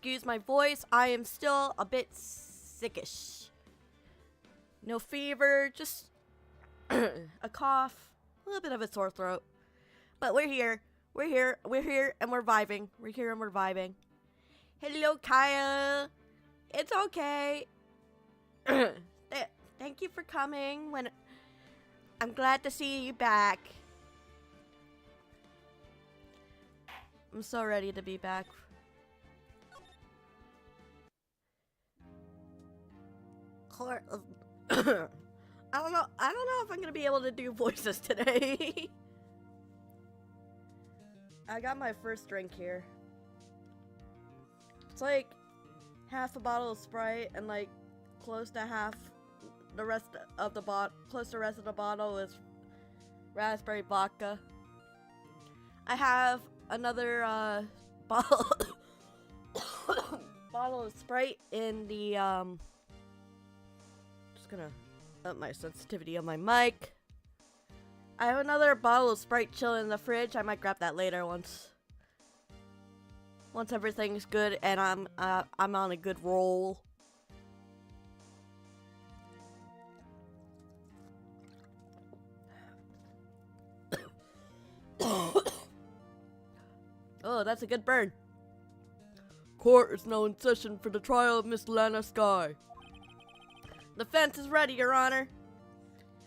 excuse my voice. I am still a bit sickish. No fever, just a cough, a little bit of a sore throat. But we're here. We're here, and we're vibing. We're here and we're vibing. Hello, Kyle. It's okay. Thank you for coming. I'm glad to see you back. I'm so ready to be back. Court of I don't know if I'm gonna be able to do voices today. I got my first drink here. It's like half a bottle of Sprite and like close to the rest of the bottle is raspberry vodka. I have another bottle of Sprite in the just gonna up my sensitivity on my mic. I have another bottle of Sprite chilling in the fridge. I might grab that later once everything's good and I'm on a good roll. Oh, that's a good burn. Court is now in session for the trial of Miss Lana Skye. The fence is ready, Your Honor.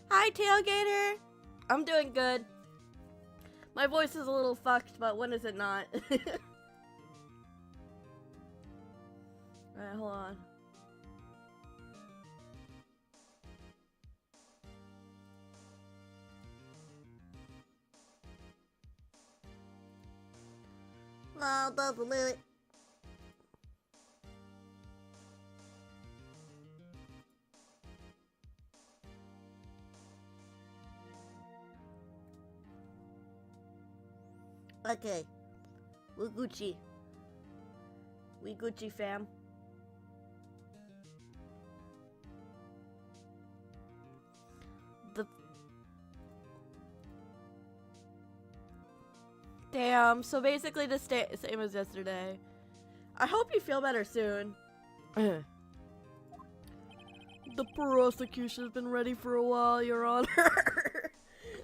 Hi, Tailgater. I'm doing good. My voice is a little fucked, but when is it not? Alright, hold on. No, doesn't it? Okay. We're Gucci. We Gucci, fam. Damn, so basically the same as yesterday. I hope you feel better soon. The prosecution's been ready for a while, Your Honor.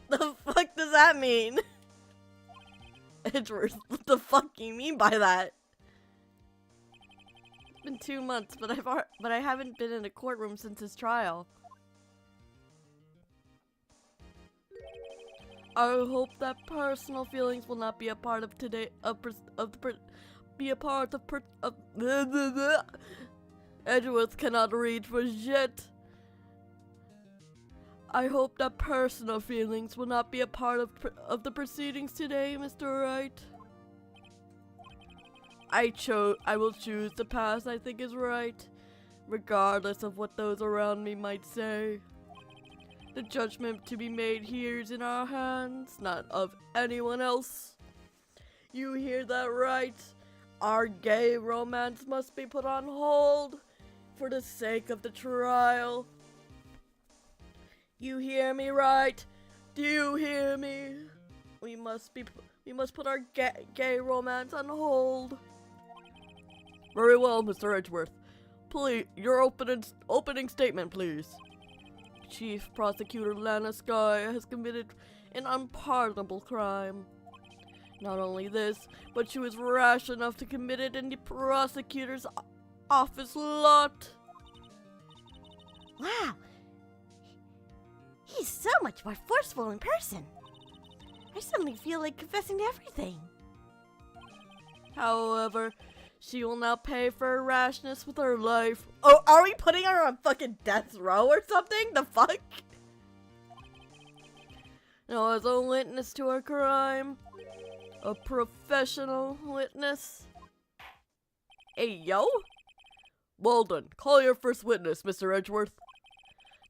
The fuck does that mean? Edgeworth, what the fuck do you mean by that? It's been 2 months, but I haven't been in a courtroom since his trial. I hope that personal feelings will not be a part of Edgeworth cannot read for shit. I hope that personal feelings will not be a part of the proceedings today, Mr. Wright. I will choose the path I think is right, regardless of what those around me might say. The judgment to be made here is in our hands, not of anyone else. You hear that right? Our gay romance must be put on hold for the sake of the trial. You hear me, right? Do you hear me? We must put our gay romance on hold. Very well, Mr. Edgeworth. Please, your opening statement, please. Chief Prosecutor Lana Skye has committed an unpardonable crime. Not only this, but she was rash enough to commit it in the prosecutor's office lot. Wow. He's so much more forceful in person. I suddenly feel like confessing to everything. However, she will now pay for her rashness with her life. Oh, are we putting her on fucking death row or something? The fuck? Now, as a witness to her crime, a professional witness. Hey, yo? Well done. Call your first witness, Mr. Edgeworth.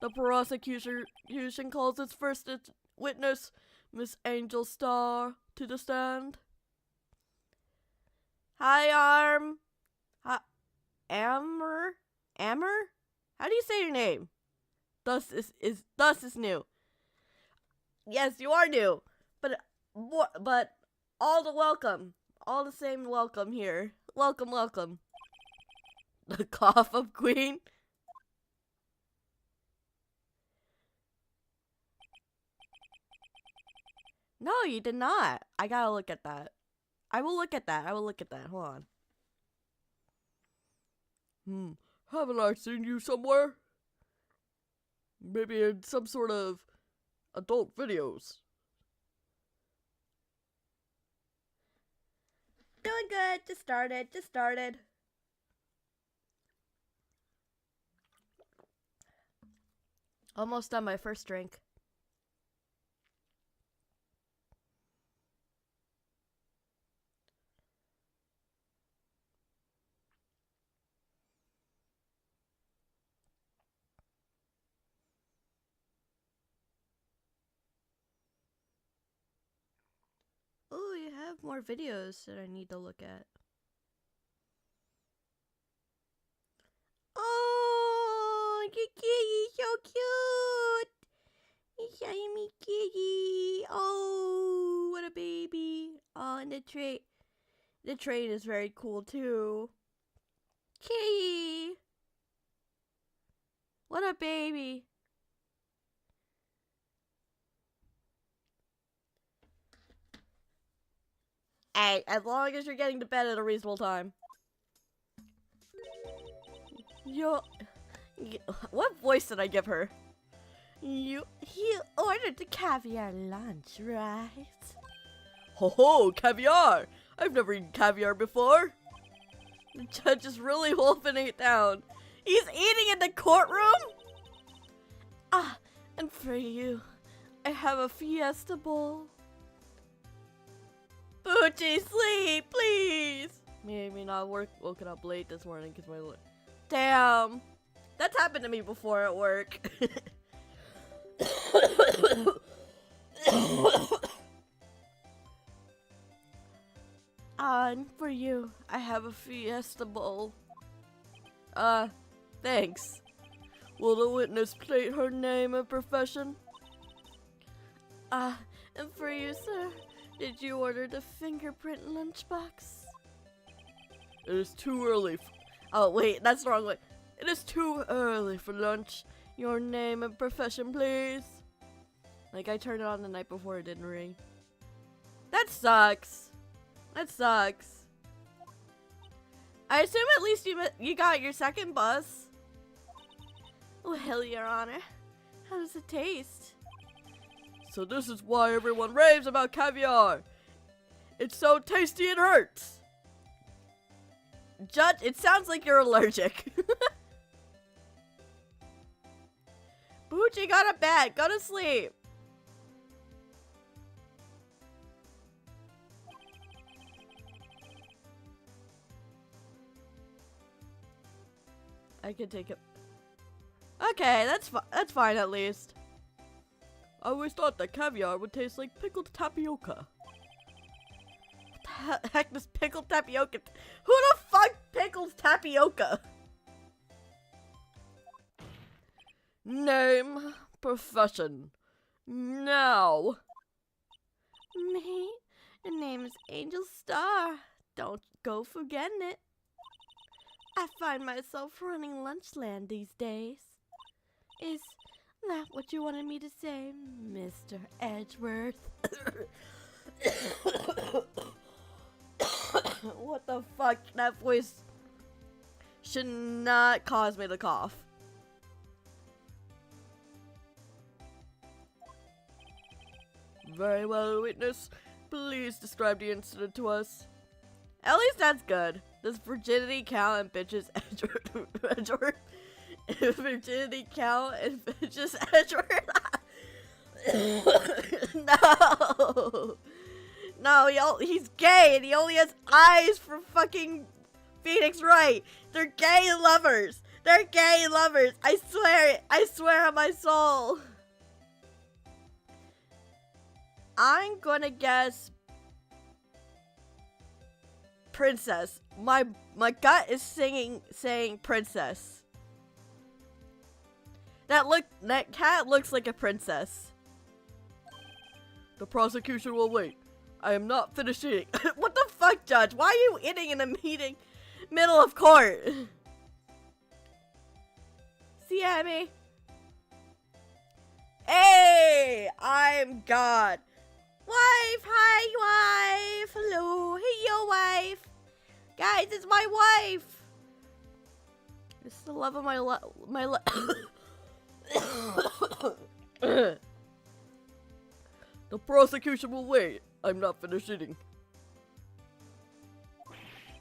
The prosecution calls its first witness, Miss Angel Starr, to the stand. Hi, Amber? How do you say your name? Thus is new. Yes, you are new, but all the same welcome here. Welcome. The cough of Queen? No, you did not. I gotta look at that. I will look at that. Hold on. Haven't I seen you somewhere? Maybe in some sort of adult videos. Doing good. Just started. Almost done my first drink. Oh, you have more videos that I need to look at. Oh, your kitty's so cute. Shiny kitty. Oh, what a baby. Oh, and the train is very cool too. Kitty. What a baby. Hey, as long as you're getting to bed at a reasonable time. What voice did I give her? He ordered the caviar lunch, right? Ho ho, caviar! I've never eaten caviar before. The judge is really wolfing it down. He's eating in the courtroom? Ah, and for you, I have a fiesta bowl. Poochie, sleep, please! Maybe not woken up late this morning because my... Damn! That's happened to me before at work. And for you, I have a fiesta bowl. Thanks. Will the witness state her name and profession? And for you, sir, did you order the fingerprint lunchbox? It is too early. Oh, wait, that's the wrong way. It is too early for lunch. Your name and profession, please. Like, I turned it on the night before it didn't ring. That sucks. That sucks. I assume at least you got your second bus. Well, Your Honor, how does it taste? So this is why everyone raves about caviar. It's so tasty it hurts. Judge, it sounds like you're allergic. Poochie, go to bed. Go to sleep. I can take it. Okay, that's fine at least. I always thought that caviar would taste like pickled tapioca. What the heck does pickled tapioca? Who the fuck pickles tapioca? Name, profession. Now. Me? The name is Angel Star. Don't go forgetting it. I find myself running Lunchland these days. Is that what you wanted me to say, Mr. Edgeworth? What the fuck? That voice should not cause me to cough. Very well, witness. Please describe the incident to us. At least that's good. Does virginity count and bitches Edgeworth? Virginity count and bitches Edgeworth? No! No, he's gay and he only has eyes for fucking Phoenix Wright. They're gay lovers. They're gay lovers. I swear it. I swear on my soul. I'm gonna guess princess. My gut is saying princess. That cat looks like a princess. The prosecution will wait. I am not finished eating. What the fuck, Judge? Why are you eating in a middle of court? get me? Hey, I'm God. Wife, hi, wife. Hello, hey, yo, wife. Guys, it's my wife. It's the love of my The prosecution will wait. I'm not finished eating.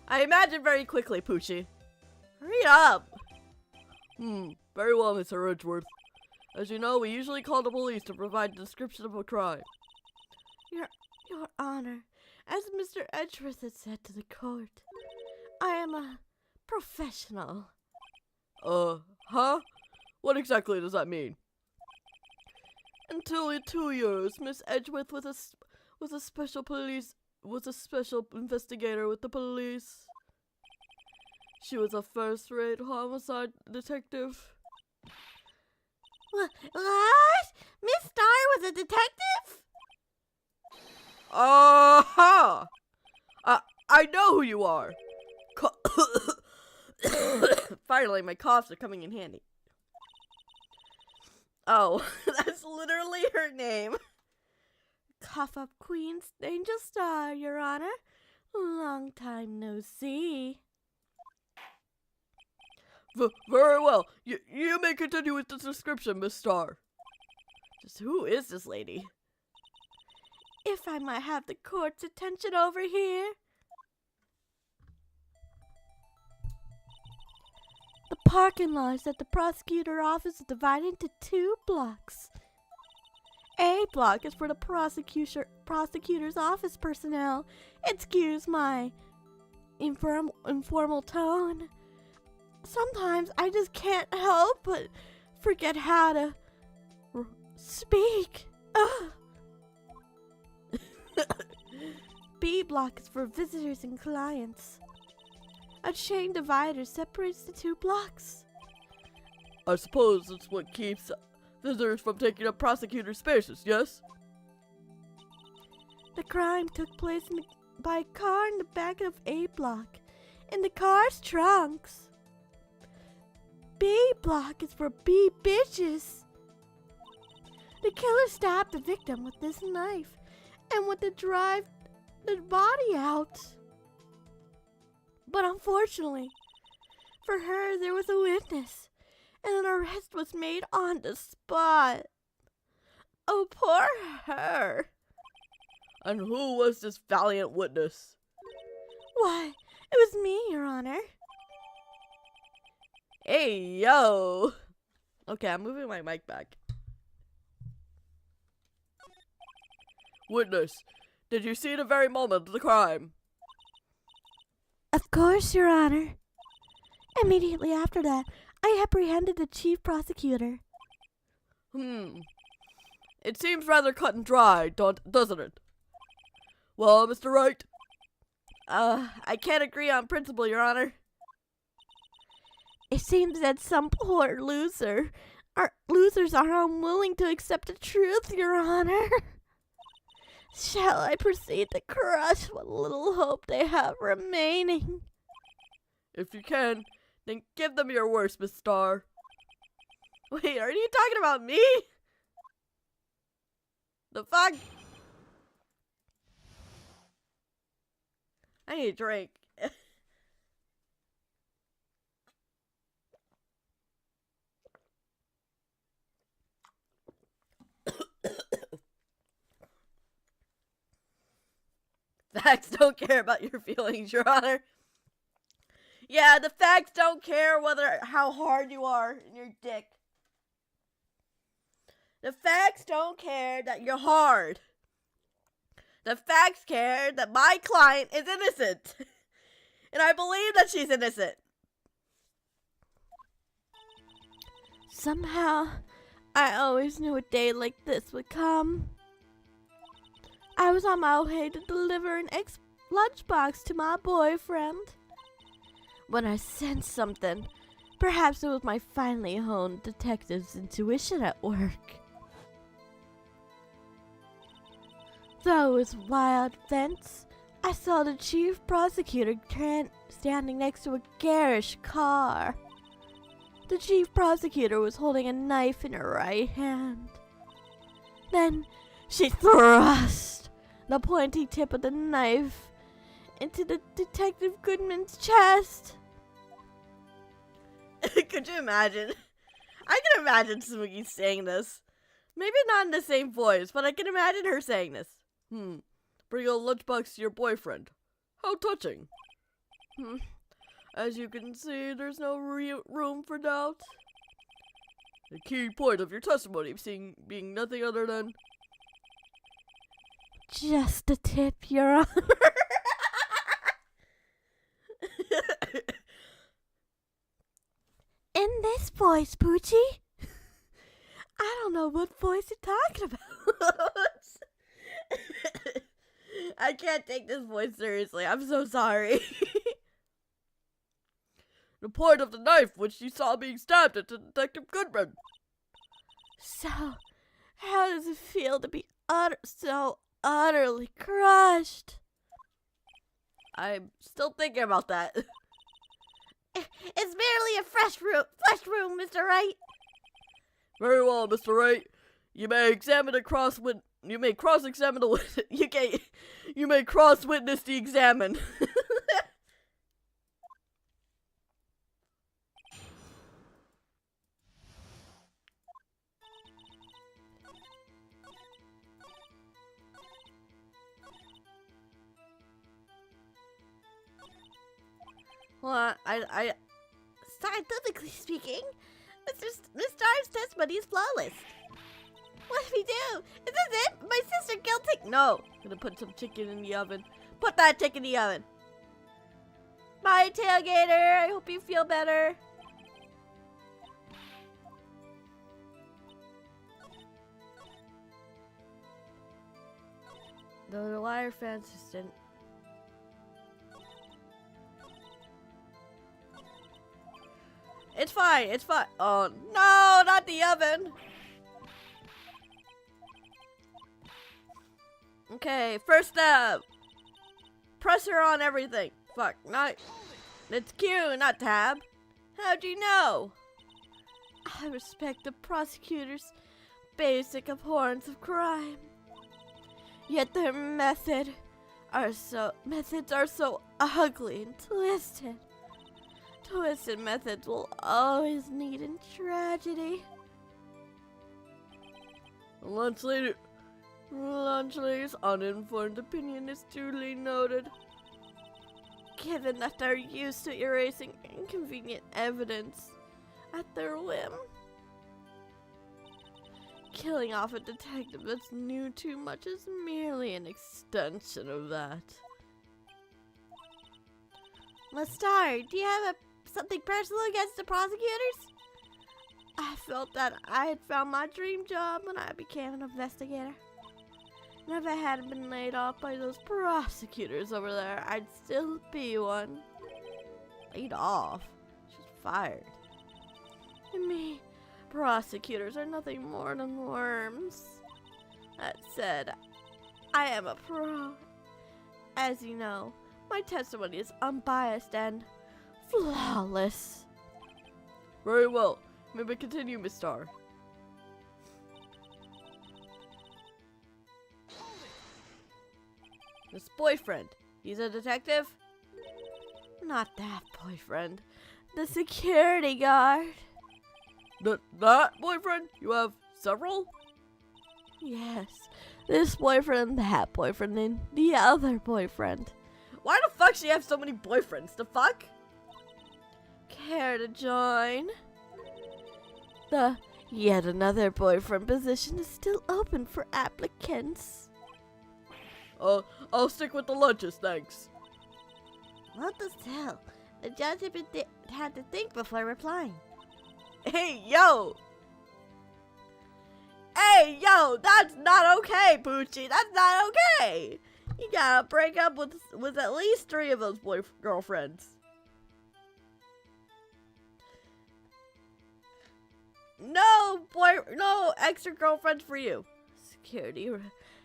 I imagine very quickly, Poochie. Hurry up. Very well, Mr. Edgeworth. As you know, we usually call the police to provide a description of a crime. Your Honor, as Mr. Edgeworth has said to the court, I am a professional. Huh? What exactly does that mean? Until 2 years, Miss Edgeworth was a special investigator with the police. She was a first-rate homicide detective. What? Miss Star was a detective? Aha! I know who you are. Finally, my coughs are coming in handy. Oh, that's literally her name. Cough up Queen's Angel Star, Your Honor. Long time no see. Very well. You may continue with the description, Miss Star. Just who is this lady? If I might have the court's attention over here. The parking lot at the prosecutor office is divided into 2 blocks. A block is for the prosecutor's office personnel. Excuse my informal tone. Sometimes I just can't help but forget how to speak. B block is for visitors and clients. A chain divider separates the 2 blocks. I suppose it's what keeps visitors from taking up prosecutor spaces, yes? The crime took place by a car in the back of A block, in the car's trunks. B block is for B bitches. The killer stabbed the victim with this knife and went to drive the body out. But unfortunately, for her, there was a witness, and an arrest was made on the spot. Oh, poor her. And who was this valiant witness? Why, it was me, Your Honor. Hey, yo! Okay, I'm moving my mic back. Witness, did you see the very moment of the crime? Of course, Your Honor. Immediately after that, I apprehended the chief prosecutor. It seems rather cut and dry, doesn't it? Well, Mr. Wright? I can't agree on principle, Your Honor. It seems that some poor losers are unwilling to accept the truth, Your Honor. Shall I proceed to crush what little hope they have remaining? If you can, then give them your worst, Miss Star. Wait, are you talking about me? The fuck? I need a drink. Facts don't care about your feelings, Your Honor. Yeah, the facts don't care how hard you are in your dick. The facts don't care that you're hard. The facts care that my client is innocent. And I believe that she's innocent. Somehow, I always knew a day like this would come. I was on my way to deliver an lunchbox to my boyfriend when I sensed something. Perhaps it was my finely honed detective's intuition at work. Though it was wild fence, I saw the chief prosecutor standing next to a garish car. The chief prosecutor was holding a knife in her right hand. Then she thrust the pointy tip of the knife into the Detective Goodman's chest. Could you imagine? I can imagine Smokey saying this. Maybe not in the same voice, but I can imagine her saying this. Bring a lunchbox to your boyfriend. How touching. As you can see, there's no room for doubt. The key point of your testimony being nothing other than... Just a tip, Your Honor. In this voice, Poochie? I don't know what voice you're talking about. I can't take this voice seriously. I'm so sorry. The point of the knife which you saw being stabbed at Detective Goodman. So, how does it feel to be so utterly crushed? I'm still thinking about that. It's merely a flesh wound, Mr. Wright. Very well, Mr. Wright. You may cross-examine the witness. You may cross-witness the examine. Well, I Scientifically speaking, Miss Star's testimony is flawless. What do we do? Is this it? My sister guilty? No. I'm gonna put some chicken in the oven. Put that chicken in the oven. Bye, tailgater. I hope you feel better. The Wire fans just didn't. It's fine. It's fine. Oh no, not the oven. Okay, first step. Pressure on everything. Fuck, not. It's Q, not tab. How'd you know? I respect the prosecutor's basic abhorrence of crime. Yet their methods are so ugly and twisted. Twisted methods will always lead in tragedy. Lunch lady's uninformed opinion is duly noted. Given that they're used to erasing inconvenient evidence at their whim. Killing off a detective that's knew too much is merely an extension of that. Miss Star, do you have something personal against the prosecutors? I felt that I had found my dream job when I became an investigator. And if I hadn't been laid off by those prosecutors over there, I'd still be one. Laid off? She's fired. To me, prosecutors are nothing more than worms. That said, I am a pro. As you know, my testimony is unbiased and flawless. Very well. Maybe continue, Miss Star. This boyfriend, he's a detective? Not that boyfriend. The security guard. That boyfriend? You have several? Yes. This boyfriend, that boyfriend, and the other boyfriend. Why the fuck she have so many boyfriends? The fuck? Care to join? The yet another boyfriend position is still open for applicants. I'll stick with the lunches, thanks. What the hell? The judge had to think before replying. Hey, yo! Hey, yo! That's not okay, Poochie! That's not okay! You gotta break up with at least 3 of those girlfriends. No extra girlfriends for you.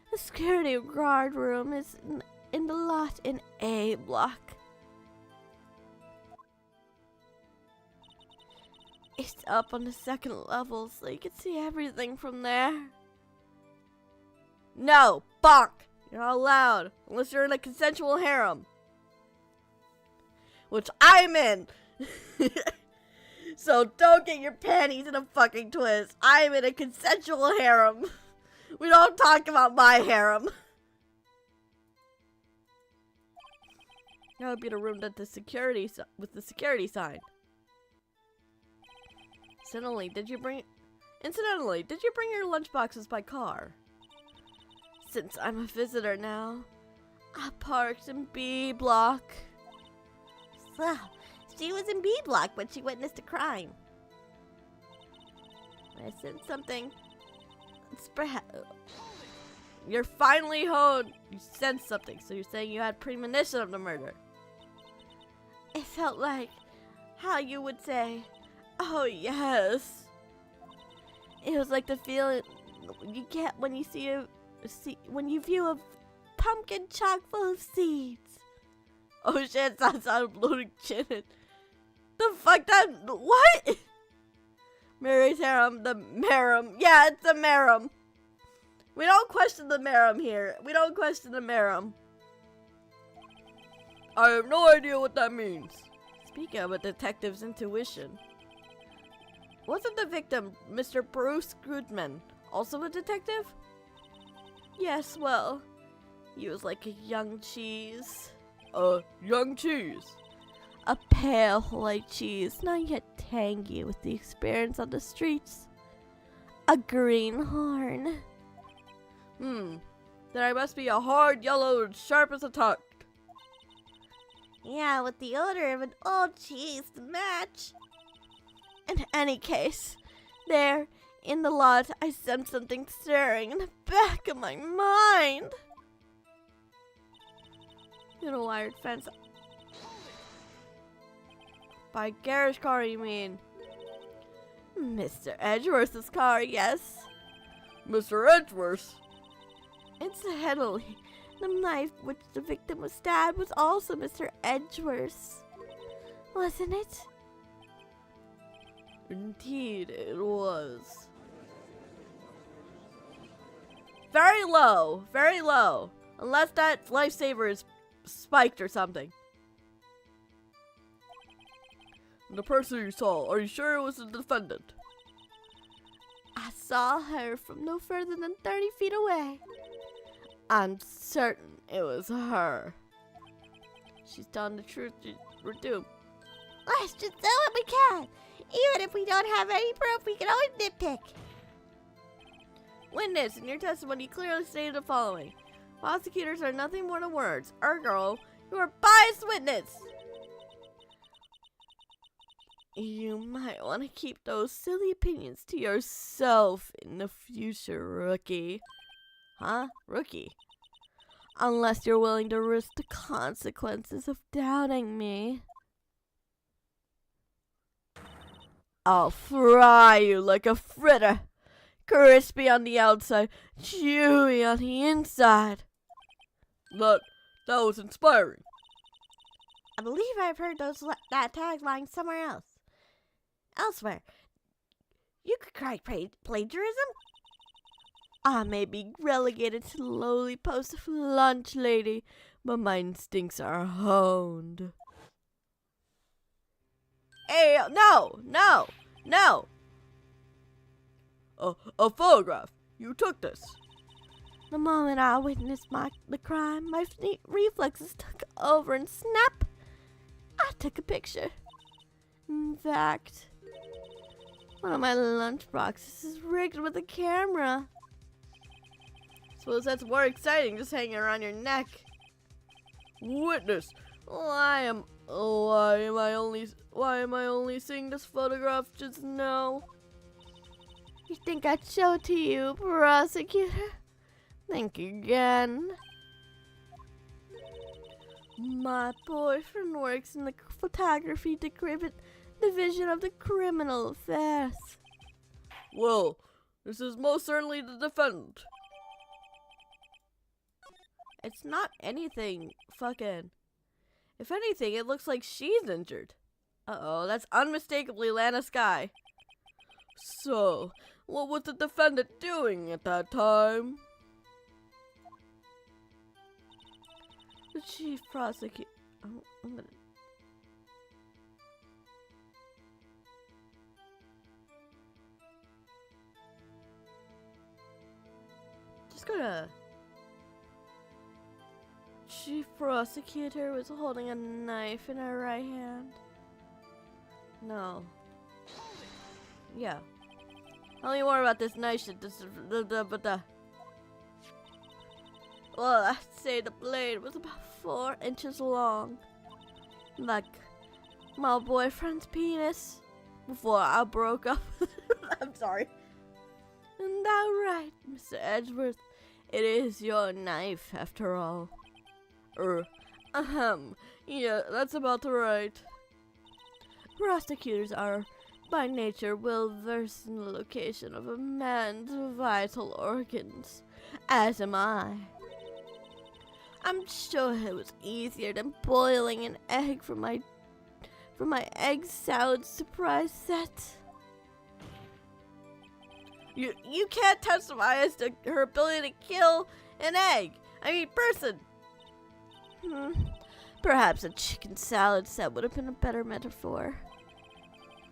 The security guard room is in the lot in A block. It's up on the second level, so you can see everything from there. No, bonk! You're not allowed, unless you're in a consensual harem. Which I'm in! So don't get your panties in a fucking twist. I'm in a consensual harem. We don't talk about my harem. That would be the room that with the security sign. Incidentally, did you bring your lunchboxes by car? Since I'm a visitor now, I parked in B block. So, she was in B block when she witnessed a crime. I sent something. You're finally home. You sensed something, so you're saying you had premonition of the murder. It felt like how you would say, "Oh yes." It was like the feeling you get when you when you view a pumpkin chock full of seeds. Oh shit! That sounded loading shit. The fuck that? What? Mary's harem, the Marum. Yeah, it's the Marum. We don't question the Marum here. We don't question the Marum. I have no idea what that means. Speaking of a detective's intuition. Wasn't the victim Mr. Bruce Goodman also a detective? Yes, well, he was like a young cheese. Young cheese? A pale white cheese, not yet tangy with the experience on the streets. A greenhorn. Then I must be a hard yellow and sharp as a tack. Yeah, with the odor of an old cheese to match. In any case, there, in the lot, I sensed something stirring in the back of my mind. In a wired fence. By garage car, you mean? Mr. Edgeworth's car, yes. Mr. Edgeworth? Incidentally, the knife which the victim was stabbed was also Mr. Edgeworth's. Wasn't it? Indeed, it was. Very low, very low. Unless that lifesaver is spiked or something. The person you saw, are you sure it was the defendant? I saw her from no further than 30 feet away. I'm certain it was her. She's telling the truth, we're doomed. Let's just do what we can. Even if we don't have any proof, we can always nitpick. Witness, in your testimony, you clearly stated the following. Prosecutors are nothing more than words. Ergo, you are a biased witness. You might want to keep those silly opinions to yourself in the future, rookie. Huh? Rookie? Unless you're willing to risk the consequences of doubting me. I'll fry you like a fritter. Crispy on the outside, chewy on the inside. That was inspiring. I believe I've heard that tagline somewhere else. Elsewhere. You could cry plagiarism? I may be relegated to the lowly post of lunch lady, but my instincts are honed. Hey, no! A photograph. You took this. The moment I witnessed the crime, my reflexes took over and snap! I took a picture. In fact, one of my lunch boxes is rigged with a camera. Suppose that's more exciting, just hanging around your neck. Witness, why am I only seeing this photograph just now? You think I'd show it to you, prosecutor? Think again. My boyfriend works in the photography division of the criminal affairs. Well, this is most certainly the defendant. It's not anything fucking. If anything, it looks like she's injured. Uh-oh, that's unmistakably Lana Sky. So, what was the defendant doing at that time? The chief prosecutor. I'm gonna. Just gonna. Chief prosecutor was holding a knife in her right hand. No. Yeah. Tell me more about this knife shit. Well, I'd say the blade was about 4 inches long. Like my boyfriend's penis before I broke up. I'm sorry. Isn't that right, Mr. Edgeworth? It is your knife, after all. Yeah, that's about right. Prosecutors are, by nature, well versed in the location of a man's vital organs, as am I. I'm sure it was easier than boiling an egg for my egg salad surprise set. You can't testify as to her ability to kill an egg. I mean, person. Perhaps a chicken salad set would have been a better metaphor.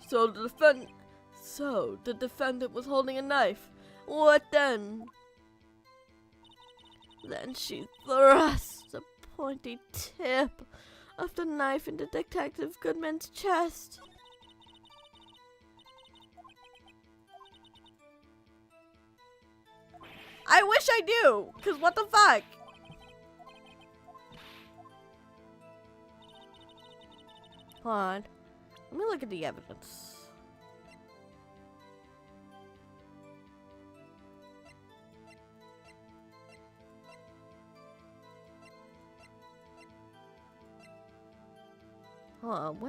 So the defendant was holding a knife. What then? Then she thrust the pointy tip of the knife into Detective Goodman's chest. I wish I knew, cause what the fuck? Hold on. Let me look at the evidence. Hold on.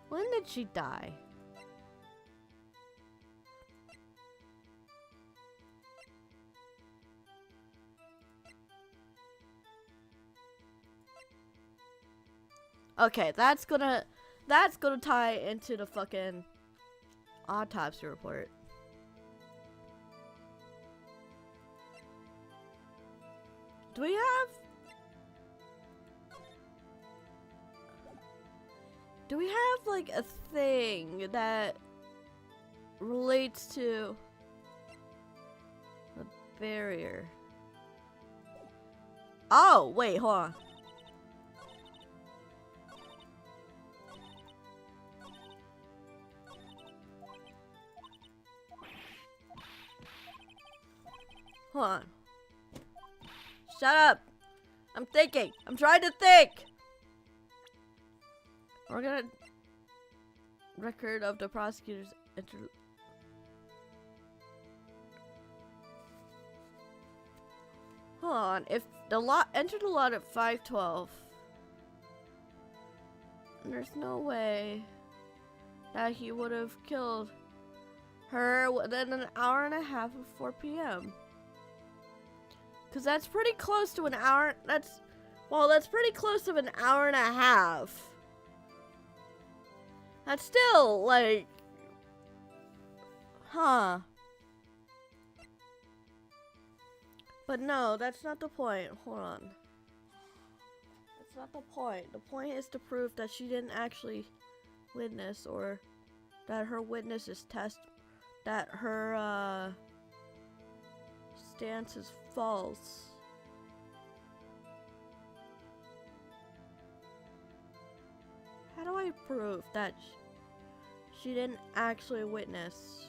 When did she die? Okay, that's gonna tie into the fucking autopsy report. Do we have like a thing that relates to the barrier? Oh, wait, hold on. Hold on. Shut up. I'm thinking. I'm trying to think. We're gonna record of the prosecutor's Hold on. If the lot entered the lot at 5:12, there's no way that he would have killed her within an hour and a half of 4 p.m. Cause that's pretty close to an hour. That's pretty close to an hour and a half. That's still like, huh? But no, that's not the point. Hold on. That's not the point. The point is to prove that she didn't actually witness, or that her witness is that her stance is false. How do I prove that she didn't actually witness?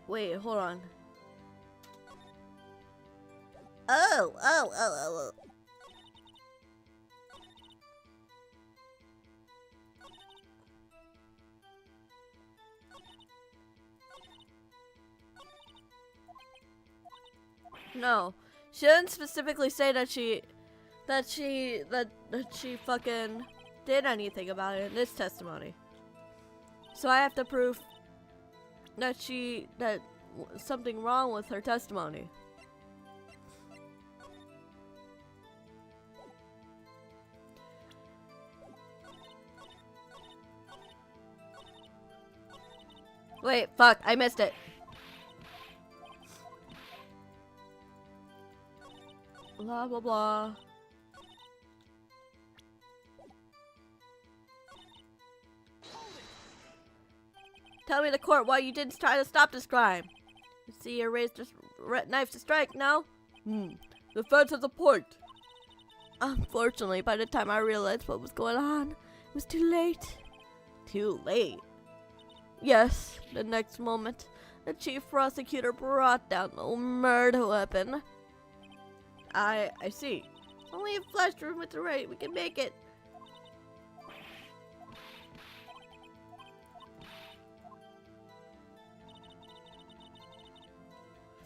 Wait, hold on. Oh. No, she didn't specifically say that she fucking did anything about it in this testimony. So I have to prove that something wrong with her testimony. Wait, fuck, I missed it. Blah, blah, blah. Tell me the court why you didn't try to stop this crime. You see you raised this knife to strike, no? The fence has a point. Unfortunately, by the time I realized what was going on, it was too late. Too late? Yes, the next moment, the chief prosecutor brought down the murder weapon. I see. Only a flash room with the Wright, we can make it.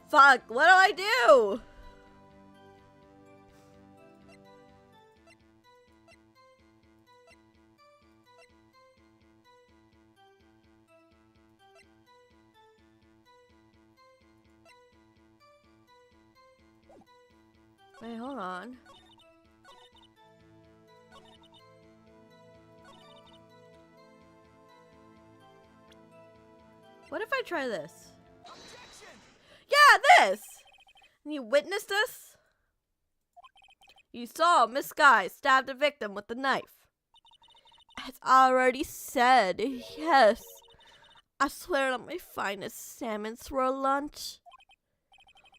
Fuck, what do I do? Wait, hold on. What if I try this? Yeah, this! And you witnessed this? You saw Miss Sky stab the victim with the knife. As already said, yes. I swear on my finest salmon swirl lunch.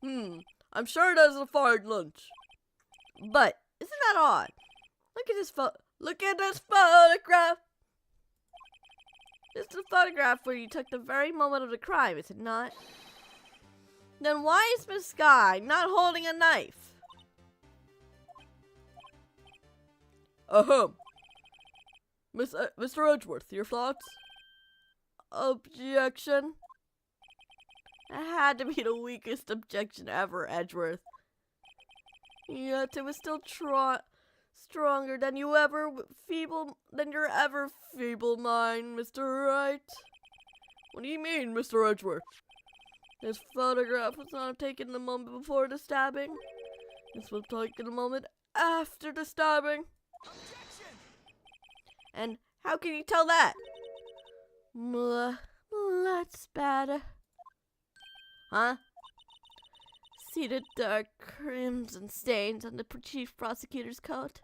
I'm sure it is a fine lunch. But isn't that odd? Look at this photograph. This is a photograph where you took the very moment of the crime, is it not? Then why is Miss Sky not holding a knife? Mr. Edgeworth, your thoughts? Objection. That had to be the weakest objection ever, Edgeworth. Yet it was still stronger than your ever feeble mind, Mr. Wright. What do you mean, Mr. Edgeworth? This photograph was not taken the moment before the stabbing. This was taken the moment after the stabbing. Objection! And how can you tell that? That's bad. Huh? See the dark crimson stains on the chief prosecutor's coat?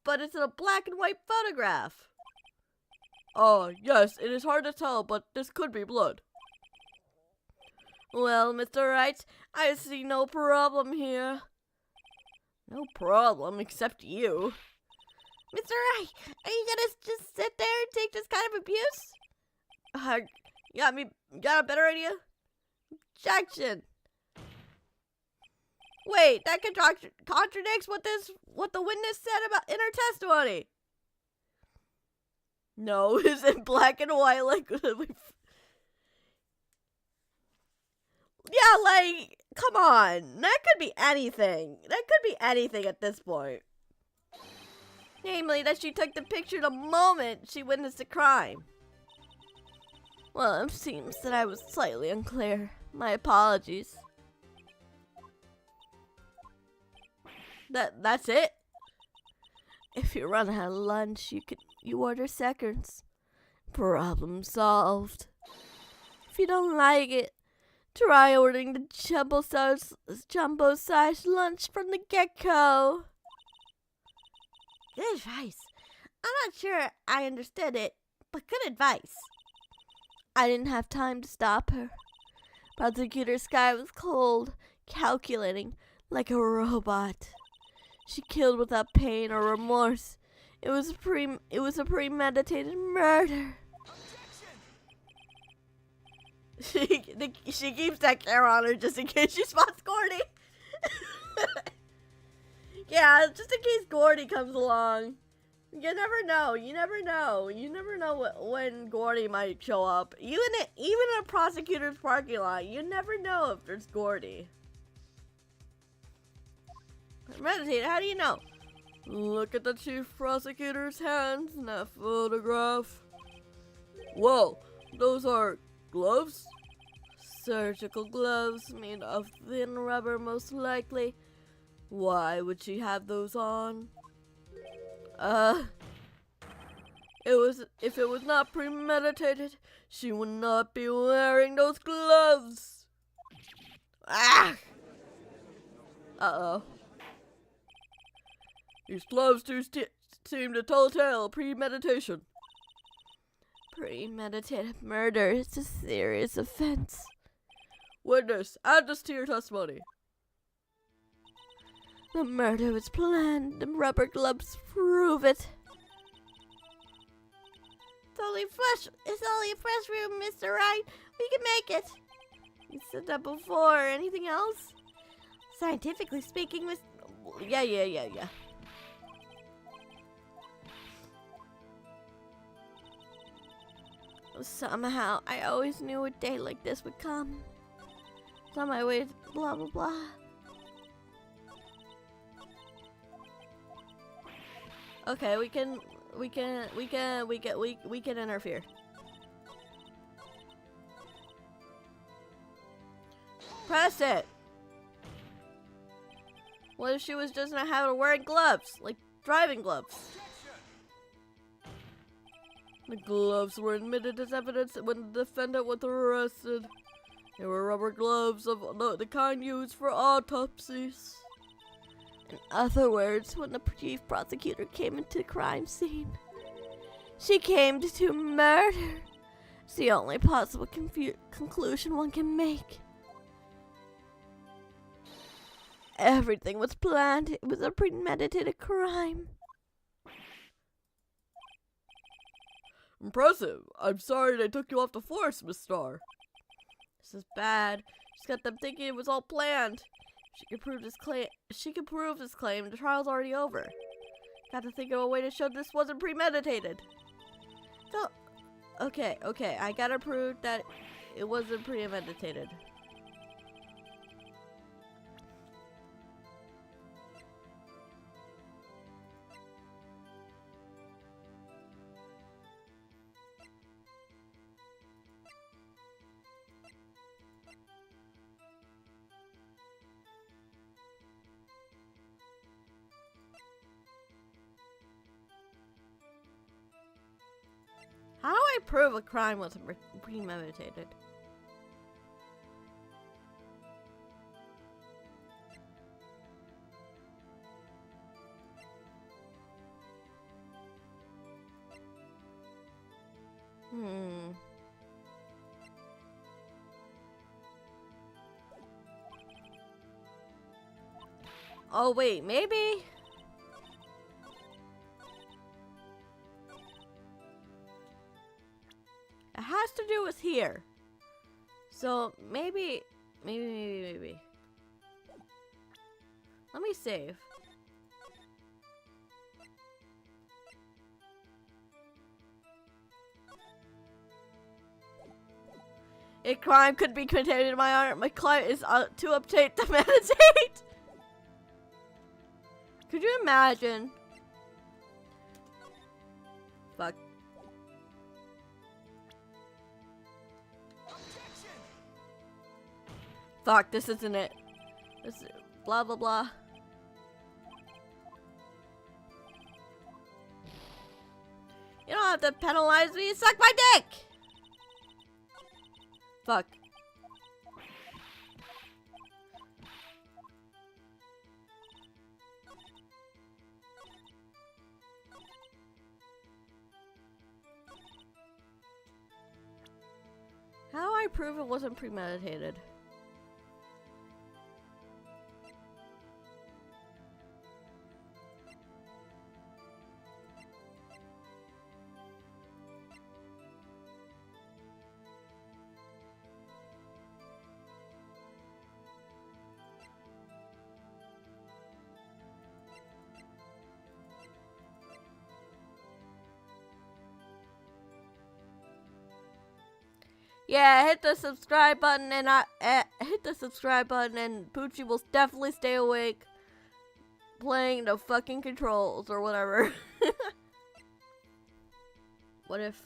But it's a black and white photograph. Oh, yes, it is hard to tell, but this could be blood. Well, Mr. Wright, I see no problem here. No problem, except you. Mr. Wright, are you gonna just sit there and take this kind of abuse? Got a better idea? Objection! Wait, that contradicts what the witness said about in her testimony. No, it's in black and white, like. Yeah, like, come on. That could be anything. That could be anything at this point. Namely, that she took the picture the moment she witnessed the crime. Well, it seems that I was slightly unclear. My apologies. That's it? If you run out of lunch, you order seconds. Problem solved. If you don't like it, try ordering the jumbo size lunch from the get-go. Good advice. I'm not sure I understood it, but good advice. I didn't have time to stop her. Prosecutor Sky was cold, calculating, like a robot. She killed without pain or remorse. It was a premeditated murder. She keeps that camera on her just in case she spots Gordy. Yeah, just in case Gordy comes along. You never know. You never know. You never know when Gordy might show up. Even in a prosecutor's parking lot, you never know if there's Gordy. Meditator, how do you know? Look at the chief prosecutor's hands in that photograph. Whoa, Those are gloves? Surgical gloves made of thin rubber, most likely. Why would she have those on? If it was not premeditated, she would not be wearing those gloves. Ah! Uh-oh. These gloves do seem to tell a tale of premeditation. Premeditated murder is a serious offense. Witness, add this to your testimony. The murder was planned. The rubber gloves prove it. It's only a fresh room, Mr. Wright. We can make it. You said that before. Anything else? Scientifically speaking, Miss... Yeah. Somehow, I always knew a day like this would come. It's on my way to blah blah blah. Okay, we can interfere. Press it. What if she was just not having wearing gloves, like driving gloves? The gloves were admitted as evidence when the defendant was arrested. They were rubber gloves of the kind used for autopsies. In other words, when the chief prosecutor came into the crime scene, she came to murder. It's the only possible conclusion one can make. Everything was planned. It was a premeditated crime. Impressive. I'm sorry they took you off the force, Miss Star. This is bad. She's got them thinking it was all planned. She can prove this claim. The trial's already over. Got to think of a way to show this wasn't premeditated. So, okay. I gotta prove that it wasn't premeditated. How do I prove a crime wasn't premeditated? Oh wait, maybe? It has to do with here. So maybe. Let me save. A crime could be committed in my honor. My client is to obtain the meditate. Could you imagine? Fuck. Fuck, this isn't it. This is blah blah blah. You don't have to penalize me, suck my dick! Fuck. How do I prove it wasn't premeditated? Yeah, hit the subscribe button and hit the subscribe button and Poochie will definitely stay awake playing the fucking controls or whatever. What if?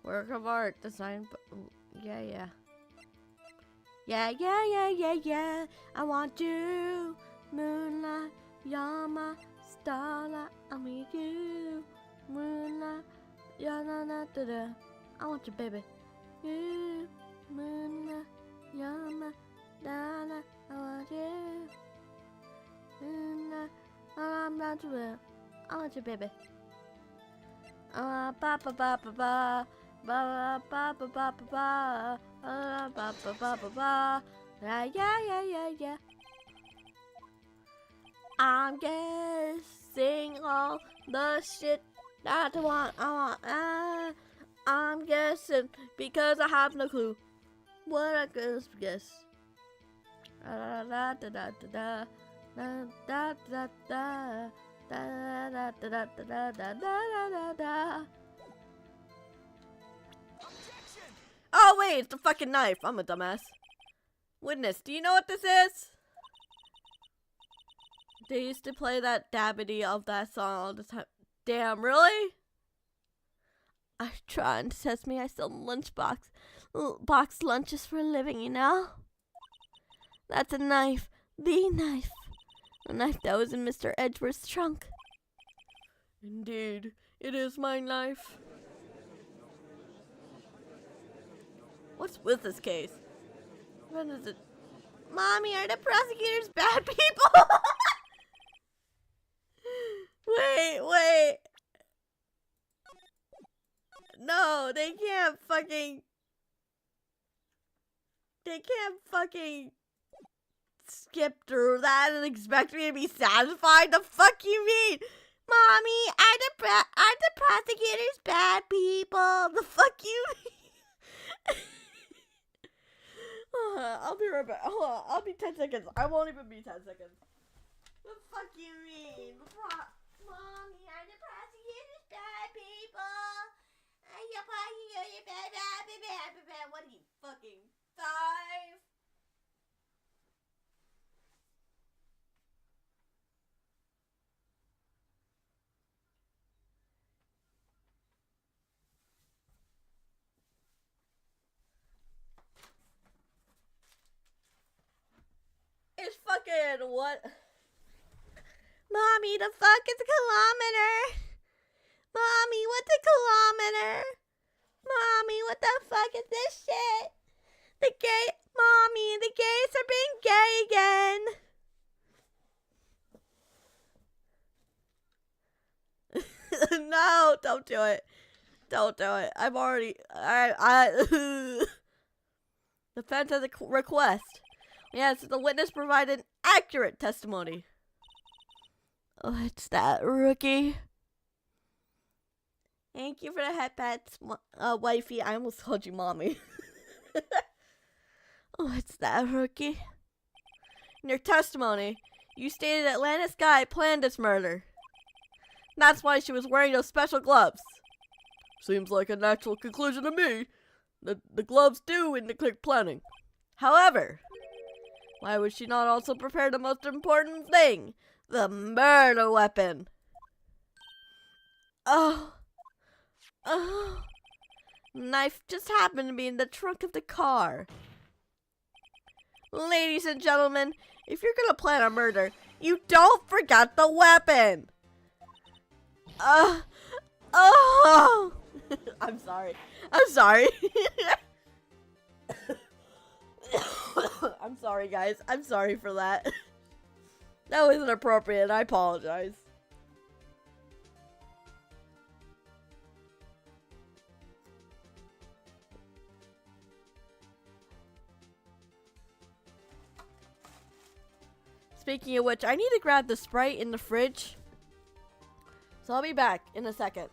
Work of art designed. Yeah. Yeah. I want you, moonlight, you're my starlight. I'm with you, moonlight, you're da. I want you, baby. You, moonlight, you're my starlight. I want you, moonlight, I'm not you. I want you, baby. Ba ba ba ba ba. Ba ba ba ba ba ba. Yeah. I'm guessing all the shit that I want. I'm guessing because I have no clue what I could guess. Da da da da da da da da da. Oh wait, it's the fucking knife. I'm a dumbass. Witness, do you know what this is? They used to play that dabbity of that song all the time. Damn, really? I'm trying to test me. I sell box lunches for a living, you know? That's a knife. The knife. The knife that was in Mr. Edgeworth's trunk. Indeed, it is my knife. What's with this case? What is it? Mommy, are the prosecutors bad people? Wait. No, they can't fucking skip through that and expect me to be satisfied. The fuck you mean? Mommy, are the prosecutors bad people? The fuck you mean? I'll be right back. Hold on, I'll be 10 seconds. I won't even be 10 seconds. The fuck you mean? Mommy, are the prosecutors bad people? Are you prosecutors bad? What are you, fucking 5? It's fucking what? Mommy, the fuck is a kilometer? Mommy, what's a kilometer? Mommy, what the fuck is this shit? Mommy, the gays are being gay again. No, don't do it. Don't do it. I'm already, Defense has a request. Yes, the witness provided accurate testimony. Oh, it's that rookie. Thank you for the head pats, wifey. I almost called you mommy. Oh, it's that rookie. In your testimony, you stated Atlantis Guy planned this murder. That's why she was wearing those special gloves. Seems like a natural conclusion to me. The gloves do indicate planning. However, why would she not also prepare the most important thing? The murder weapon. Oh. Knife just happened to be in the trunk of the car. Ladies and gentlemen, if you're gonna plan a murder, you don't forget the weapon. I'm sorry. I'm sorry, guys. I'm sorry for that. That was inappropriate. I apologize. Speaking of which, I need to grab the Sprite in the fridge. So I'll be back in a second.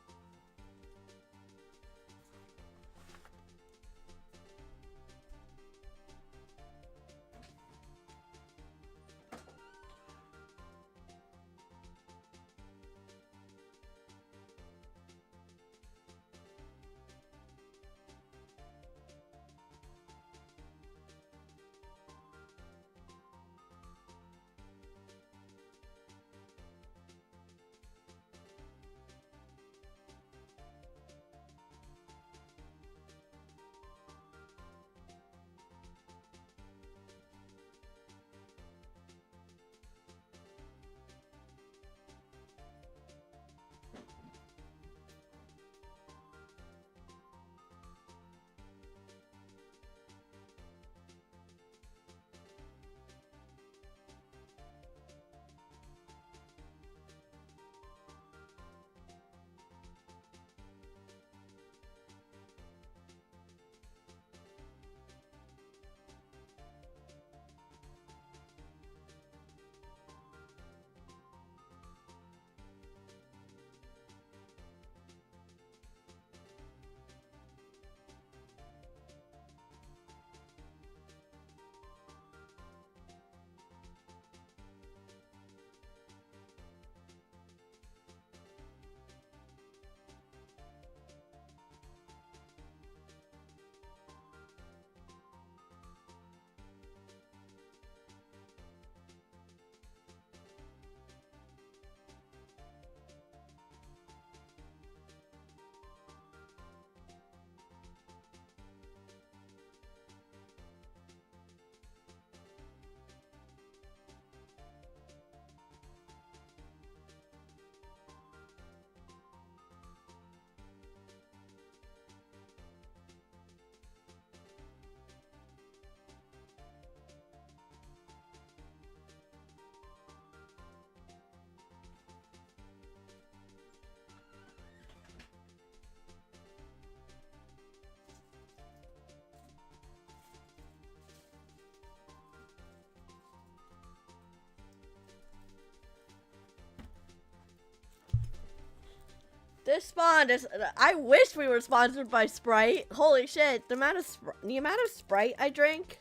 This spawn is. I wish we were sponsored by Sprite. Holy shit! The amount of Sprite I drink.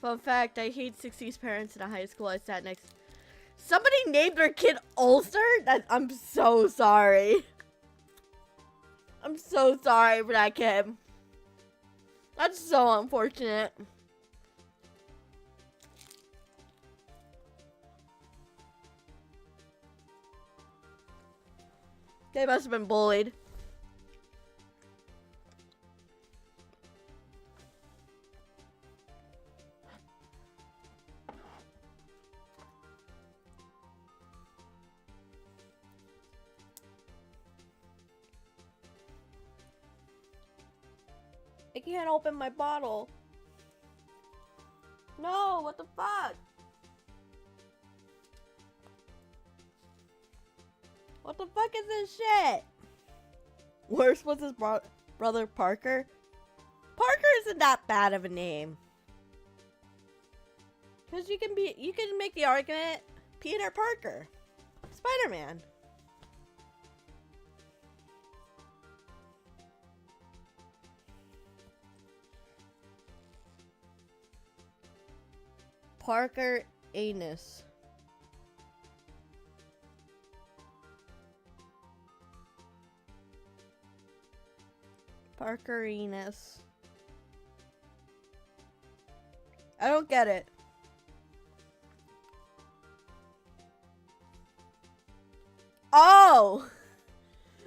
Fun fact: I hate 60s parents in a high school I sat next. Somebody named their kid Ulster. I'm so sorry. I'm so sorry for that kid. That's so unfortunate. They must have been bullied. I can't open my bottle. No, what the fuck? What the fuck is this shit? Worse was his brother Parker. Parker isn't that bad of a name. Cause you can make the argument Peter Parker. Spider-Man. Parker Anus. Parker Anus. I don't get it. Oh!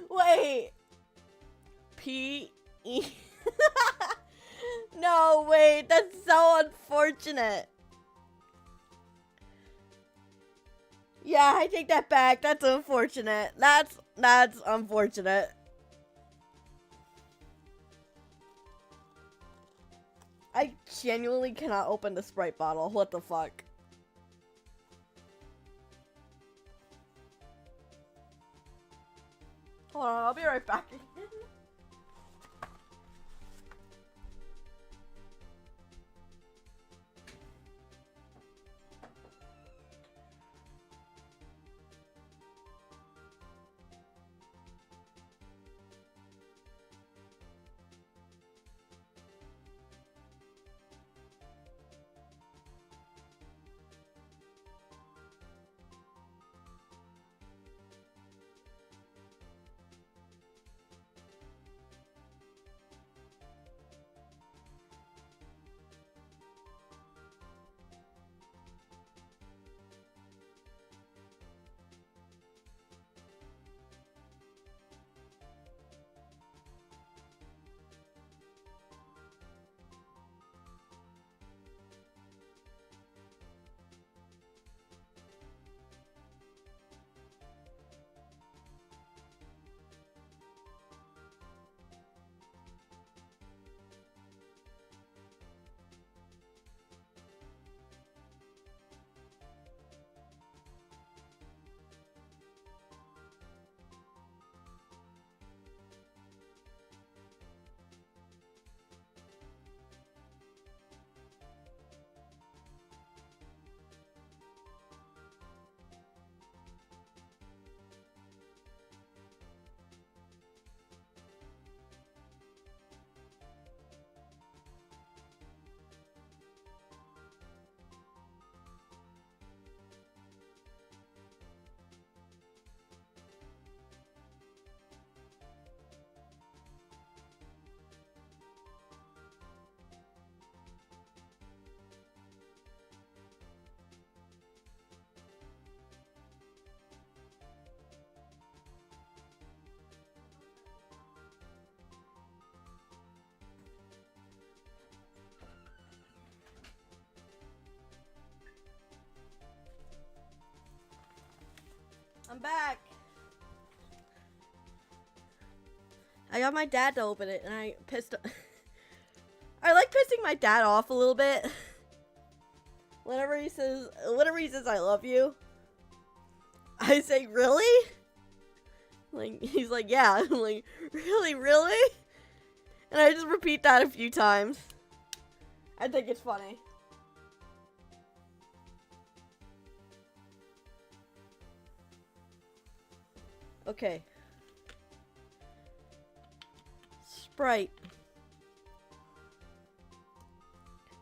Wait. P-E... No, wait. That's so unfortunate. Yeah, I take that back. That's unfortunate. That's unfortunate. I genuinely cannot open the Sprite bottle. What the fuck? Hold on, I'll be right back. I'm back. I got my dad to open it, and I like pissing my dad off a little bit. Whenever he says I love you, I say, really? Like, he's like, yeah. I'm like, really? And I just repeat that a few times. I think it's funny. Okay. Sprite.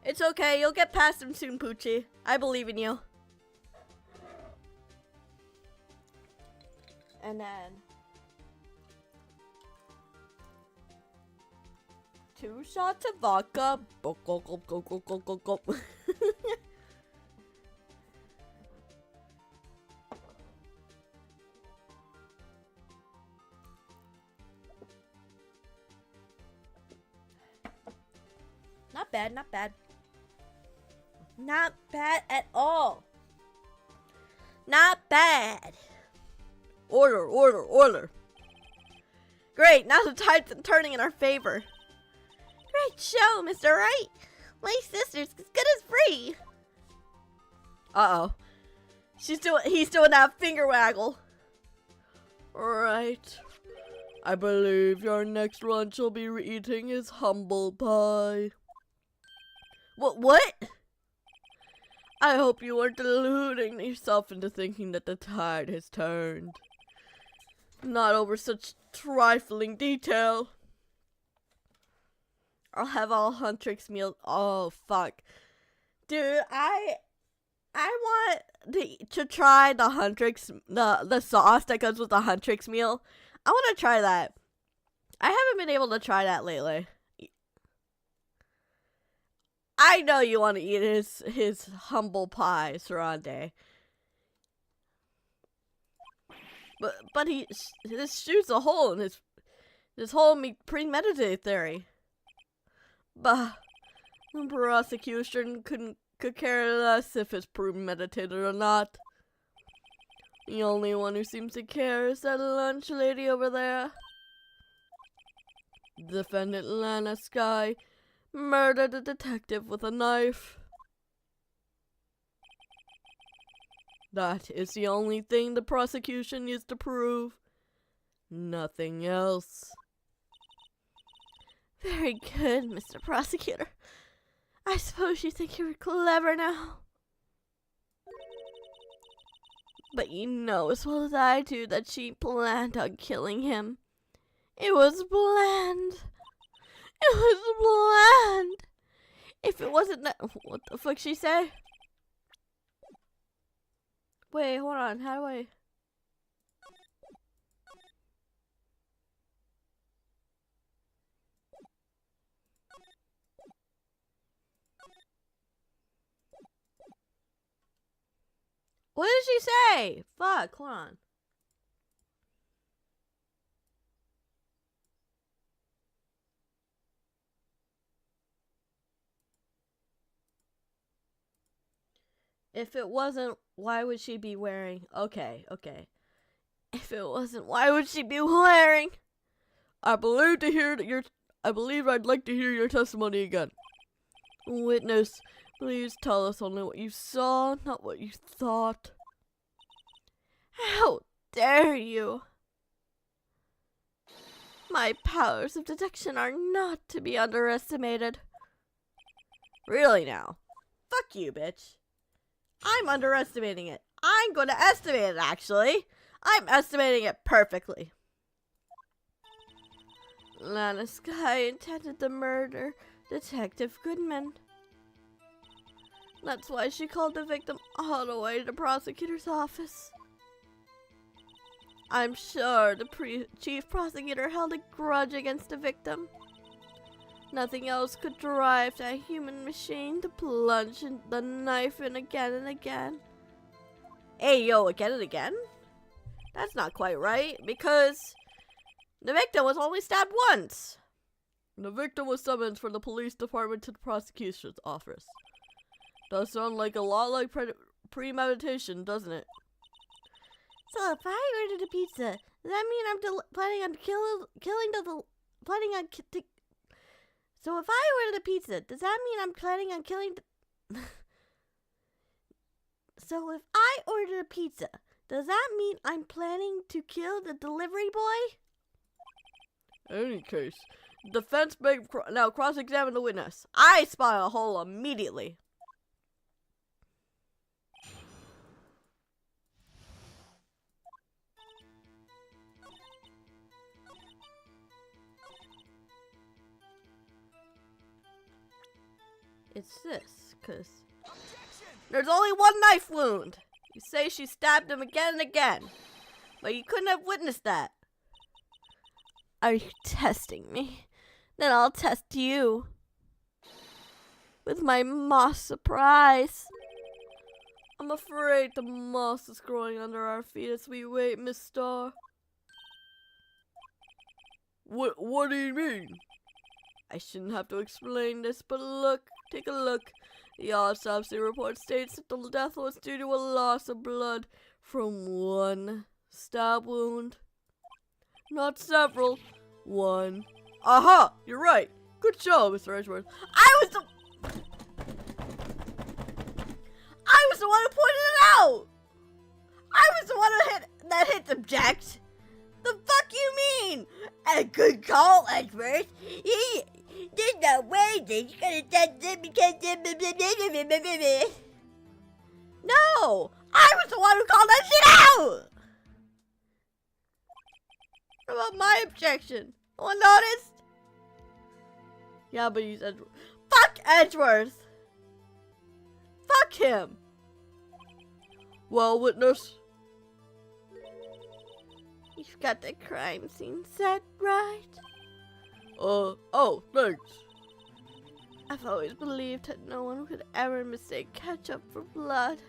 It's okay, you'll get past him soon, Poochie. I believe in you. And then 2 shots of vodka. Go, go, go, go, go, go, go, go. Not bad, not bad. Not bad at all. Not bad. Order, order, order. Great, now the tide's turning in our favor. Great show, Mr. Wright. My sister's as good as free. Uh-oh. He's doing that finger waggle. Right. I believe your next lunch will be eating is humble pie. What? I hope you aren't deluding yourself into thinking that the tide has turned. Not over such trifling detail. I'll have all Huntrix meal. Oh, fuck. Dude, I want to try the Huntrix, the sauce that goes with the Huntrix meal. I want to try that. I haven't been able to try that lately. I know you want to eat his humble pie, Sarande. But this shoots a hole in this whole premeditated theory. Bah, the prosecution could care less if it's premeditated or not. The only one who seems to care is that lunch lady over there. Defendant Lana Sky murdered a detective with a knife. That is the only thing the prosecution needs to prove. Nothing else. Very good, Mr. Prosecutor. I suppose you think you're clever now. But you know as well as I do that she planned on killing him. It was planned. It was planned. If it wasn't that... What the fuck she say? Wait, hold on. How do I... What did she say? Fuck, hold on. If it wasn't, why would she be wearing... Okay. If it wasn't, why would she be wearing... I believe I'd like to hear your testimony again. Witness, please tell us only what you saw, not what you thought. How dare you? My powers of detection are not to be underestimated. Really now? Fuck you, bitch. I'm underestimating it. I'm going to estimate it, actually. I'm estimating it perfectly. Lana Sky intended to murder Detective Goodman. That's why she called the victim all the way to the prosecutor's office. I'm sure the chief prosecutor held a grudge against the victim. Nothing else could drive that human machine to plunge the knife in again and again. Hey, yo, again and again? That's not quite right, because the victim was only stabbed once. The victim was summoned from the police department to the prosecution's office. Does sound like a lot like premeditation, doesn't it? So if I ordered a pizza, does that mean I'm planning on So if I ordered a pizza, does that mean I'm planning on killing So if I ordered a pizza, does that mean I'm planning to kill the delivery boy? In any case, defense may now cross-examine the witness. I spot a hole immediately. it's this, cause there's only one knife wound. You say she stabbed him again and again, but you couldn't have witnessed that. Are you testing me? Then I'll test you. With my moss surprise. I'm afraid the moss is growing under our feet as we wait, Miss Star. What do you mean? I shouldn't have to explain this, but look, take a look. The autopsy report states that the death was due to a loss of blood from one stab wound. Not several. One. Aha! You're right. Good job, Mr. Edgeworth. I was the one who pointed it out! I was the one that hit the Jax. The fuck you mean? A good call, Edgeworth. There's no way that you could have done this because... No! I was the one who called that shit out! What about my objection? No one noticed? Yeah, but he's Edgeworth. Fuck Edgeworth! Fuck him! Well, witness. You've got the crime scene set, right? Oh, thanks. I've always believed that no one could ever mistake ketchup for blood.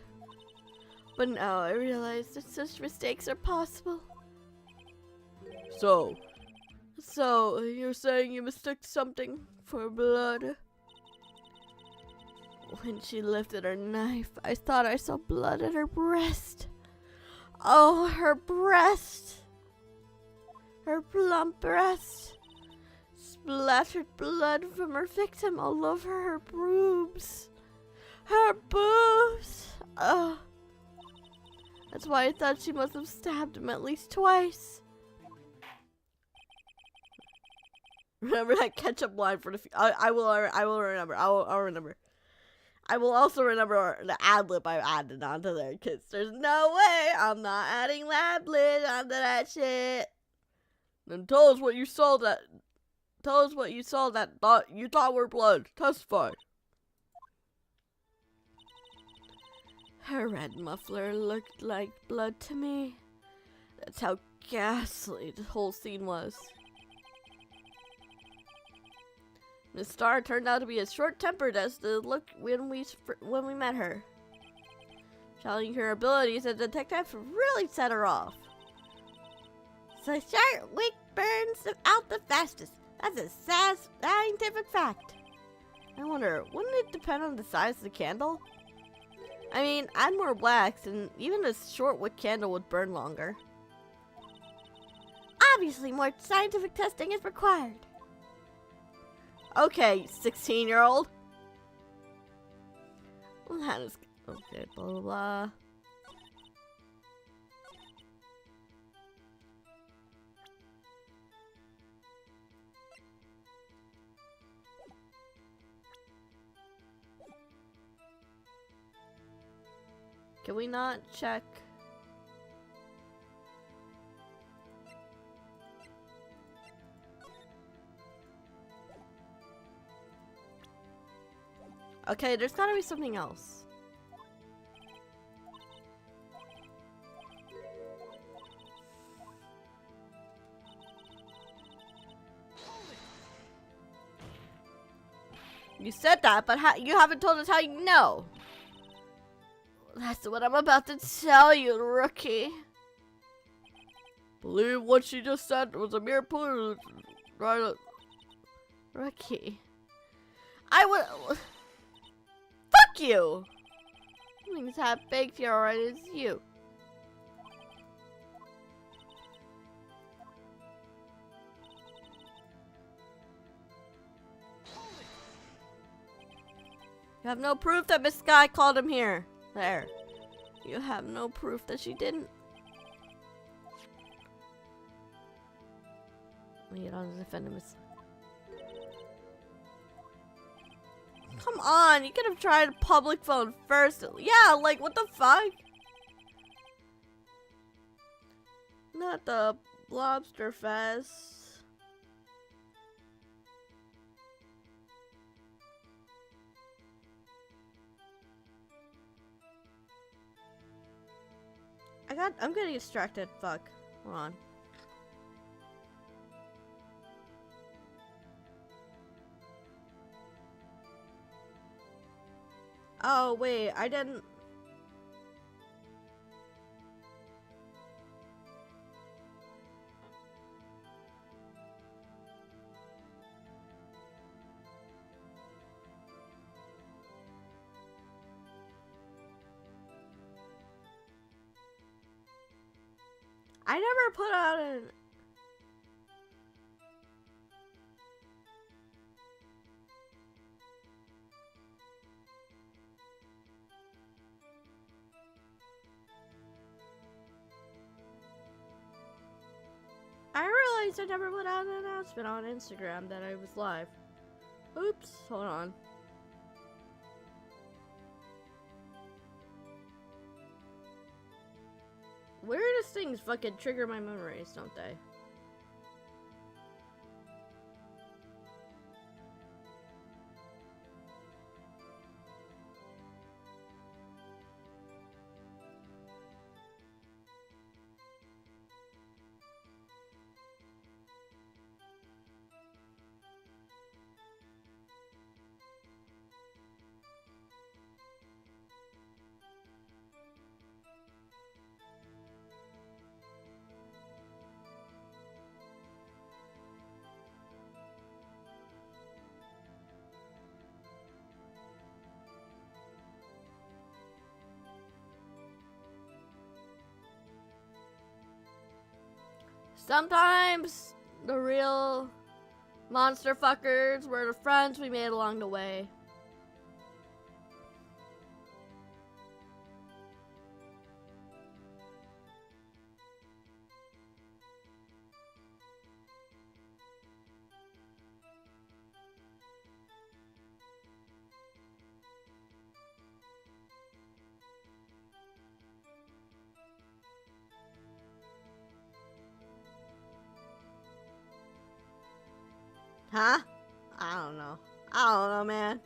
But now I realize that such mistakes are possible. So you're saying you mistook something for blood? When she lifted her knife, I thought I saw blood at her breast. Oh, her breast. Her plump breast. Splattered blood from her victim all over her boobs. Her boobs. Oh. That's why I thought she must have stabbed him at least twice. Remember that ketchup line for the I will remember. I'll remember. I will also remember the ad-lib I added onto there, because there's no way I'm not adding ad-lib onto that shit. Then tell us what you saw that you thought were blood. Testify. Her red muffler looked like blood to me. That's how ghastly the whole scene was. Miss Star turned out to be as short-tempered as the look when we met her. Challenging her abilities as a detective really set her off. So short wick burns them out the fastest. That's a sad scientific fact. I wonder, wouldn't it depend on the size of the candle? I mean, add more wax and even a short wick candle would burn longer. Obviously, more scientific testing is required. Okay, 16-year-old. Well, that is okay. Blah blah blah. Can we not check? Okay, there's gotta be something else. You said that, but you haven't told us how you know. That's what I'm about to tell you, rookie. Believe what she just said was a mere clue, right? Rookie. I would... Fuck you! Something's half baked here already, it's you. You have no proof that Miss Sky called him here. There. You have no proof that she didn't. Wait, I'll defend him. Come on, you could have tried a public phone first. Yeah, like, what the fuck? Not the lobster fest. I'm getting distracted. Fuck. Hold on. Oh, wait. I didn't... I never put out an... I realized I never put out an announcement on Instagram that I was live. Oops, hold on. Weirdest things fucking trigger my memories, don't they? Sometimes the real monster fuckers were the friends we made along the way. Huh? I don't know. I don't know, man.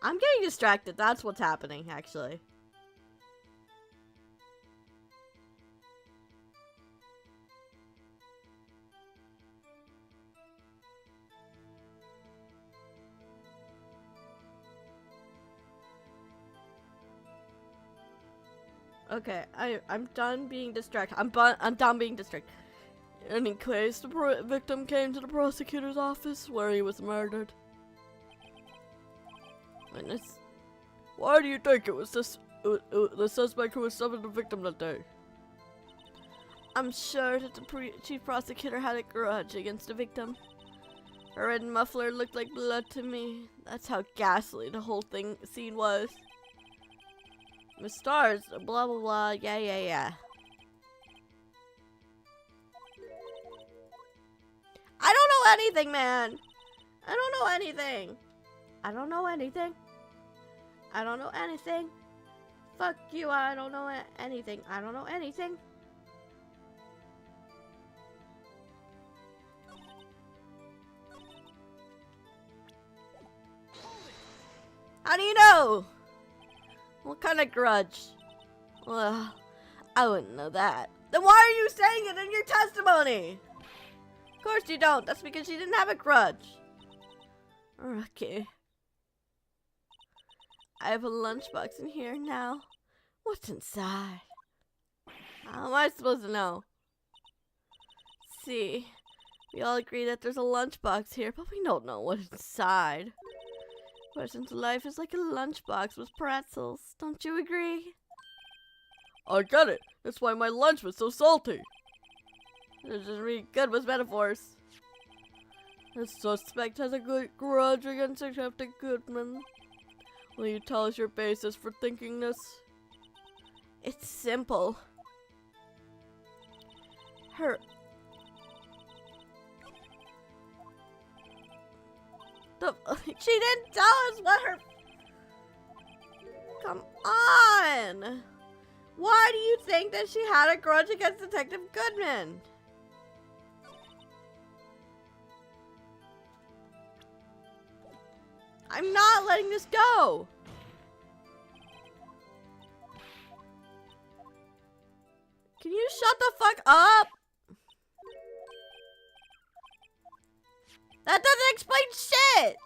I'm getting distracted. That's what's happening, actually. Okay, I'm done being distracted. I'm done being distracted. In any case, the victim came to the prosecutor's office where he was murdered. Witness. Why do you think it was the suspect who was summoned the victim that day? I'm sure that the chief prosecutor had a grudge against the victim. Her red muffler looked like blood to me. That's how ghastly the whole scene was. Miss Stars, blah blah blah, yeah. I don't know anything, man! I don't know anything! I don't know anything. I don't know anything. Fuck you, I don't know anything. I don't know anything. How do you know? What kind of grudge? Well, I wouldn't know that. Then why are you saying it in your testimony? Of course you don't. That's because you didn't have a grudge. Okay. I have a lunchbox in here now. What's inside? How am I supposed to know? See, we all agree that there's a lunchbox here, but we don't know what's inside. Person's life is like a lunchbox with pretzels. Don't you agree? I get it. That's why my lunch was so salty. They're just really good with metaphors. The suspect has a good grudge against Detective Goodman. Will you tell us your basis for thinking this? It's simple. She didn't tell us what her... Come on! Why do you think that she had a grudge against Detective Goodman? I'm not letting this go! Can you shut the fuck up? That doesn't explain shit!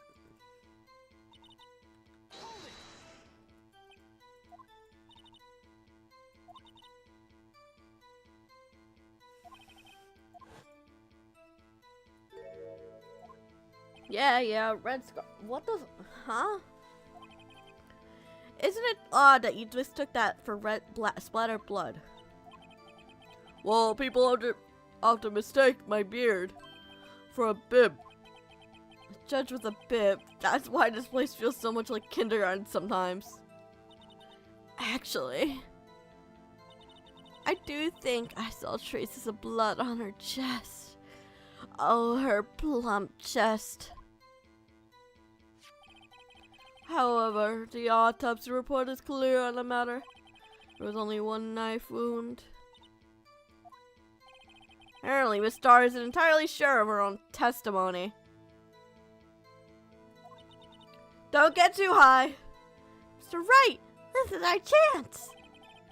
Yeah, red scar. What the... Huh? Isn't it odd that you just took that for red splatter blood? Well, people often mistake my beard for a bib. Judge with a bib. That's why this place feels so much like kindergarten sometimes. Actually, I do think I saw traces of blood on her chest. Oh, her plump chest. However, the autopsy report is clear on the matter. There was only one knife wound. Apparently, Miss Starr isn't entirely sure of her own testimony. Don't get too high. Mr. Wright, this is our chance.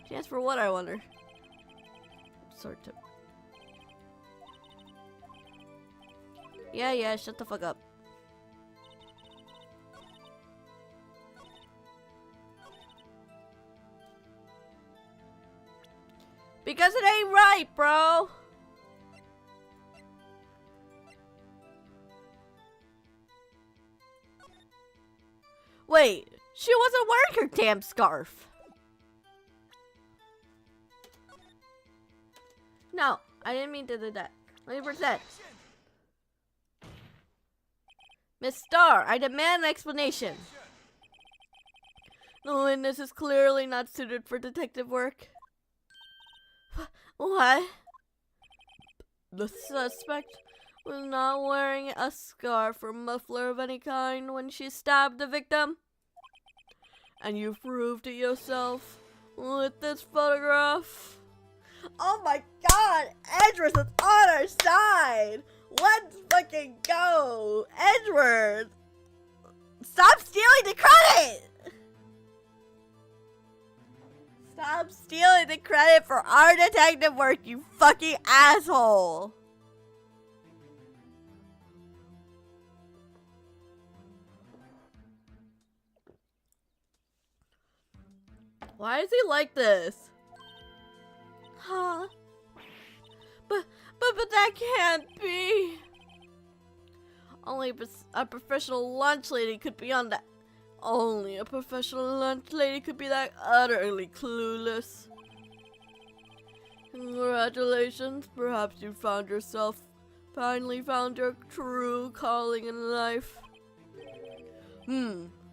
Chance for what, I wonder? Sort of. Yeah, shut the fuck up. Because it ain't right, bro. Wait, she wasn't wearing her damn scarf. No, I didn't mean to do that. Let me present. Miss Starr, I demand an explanation. The witness is clearly not suited for detective work. What? The suspect was not wearing a scarf or muffler of any kind when she stabbed the victim. And you proved it yourself with this photograph. Oh my god! Edgeworth is on our side! Let's fucking go! Edgeworth! Stop stealing the credit! Stop stealing the credit for our detective work, you fucking asshole! Why is he like this? Huh? But that can't be. Only a professional lunch lady could be on that. Only a professional lunch lady could be that utterly clueless. Congratulations, perhaps you finally found your true calling in life.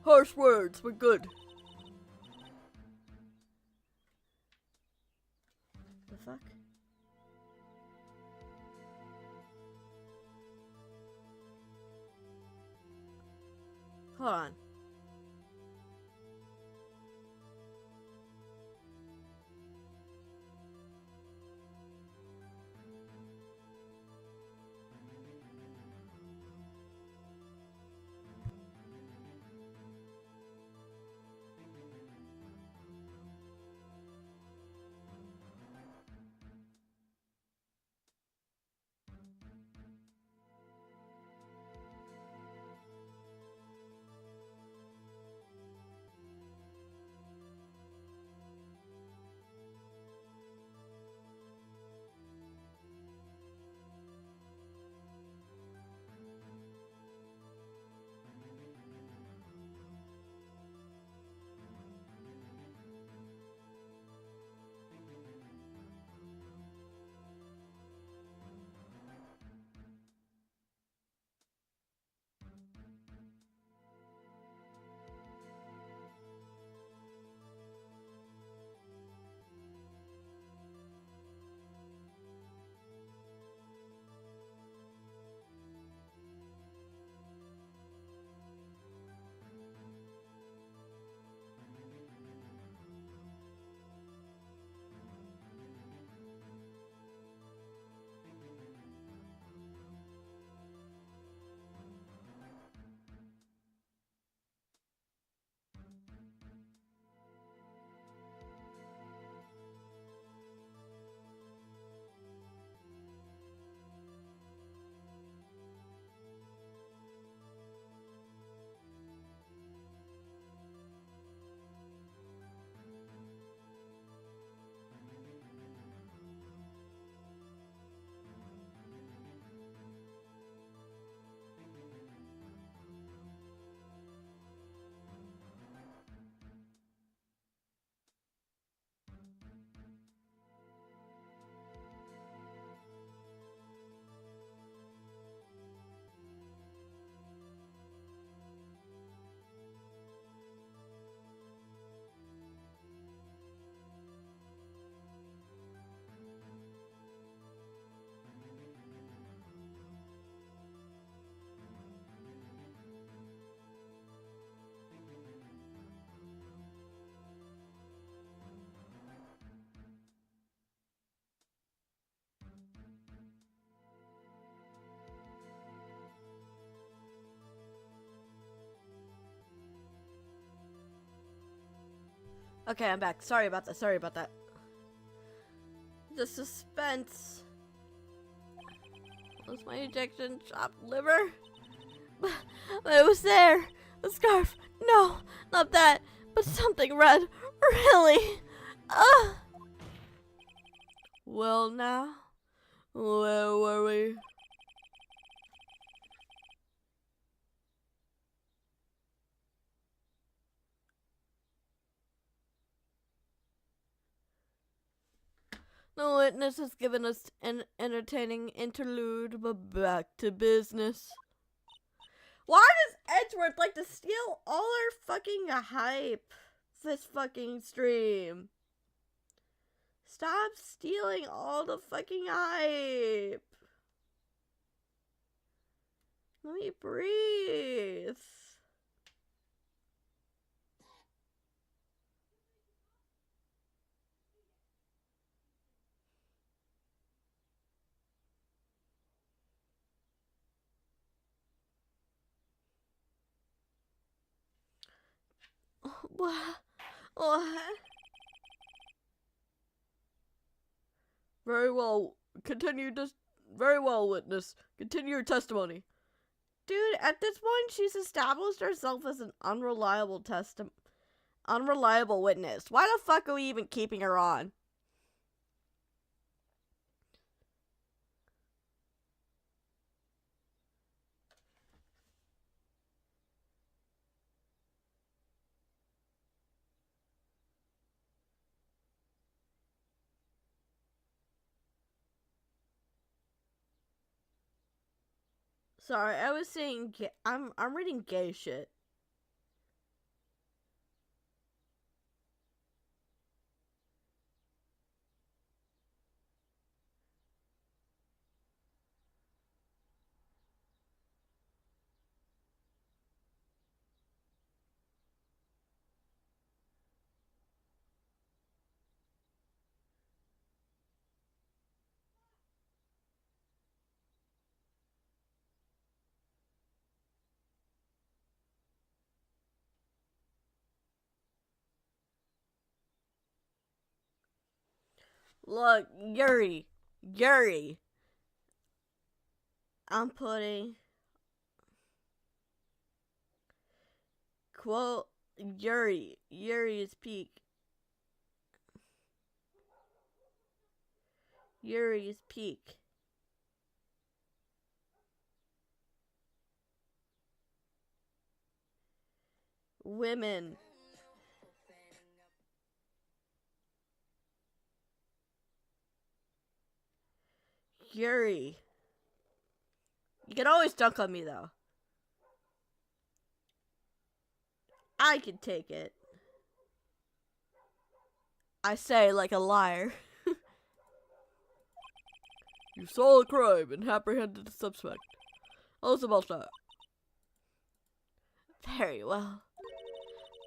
Harsh words, but good. The fuck? Hold on. Okay, I'm back. Sorry about that. Sorry about that. The suspense. Was my ejection chopped liver? But it was there. The scarf. No, not that. But something red. Really? Ugh. Well, now, where were we? The witness has given us an entertaining interlude, but back to business. Why does Edgeworth like to steal all our fucking hype this fucking stream? Stop stealing all the fucking hype. Let me breathe. What? Very well. Very well, witness. Continue your testimony. Dude, at this point, she's established herself as an unreliable witness. Why the fuck are we even keeping her on? Sorry, I was saying I'm reading gay shit. Look, Yuri. I'm putting quote Yuri's peak. Yuri's peak. Women. Yuri. You can always dunk on me, though. I can take it. I say like a liar. You saw a crime and apprehended the suspect. Tell us about that. Very well.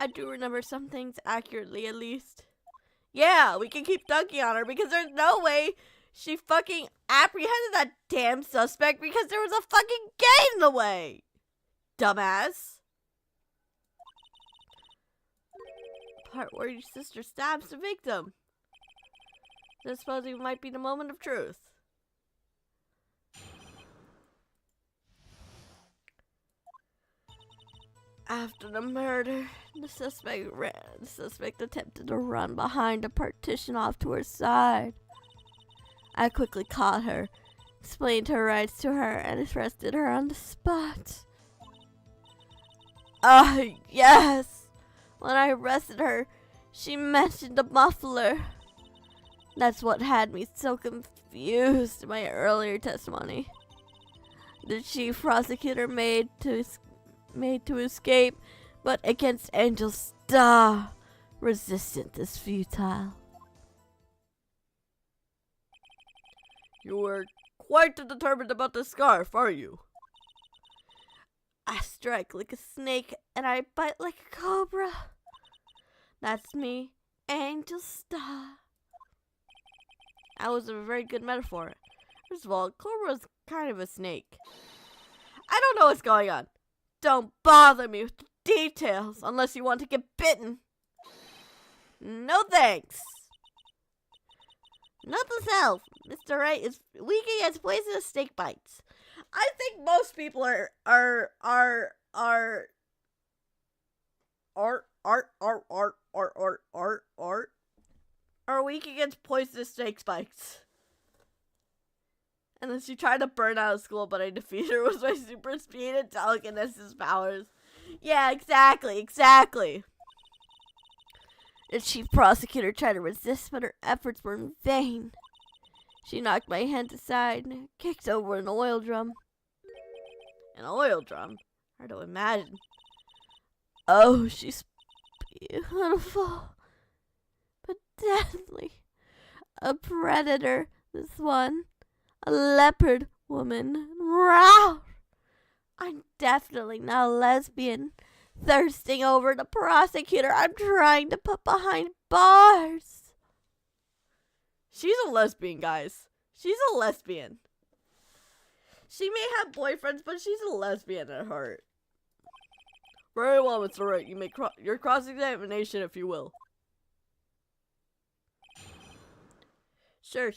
I do remember some things accurately, at least. Yeah, we can keep dunking on her because there's no way she fucking apprehended that damn suspect because there was a fucking gate in the way. Dumbass. Part where your sister stabs the victim. This supposedly might be the moment of truth. After the murder, the suspect attempted to run behind a partition off to her side. I quickly caught her, explained her rights to her, and arrested her on the spot. Yes! When I arrested her, she mentioned a muffler. That's what had me so confused in my earlier testimony. The chief prosecutor made to escape, but against Angel Star, resistance is futile. You were quite determined about the scarf, are you? I strike like a snake and I bite like a cobra. That's me, Angel Star. That was a very good metaphor. First of all, Cobra's kind of a snake. I don't know what's going on. Don't bother me with the details unless you want to get bitten. No thanks. Nothing else. Mr. Wright is weak against poisonous snake bites. I think most people are weak against poisonous snake spikes. And then she tried to burn out of school, but I defeated her with my super speed and telekinesis powers. Yeah, exactly. The chief prosecutor tried to resist, but her efforts were in vain. She knocked my hand aside and kicked over an oil drum. An oil drum? Hard to imagine. Oh, she's beautiful, but deadly. A predator, this one. A leopard woman. Rawr! I'm definitely not a lesbian. Thirsting over the prosecutor I'm trying to put behind bars. She's a lesbian, guys. She's a lesbian. She may have boyfriends, but she's a lesbian at heart. Very well, Mr. Wright. You may your cross-examination, if you will. Sure.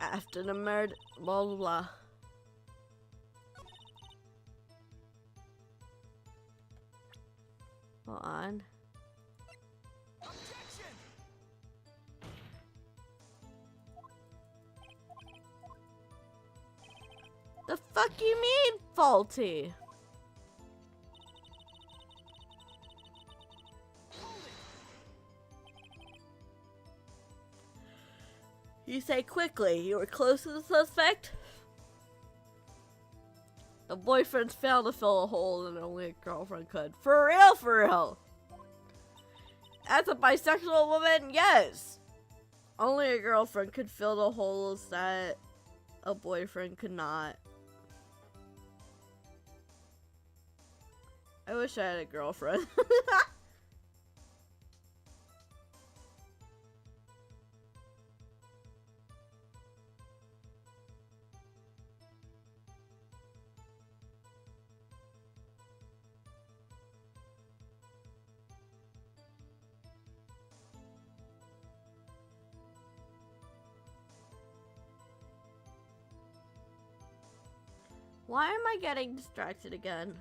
After the murder, blah blah blah. Hold on. The fuck you mean, faulty? You say quickly, you were close to the suspect? The boyfriends failed to fill a hole that only a girlfriend could. For real? As a bisexual woman, yes. Only a girlfriend could fill the holes that a boyfriend could not. I wish I had a girlfriend. Why am I getting distracted again?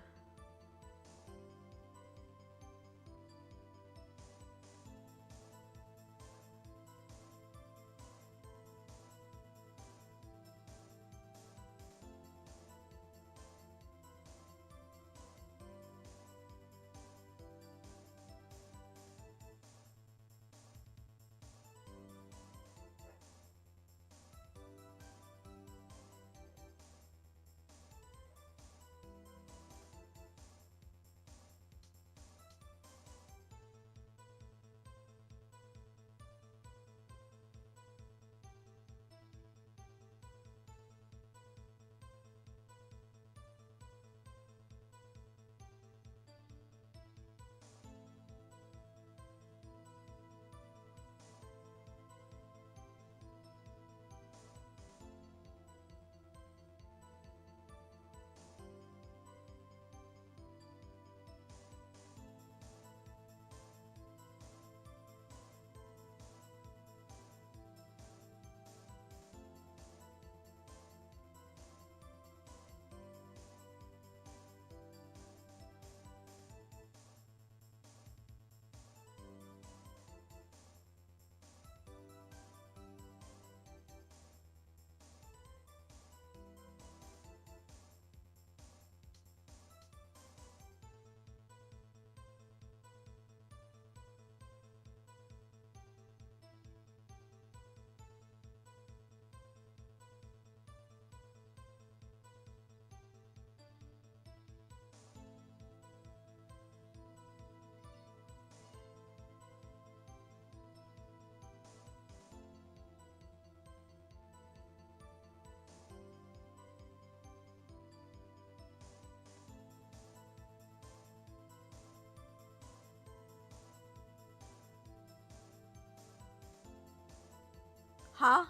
Huh?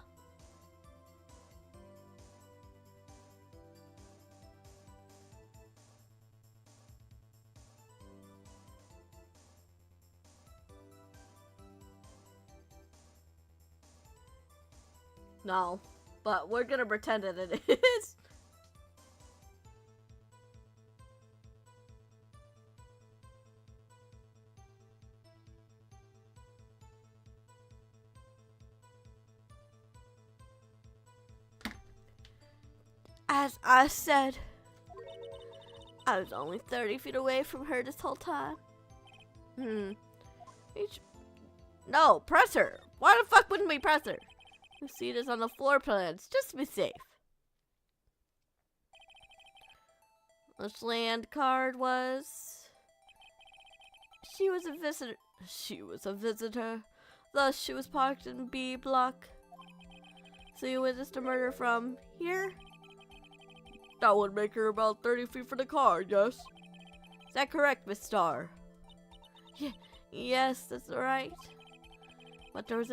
No, but we're gonna pretend that it is. As I said, I was only 30 feet away from her this whole time. No, press her. Why the fuck wouldn't we press her? You see this on the floor plans, just to be safe. Which land card was? She was a visitor. She was a visitor. Thus, she was parked in B block. So you witnessed a murder from here? That would make her about 30 feet from the car, yes? Is that correct, Miss Star? Yes, that's right. But there was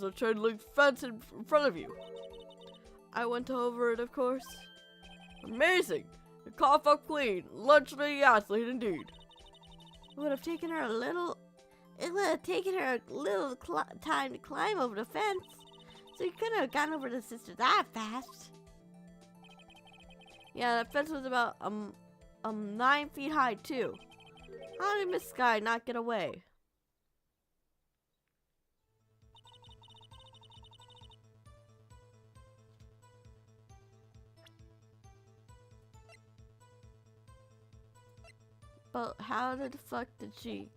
a chain link fence in front of you. I went over it, of course. Amazing! The car felt clean. Lunch lady athlete, indeed. It would have taken her a little time to climb over the fence. So you couldn't have gone over the sister that fast. Yeah, that fence was about 9 feet high too. How did Miss Sky not get away? But how the fuck did she?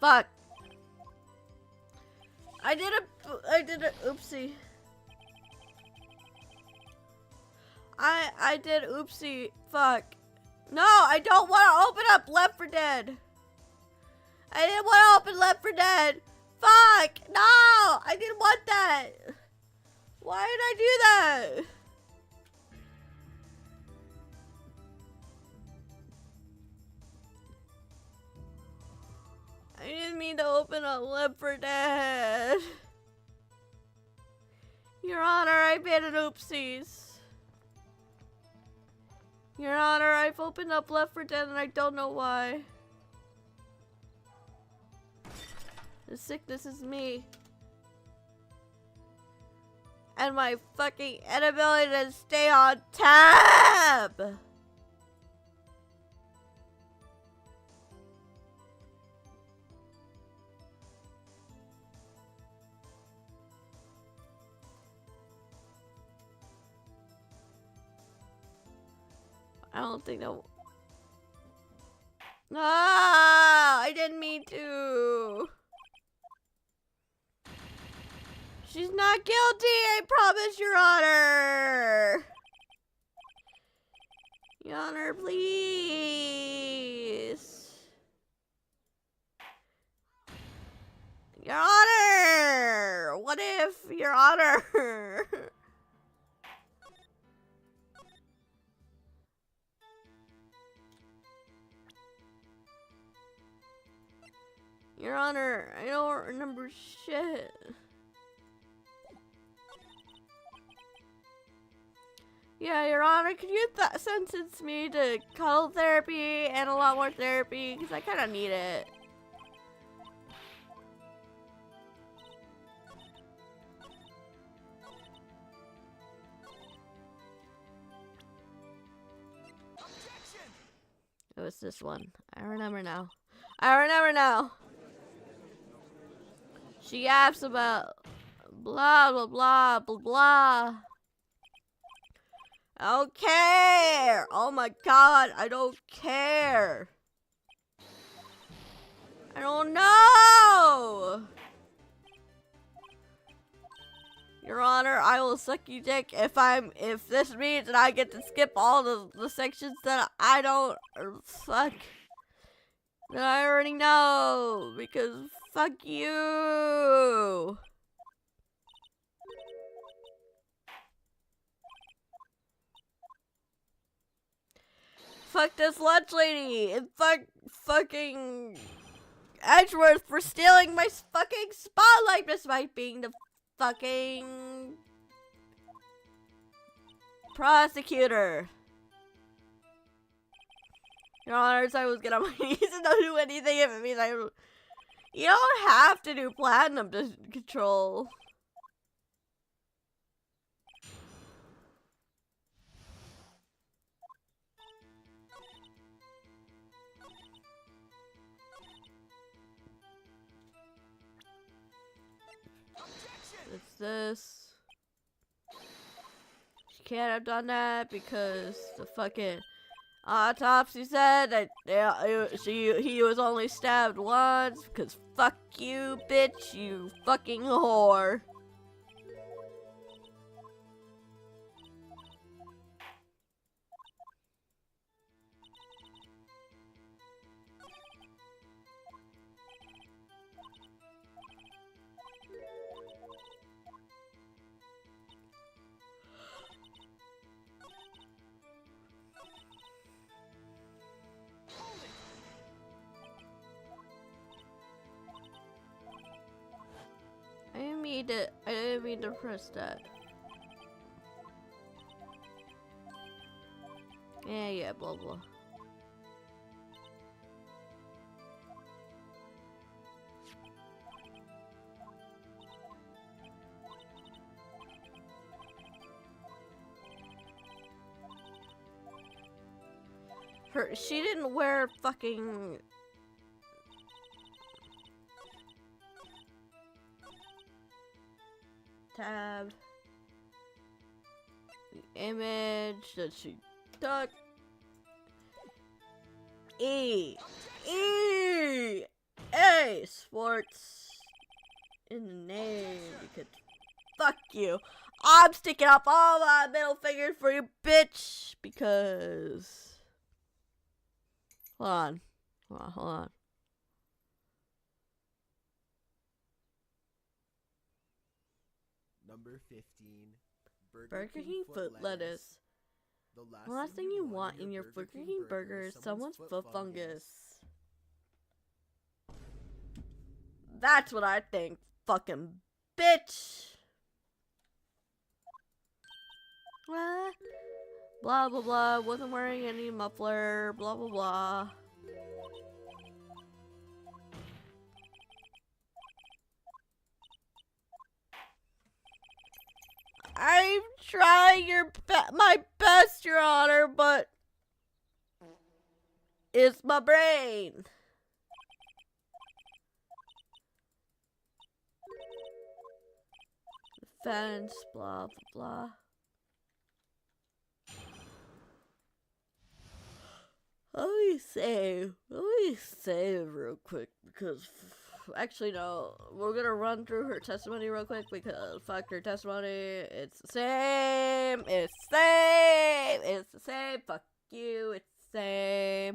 Fuck. I did a oopsie. I did oopsie. Fuck. No, I don't want to open up Left 4 Dead. I didn't want to open Left 4 Dead. Fuck. No, I didn't want that. Why did I do that? I didn't mean to open up Left 4 Dead. Your Honor, I made an oopsies. Your Honor, I've opened up Left 4 Dead and I don't know why. The sickness is me. And my fucking inability to stay on tab! I don't think that. No, I didn't mean to. She's not guilty, I promise, Your Honor. Your Honor, please. Your Honor! What if, Your Honor? Your Honor, I don't remember shit. Yeah, Your Honor, could you sentence me to cuddle therapy and a lot more therapy? Because I kind of need it. Objection! It was this one. I remember now. I remember now. She asks about blah, blah, blah, blah, blah. I don't care. Oh my god, I don't care. I don't know. Your Honor, I will suck you dick if this means that I get to skip all the sections that I don't fuck. That I already know, because fuck you. Fuck this lunch lady, and fucking Edgeworth for stealing my fucking spotlight despite being the fucking Prosecutor. Your Honors, I was get on my knees and don't do anything if it means I. You don't have to do platinum to control. It's this. She can't have done that because the fucking autopsy said that he was only stabbed once. Because fuck you, bitch, you fucking whore. I didn't mean to press that. Yeah, blah blah. She didn't wear fucking tab. The image that she took. A sports in the name because fuck you. I'm sticking up all my middle fingers for you, bitch, because hold on. Number 15. Burger King foot lettuce. The last thing you want in your Burger King burger is someone's foot fungus. That's what I think, fucking bitch. Blah blah blah. Wasn't wearing any muffler. Blah blah blah. I'm trying my best, Your Honor, but it's my brain. Defense, blah blah blah. Let me save real quick because actually no, we're gonna run through her testimony real quick because fuck her testimony. It's the same. It's the same. Fuck you. It's the same.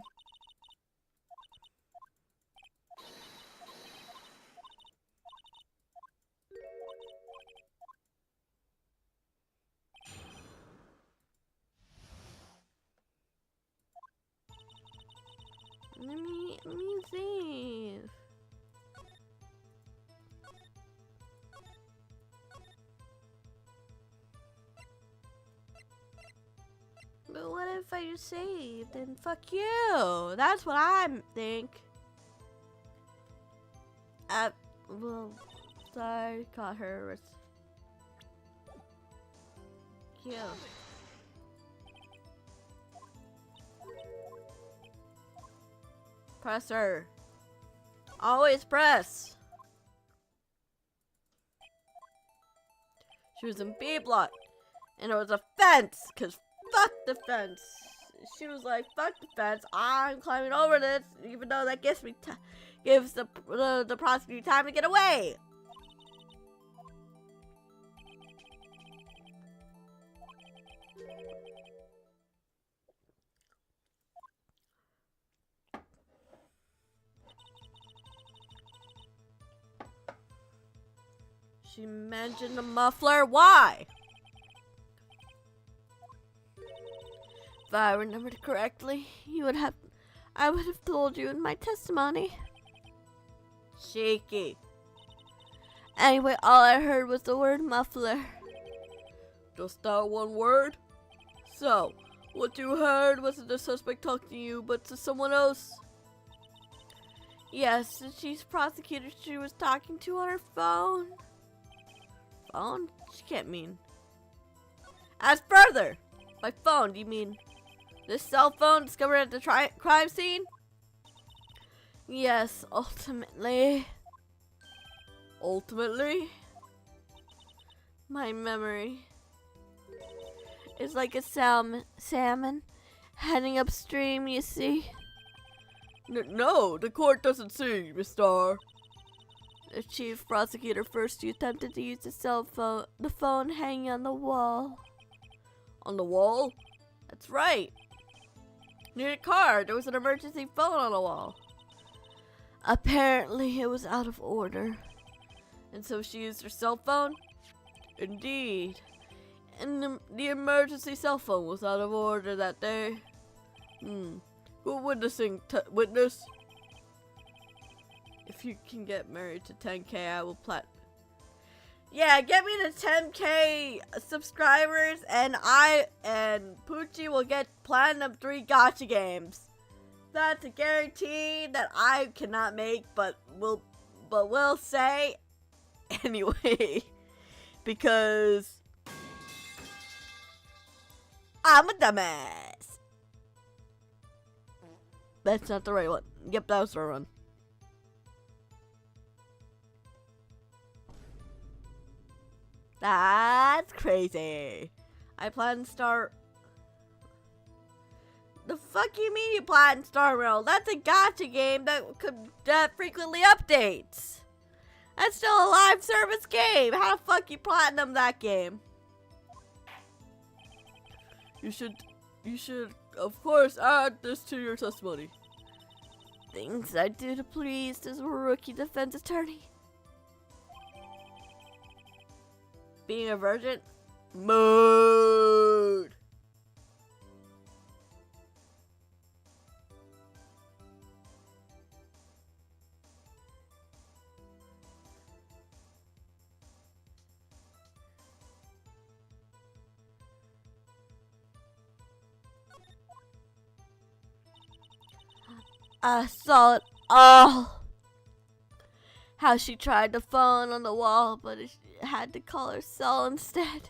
Let me see. But what if I just saved and fuck you? That's what I think. Well, sorry, caught her. Cute. Press her. Always press. She was in B block. And it was a fence. Because fuck the fence. She was like, fuck the fence. I'm climbing over this. Even though that gives the prosecutor time to get away. She mentioned the muffler. Why? If I remembered correctly, I would have told you in my testimony. Cheeky. Anyway, all I heard was the word muffler. Just that one word? So, what you heard wasn't the suspect talking to you, but to someone else? Yes, the chief prosecutor she was talking to on her phone. Phone? She can't mean. Ask further! By phone, do you mean this cell phone discovered at the crime scene? Yes, ultimately. Ultimately? My memory is like a salmon heading upstream, you see. No, the court doesn't see, Miss Star. The chief prosecutor first attempted to use the phone hanging on the wall. On the wall? That's right. Near the car, there was an emergency phone on the wall. Apparently, it was out of order. And so she used her cell phone? Indeed. And the emergency cell phone was out of order that day. Good witness. If you can get married to 10K, I will Yeah, get me to 10K subscribers, and Poochie will get Platinum 3 gacha games. That's a guarantee that I cannot make, but will say anyway, because I'm a dumbass. That's not the right one. Yep, that was the right one. That's crazy. I plan to start. The fuck you mean you plan to start Rail? That's a gacha game that frequently updates. That's still a live service game. How the fuck you platinum that game? You should of course add this to your testimony. Things I do to please this rookie defense attorney. Being a virgin? Mood. I saw it all. How she tried the phone on the wall, but it had to call her cell instead.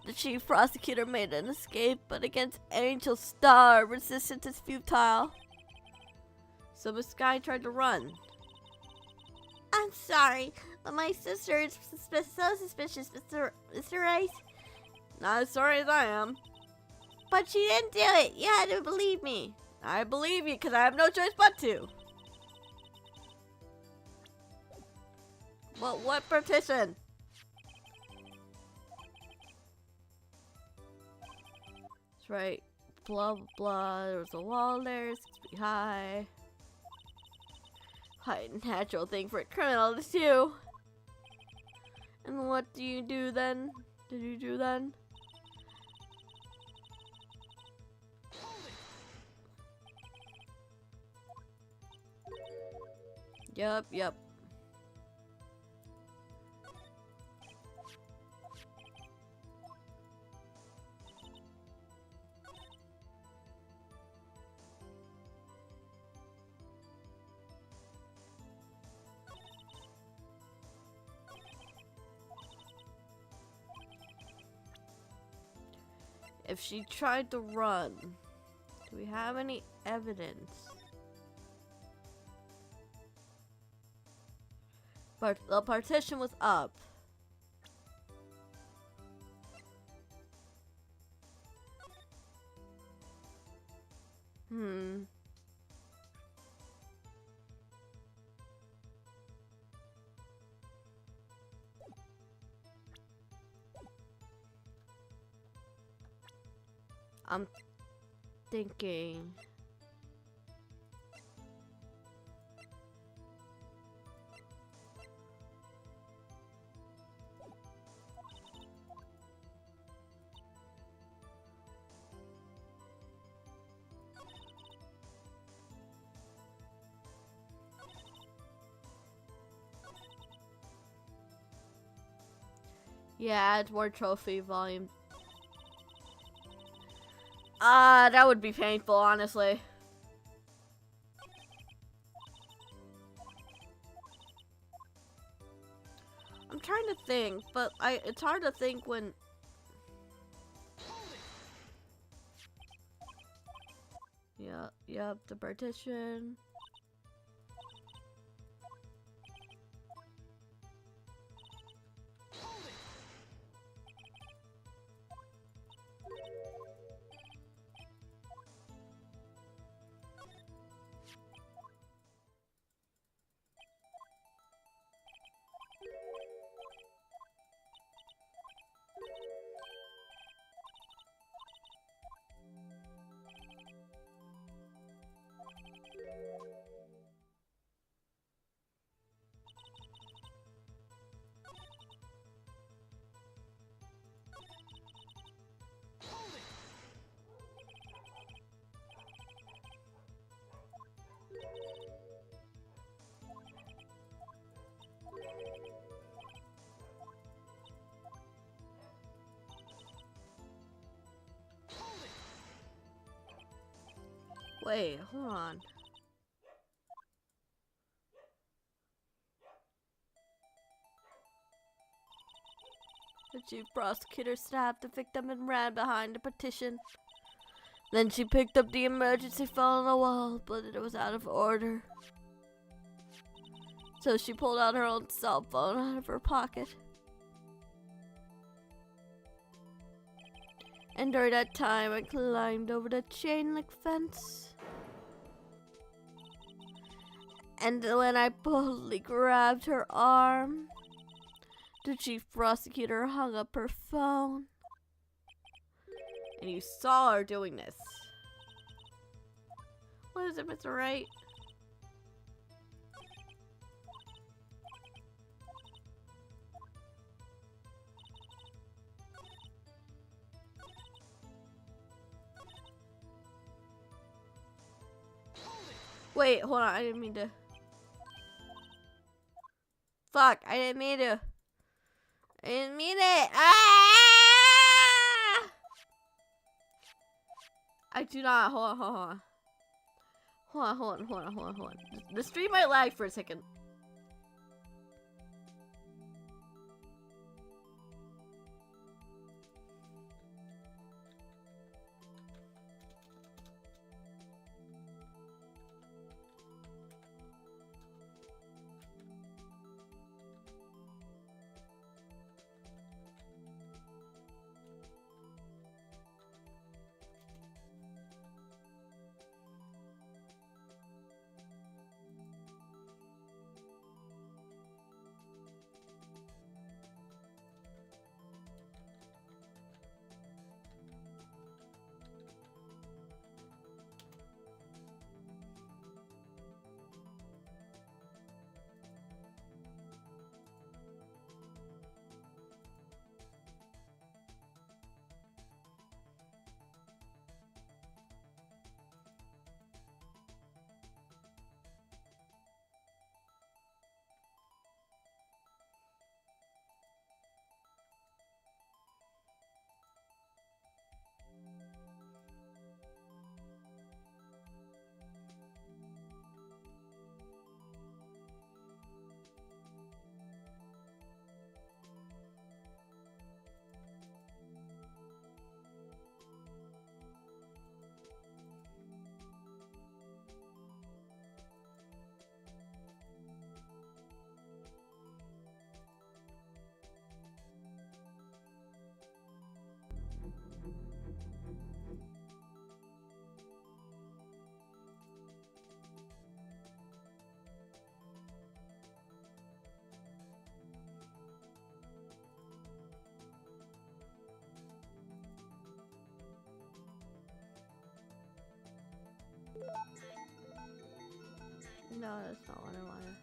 The chief prosecutor made an escape, but against Angel Star, resistance is futile. So Miss Sky tried to run. I'm sorry, but my sister is so suspicious, Mr. Wright. Not as sorry as I am. But she didn't do it. You had to believe me. I believe you, because I have no choice but to. Well, what partition? That's right. Blah, blah, blah. There was a wall there. 6 feet high. Quite a natural thing for a criminal to do. And what do you do then? Did you do then? Yep. If she tried to run, do we have any evidence? But the partition was up. I'm thinking. Yeah, add more trophy volume That would be painful, honestly. I'm trying to think, but it's hard to think when... Yeah, yep, the partition. Wait, hold on. The chief prosecutor stabbed the victim and ran behind the partition. Then she picked up the emergency phone on the wall, but it was out of order. So she pulled out her own cell phone out of her pocket. And during that time, I climbed over the chain-link fence. And when I boldly grabbed her arm, the chief prosecutor hung up her phone. And you saw her doing this. What is it, Mr. Wright? Wait, hold on, I didn't mean to. Fuck, I didn't mean to. I didn't mean it. Ah! I do not. Hold on, hold on. Hold on. The stream might lag for a second. No, that's not what I wanted.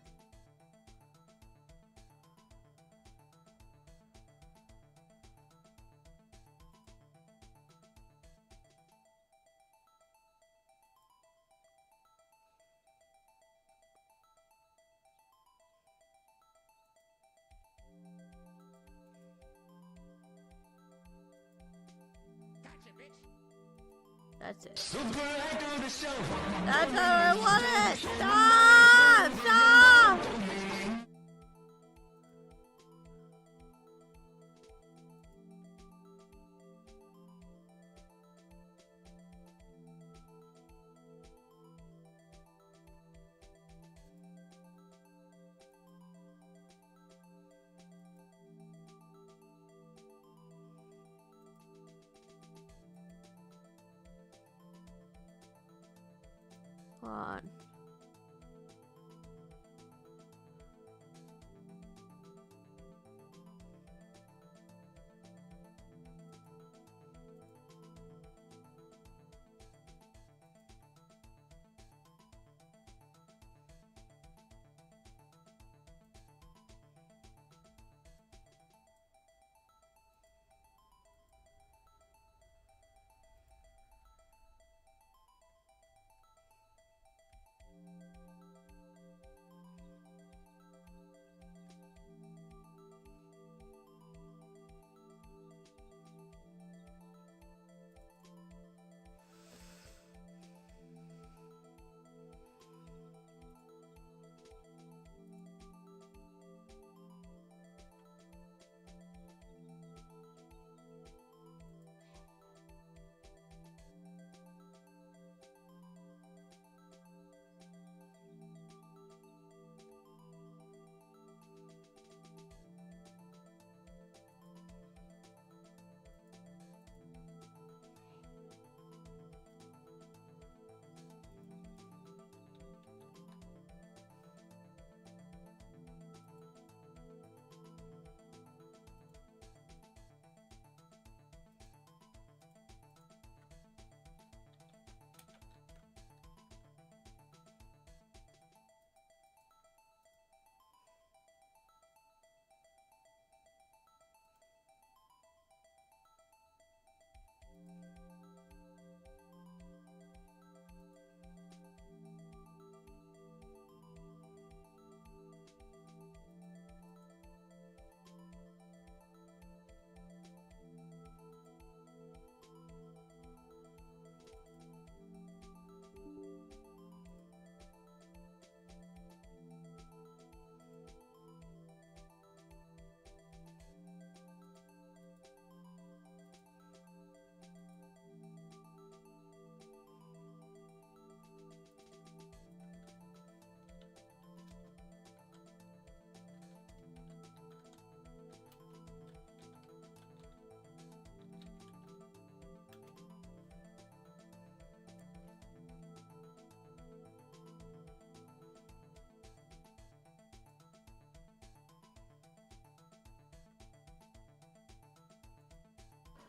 That's it. That's how I want it! Stop! Stop! Hold on.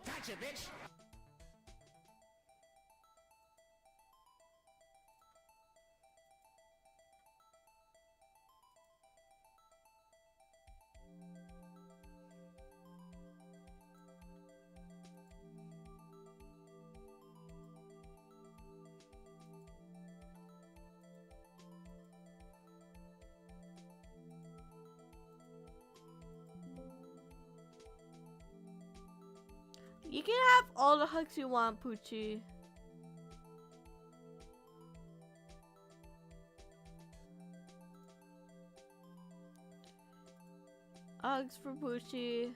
Gotcha, bitch! You can have all the hugs you want, Poochie. Hugs for Poochie.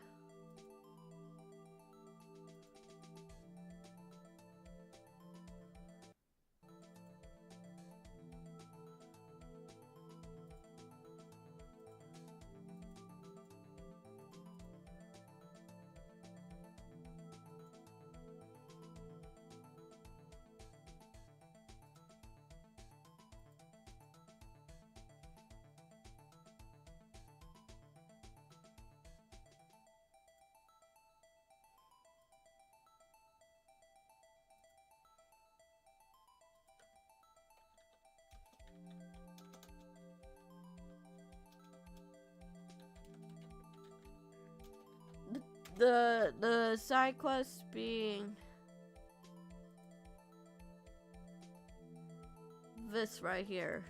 The side quest being this right here.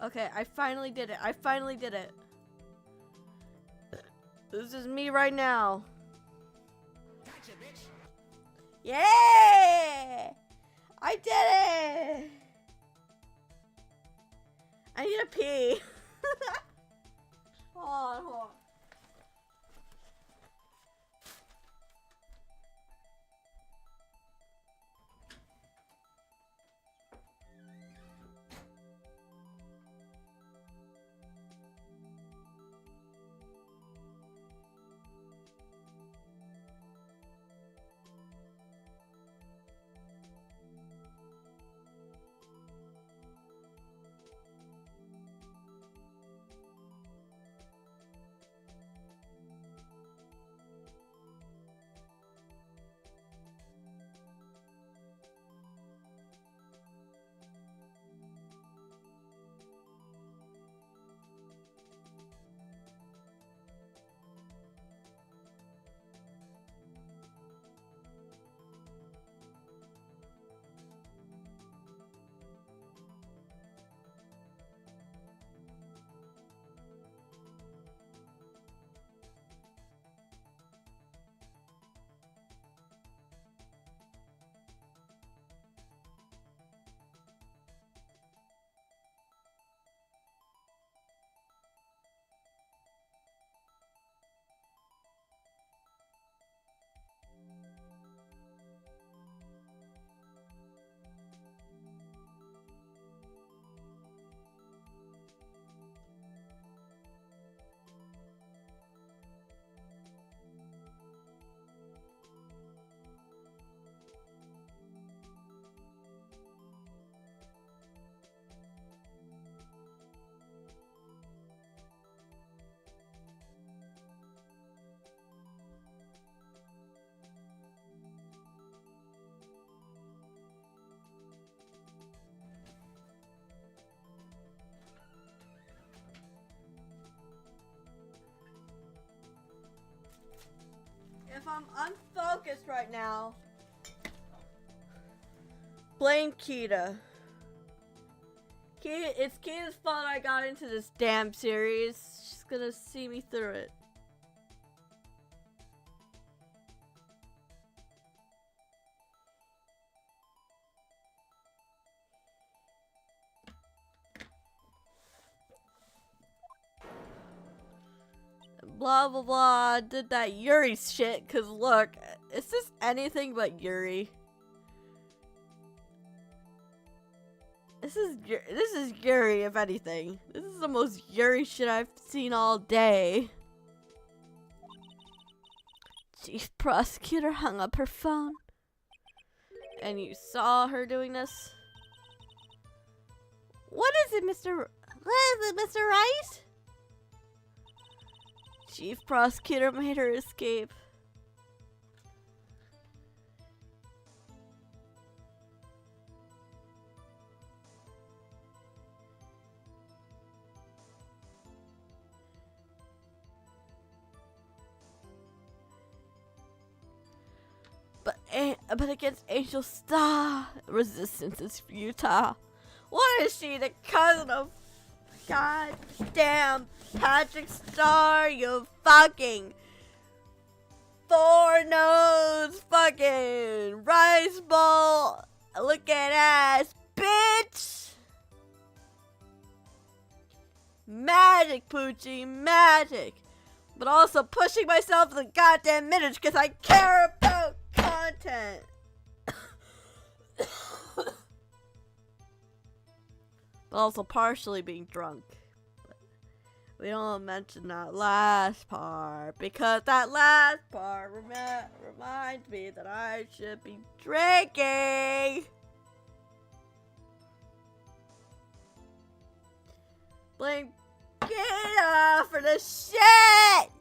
Okay, I finally did it. I finally did it. This is me right now. Gotcha, bitch. Yeah! I did it! I need to pee. Hold on, hold on. If I'm unfocused right now, blame Kita. It's Kita's fault I got into this damn series. She's gonna see me through it. Blah blah blah, did that Yuri shit, cause look, is this anything but Yuri? This is Yuri, if anything. This is the most Yuri shit I've seen all day. Chief prosecutor hung up her phone. And you saw her doing this? What is it, Mr. Wright? Chief prosecutor made her escape. But against Angel Star, resistance is futile. What is she, the cousin of goddamn Patrick Star, you fucking four-nosed fucking rice bowl looking ass bitch? Magic, Poochie, magic. But also pushing myself in the goddamn minutes because I care about content. But also partially being drunk. But we don't mention that last part because that last part reminds me that I should be drinking. Blame Gita for the shit.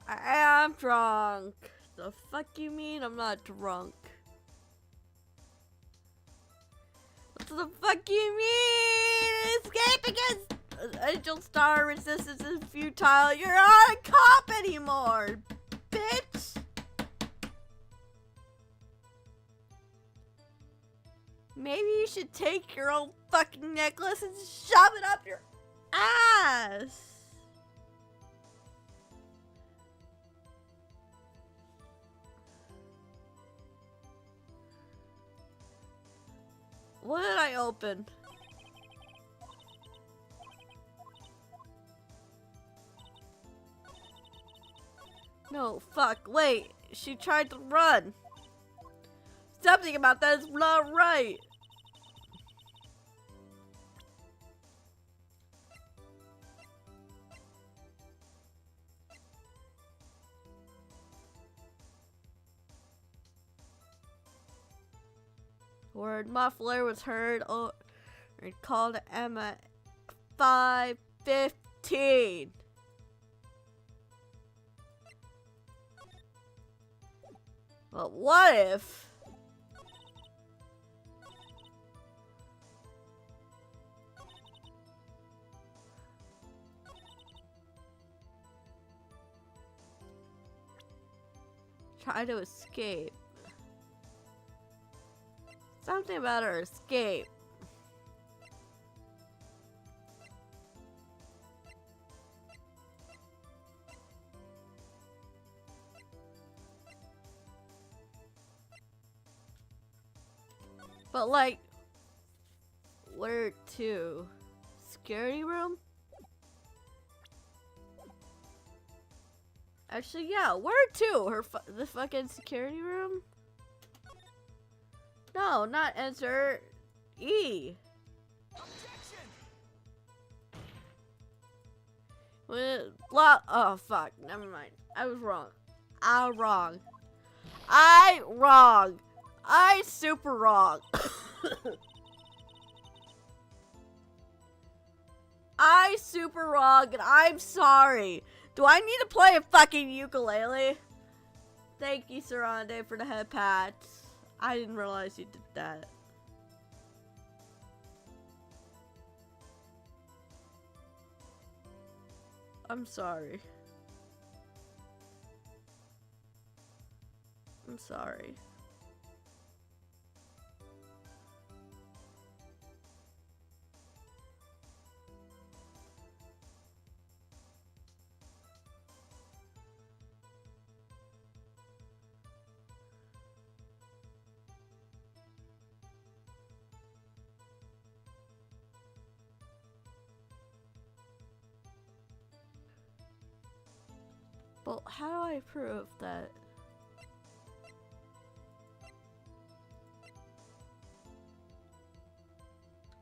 I am drunk. The fuck you mean I'm not drunk? What the fuck you mean? Escaping against Angel Star resistance is futile. You're not a cop anymore, bitch. Maybe you should take your old fucking necklace and shove it up your ass. What did I open? No, fuck, wait. She tried to run. Something about that is not right. Word muffler was heard and called Emma 5:15. But what if try to escape? Something about her escape. But like, where to? Security room? Actually, yeah, where to? The fucking security room? No, not enter E. Blah. Oh fuck. Never mind. I was wrong. I wrong. I super wrong. I super wrong, and I'm sorry. Do I need to play a fucking ukulele? Thank you, Sarande, for the head pats. I didn't realize you did that. I'm sorry. I'm sorry. Well, how do I prove that?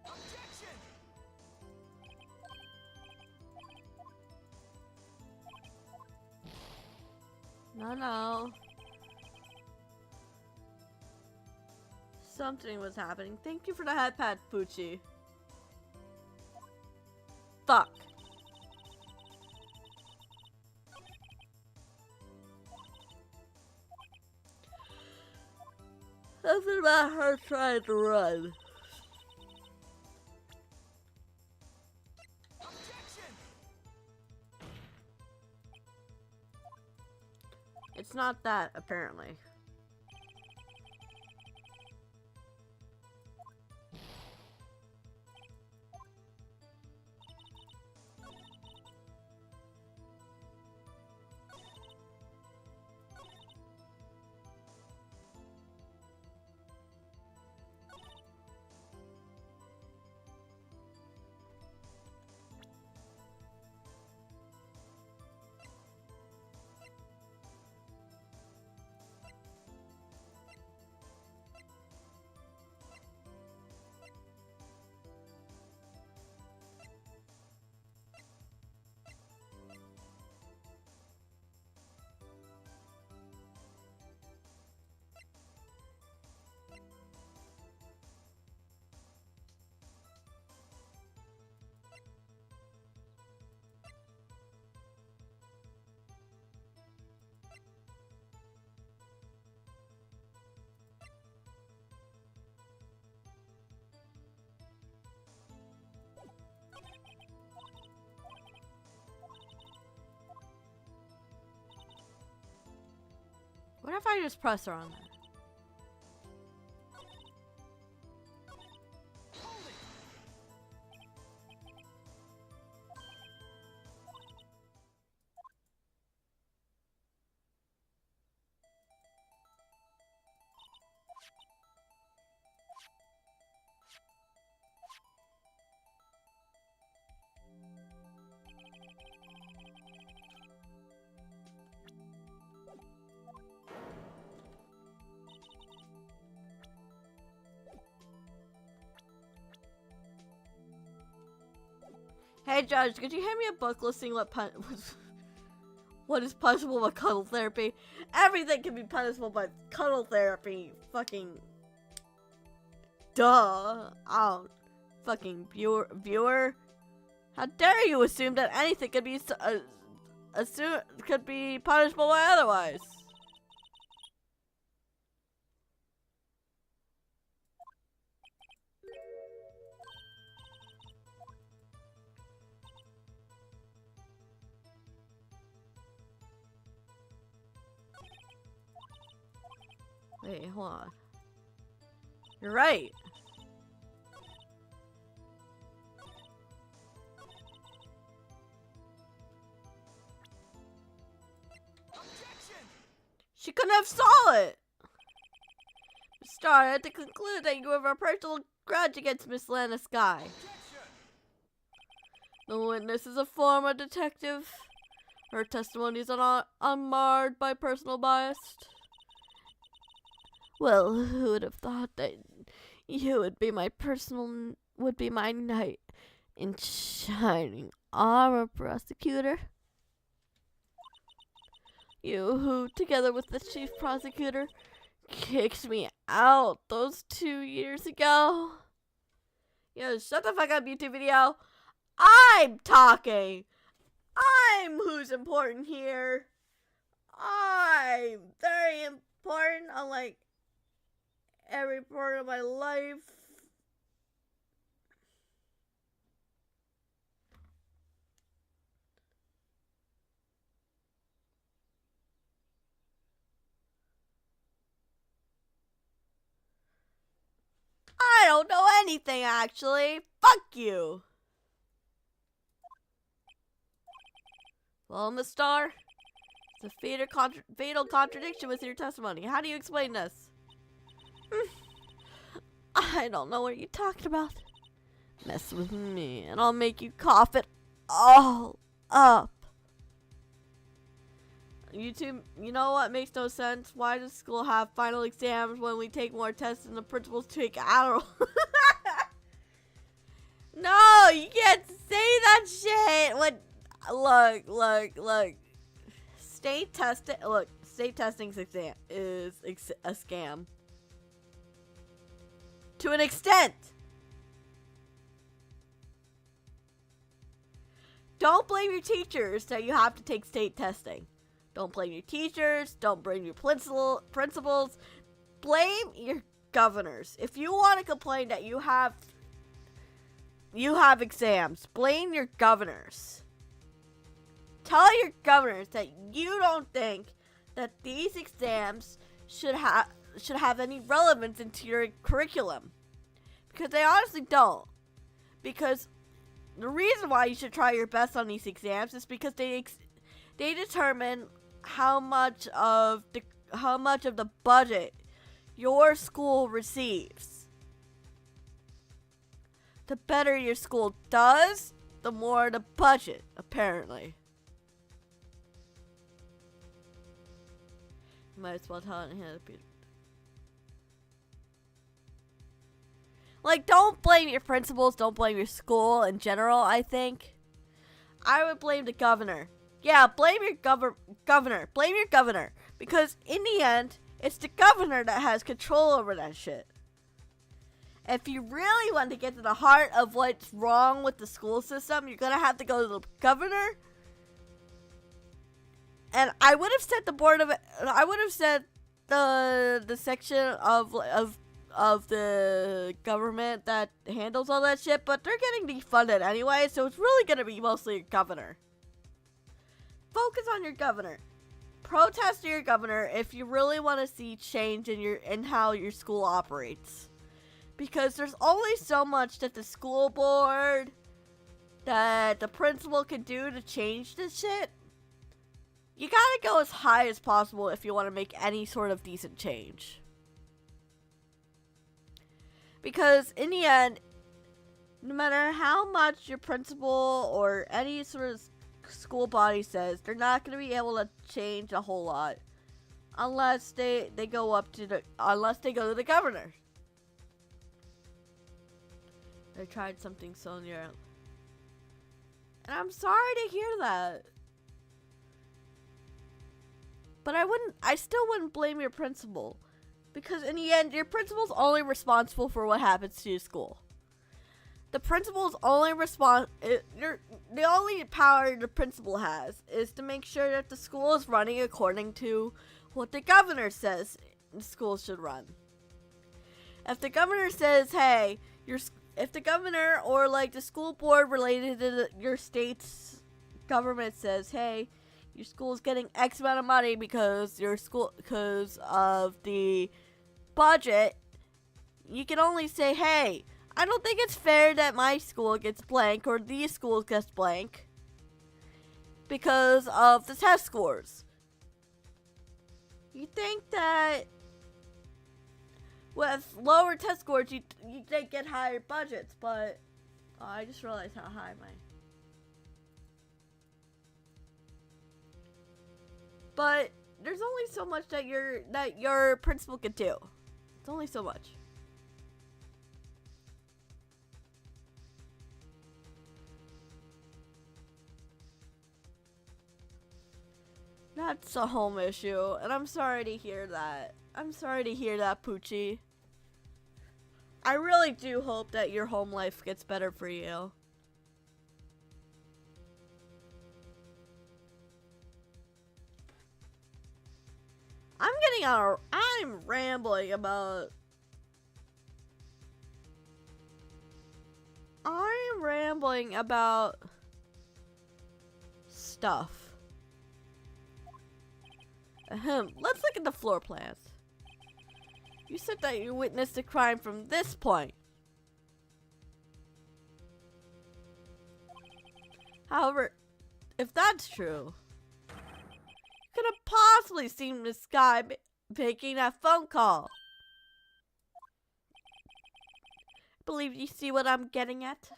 Objection! No. Something was happening. Thank you for the head pat, Poochie. Fuck. Something about her trying to run. Objection! It's not that, apparently. What if I just press her on that? Hey Judge, could you hand me a book listing what is punishable by cuddle therapy? Everything can be punishable by cuddle therapy. Fucking duh. Oh, fucking viewer. How dare you assume that anything could be punishable by otherwise? Wait, hold on. You're right. Objection! She couldn't have saw it. Star, I had to conclude that you have a personal grudge against Miss Lana Sky. Objection! The witness is a former detective. Her testimony is unmarred by personal bias. Well, who would have thought that you would be my knight in shining armor, prosecutor? You who, together with the chief prosecutor, kicked me out those 2 years ago. Yo, shut the fuck up, YouTube video. I'm talking. I'm who's important here. I'm very important, unlike every part of my life. I don't know anything, actually. Fuck you. Well, Miss Star, it's a fatal contradiction with your testimony. How do you explain this? I don't know what you're talking about. Mess with me, and I'll make you cough it all up. YouTube, you know what makes no sense? Why does school have final exams when we take more tests and the principals take Adderall? No, you can't say that shit. When look. State testing. Look, state testing is a scam. To an extent. Don't blame your teachers that you have to take state testing. Don't blame your teachers. Don't blame your principals. Blame your governors. If you want to complain that you have exams, blame your governors. Tell your governors that you don't think that these exams should have any relevance into your curriculum. Because they honestly don't. Because the reason why you should try your best on these exams is because they determine how much of the budget your school receives. The better your school does, the more the budget, apparently. Might as well tell it in hand. Like, don't blame your principals, don't blame your school in general, I think. I would blame the governor. Yeah, blame your governor. Blame your governor. Because in the end, it's the governor that has control over that shit. If you really want to get to the heart of what's wrong with the school system, you're gonna have to go to the governor. And I would have said the section of the government that handles all that shit, but they're getting defunded anyway, so it's really gonna be mostly your governor. Focus on your governor. protest to your governor if you really want to see change in how your school operates. Because there's only so much that the school board, that the principal can do to change this shit. You gotta go as high as possible if you want to make any sort of decent change. Because in the end, no matter how much your principal or any sort of school body says, they're not going to be able to change a whole lot unless they go to the governor. They tried something so new. And I'm sorry to hear that. But I still wouldn't blame your principal. Because in the end, your principal's only responsible for what happens to your school. The principal's only the only power the principal has is to make sure that the school is running according to what the governor says the school should run. If the governor says, hey, if the governor or like the school board related to your state's government says, hey, your school's getting X amount of money because of the budget, you can only say, hey, I don't think it's fair that my school gets blank or these schools gets blank because of the test scores. You think that with lower test scores, you get higher budgets, but I just realized how high my. But there's only so much that your principal can do. It's only so much. That's a home issue, and I'm sorry to hear that. I'm sorry to hear that, Poochie. I really do hope that your home life gets better for you. I'm rambling about. I'm rambling about stuff. Let's look at the floor plans. You said that you witnessed a crime from this point. However, if that's true, you could have possibly seen this guy making that phone call. I believe you see what I'm getting at.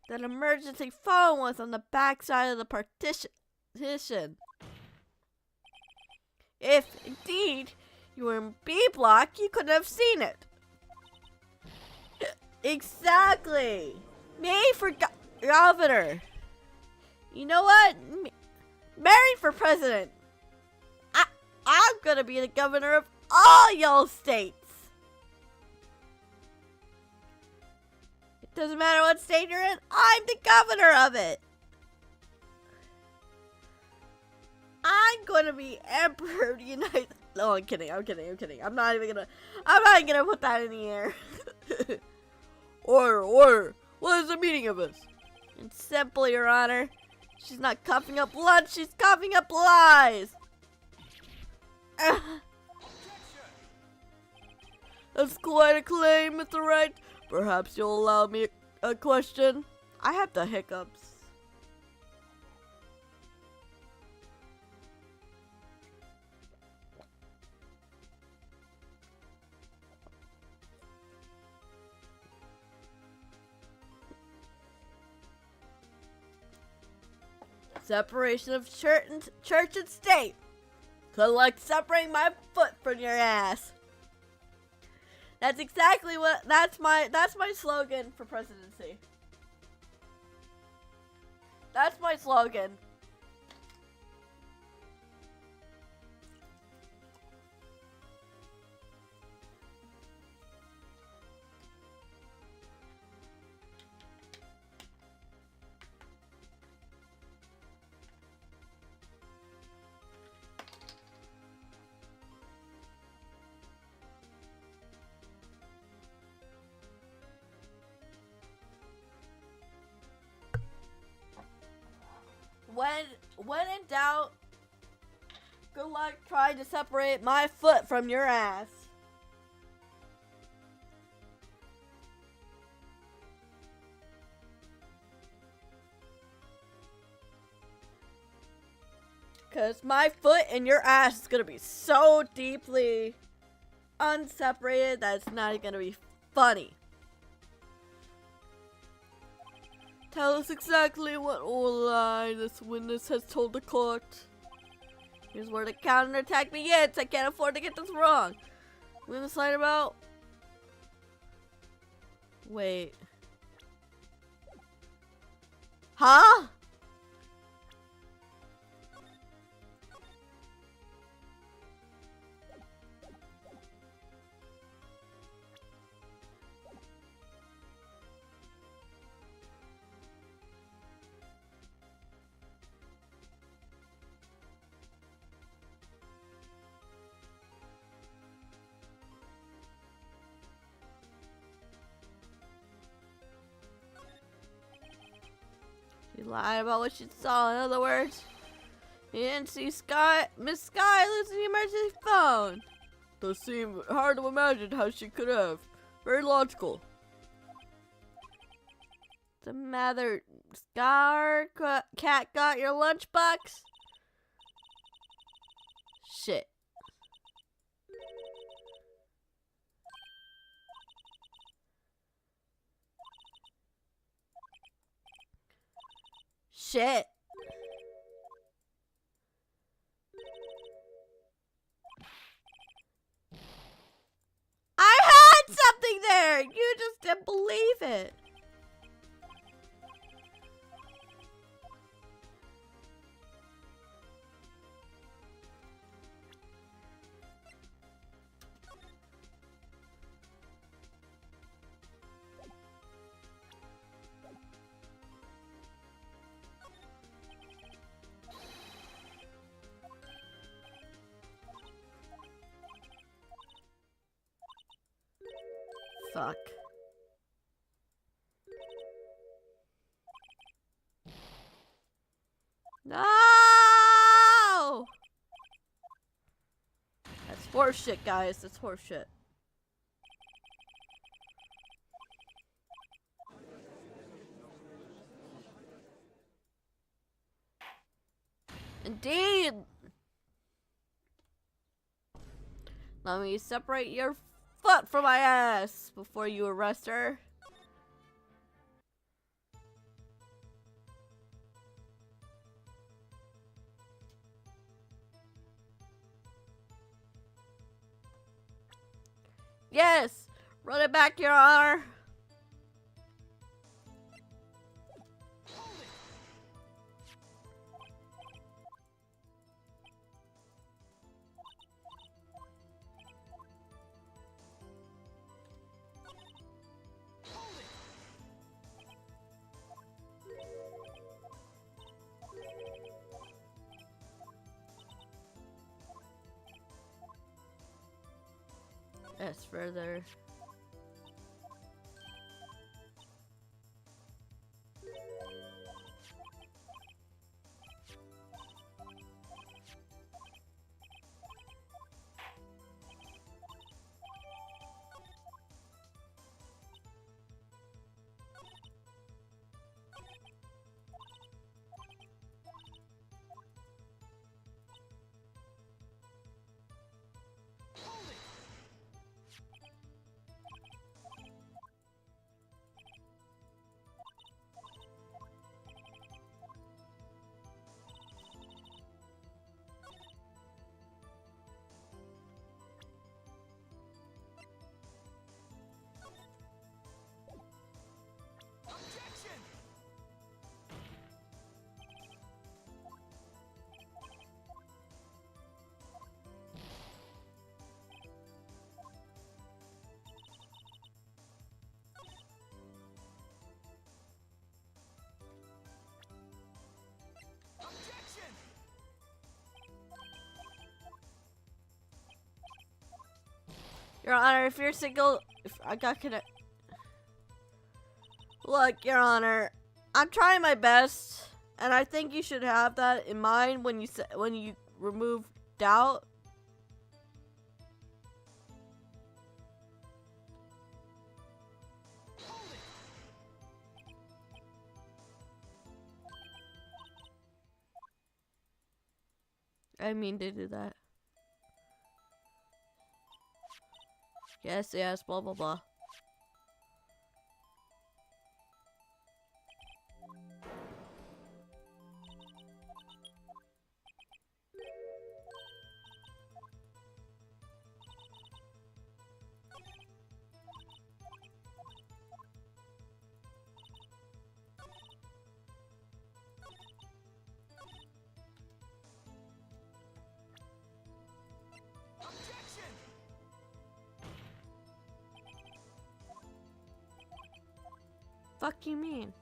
That emergency phone was on the back side of the partition. If indeed you were in B block, you couldn't have seen it. Exactly. Me for governor. You know what? Mary for president. I'm gonna be the governor of all y'all states. It doesn't matter what state you're in. I'm the governor of it. I'm gonna be Emperor of the United. No, I'm kidding. I'm kidding. I'm not even gonna put that in the air. Order. What is the meaning of this? It's simple, Your Honor. She's not coughing up blood. She's coughing up lies. That's quite a claim, Mr. Wright. Perhaps you'll allow me a question. I have the hiccups. Separation of church and state. Could like separating my foot from your ass. That's exactly what. That's my slogan for presidency. That's my slogan. when in doubt, good luck trying to separate my foot from your ass. Cause my foot and your ass is gonna be so deeply unseparated that it's not gonna be funny. Tell us exactly what lie this witness has told the court. Here's where the counterattack begins. I can't afford to get this wrong. Witness lied about. Wait. Huh? She lied about what she saw. In other words, you didn't see Miss Sky losing the emergency phone. Does seem hard to imagine how she could have. Very logical. The matter, Scar cat got your lunchbox? Shit. Shit. I had something there! You just didn't believe it. Fuck. No! That's horseshit, guys. That's horseshit. Indeed! Let me separate your foot from my ass before you arrest her. Yes! Run it back, Your Honor! That's further. Objection! Objection! Your Honor, if you're single, if I got connect. Look, Your Honor, I'm trying my best. And I think you should have that in mind when you remove doubt. I mean to do that. Yes, yes, blah blah blah. Objection! Fuck you mean?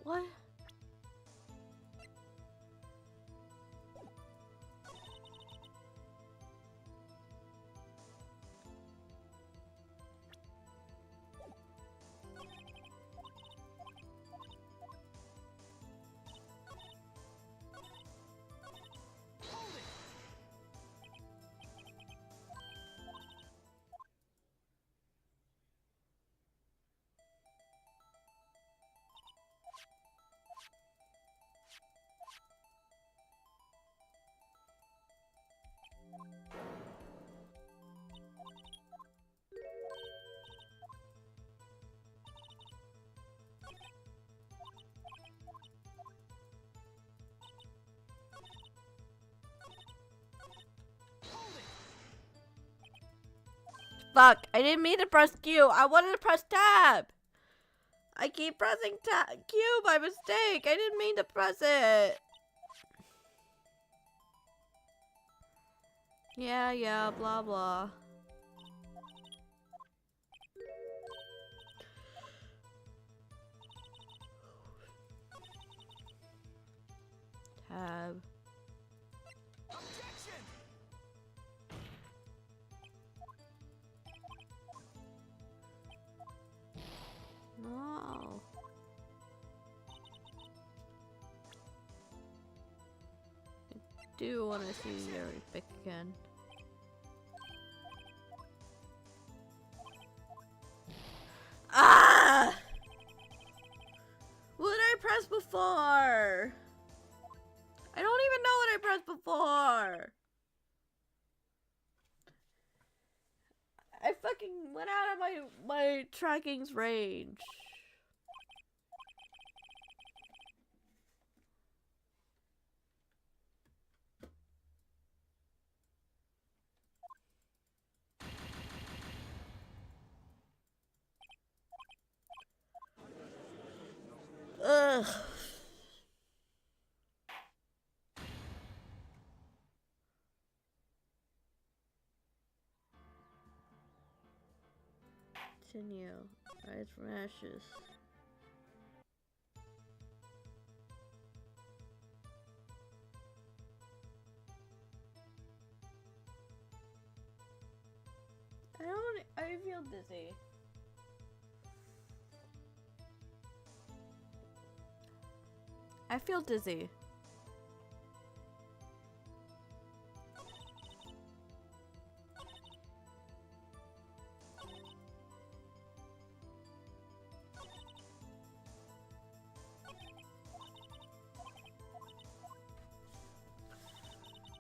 What? Fuck, I didn't mean to press Q. I wanted to press tab. I keep pressing Q by mistake. I didn't mean to press it. Yeah, blah blah. Tab. Objection! No. I do want to see your pick again. Ah! What did I press before? I don't even know what I pressed before. I fucking went out of my tracking's range. Ugh. Continue. Rise from ashes. I feel dizzy. I feel dizzy.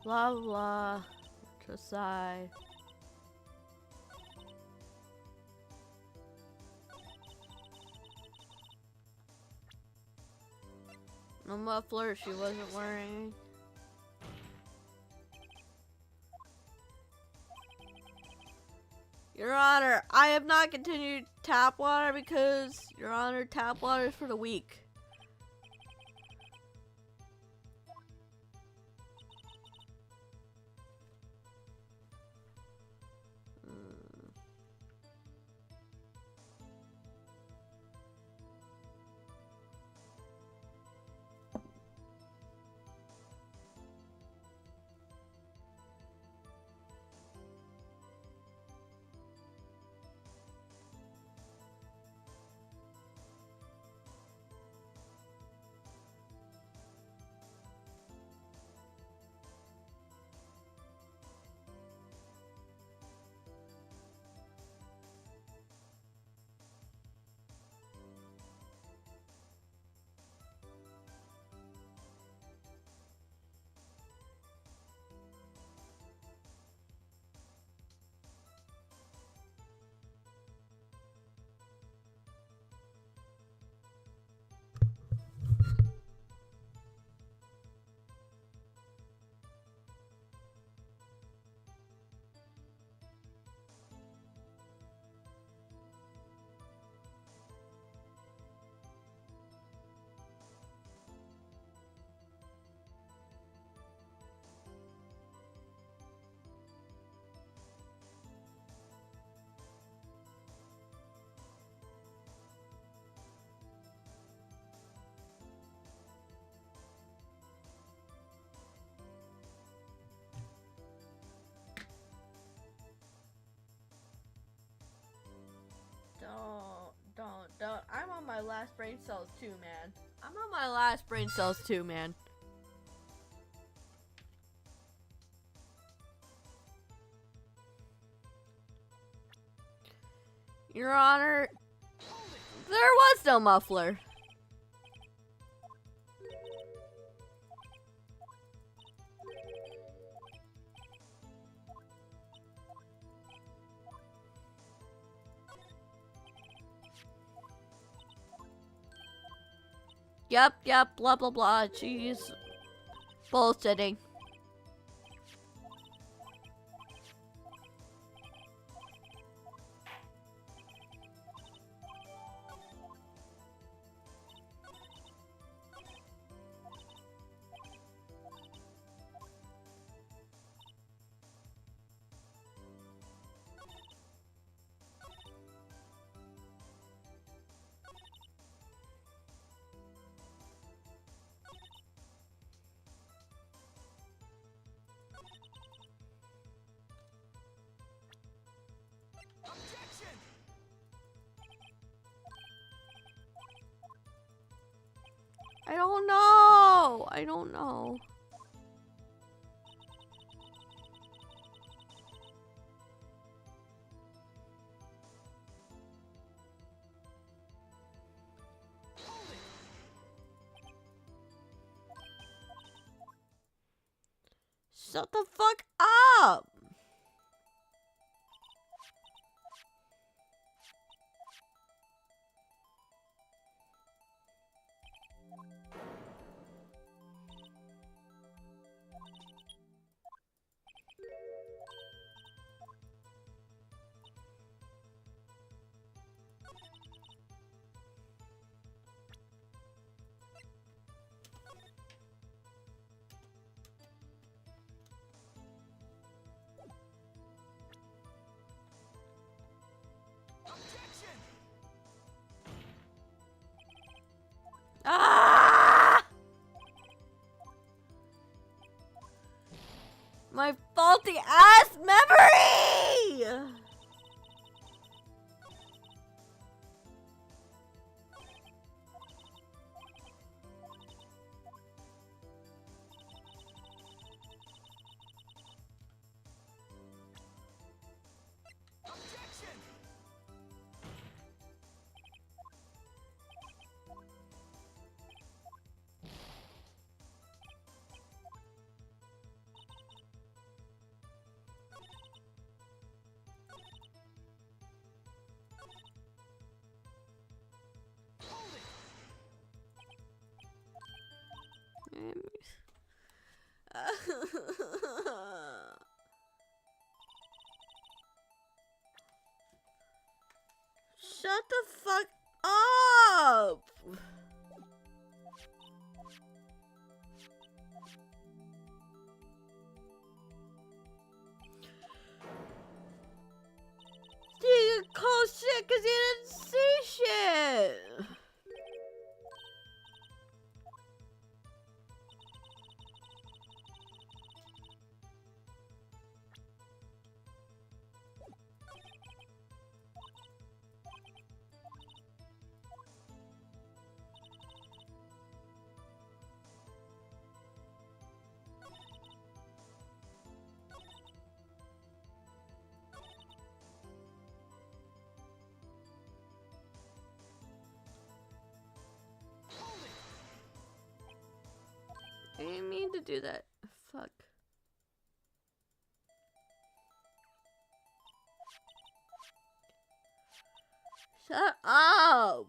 Blah blah. To sigh. A muffler she wasn't wearing. Your Honor, I have not continued tap water because, Your Honor, tap water is for the weak. Don't. I'm on my last brain cells too, man. I'm on my last brain cells too, man. Your Honor, there was no muffler. Yep, blah blah blah. She's bullshitting. Objection! I don't know. I don't know. Shut the fuck up. Objection! Ah! My faulty ass memory! Objection! Shut the fuck up! You call shit because you didn't see shit! I didn't mean to do that. Fuck. Shut up!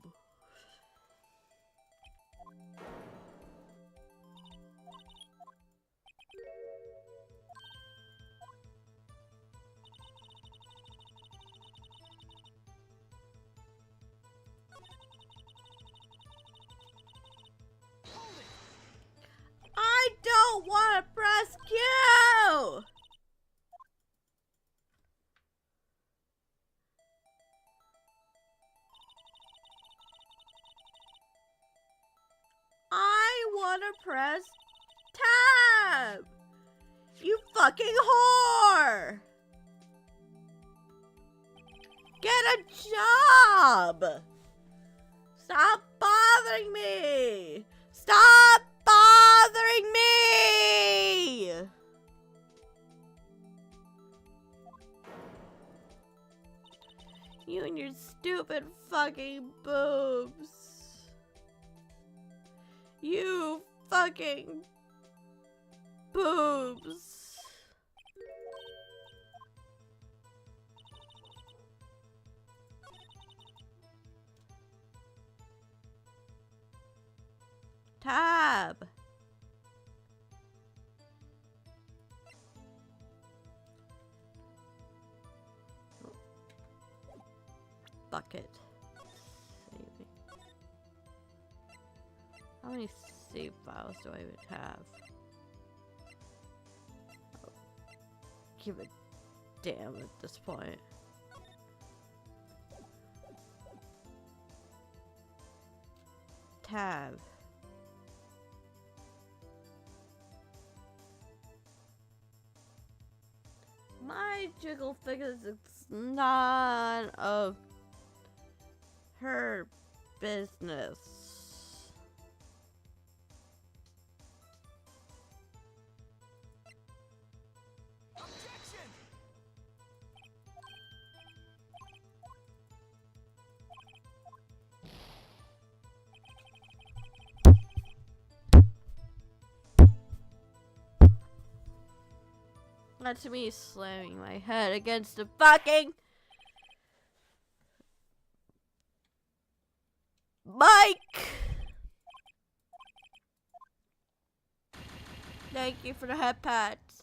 I don't want to press Q! I want to press tab! You fucking whore! Get a job! Stop bothering me! Stop bothering me! You and your stupid fucking boobs. You fucking boobs. Tab. Bucket. Saving. How many save files do I even have? Oh, give a damn at this point. Tab. My jiggle figures, it's none of her business. Objection! That's me slamming my head against the fucking mic. Thank you for the head pats.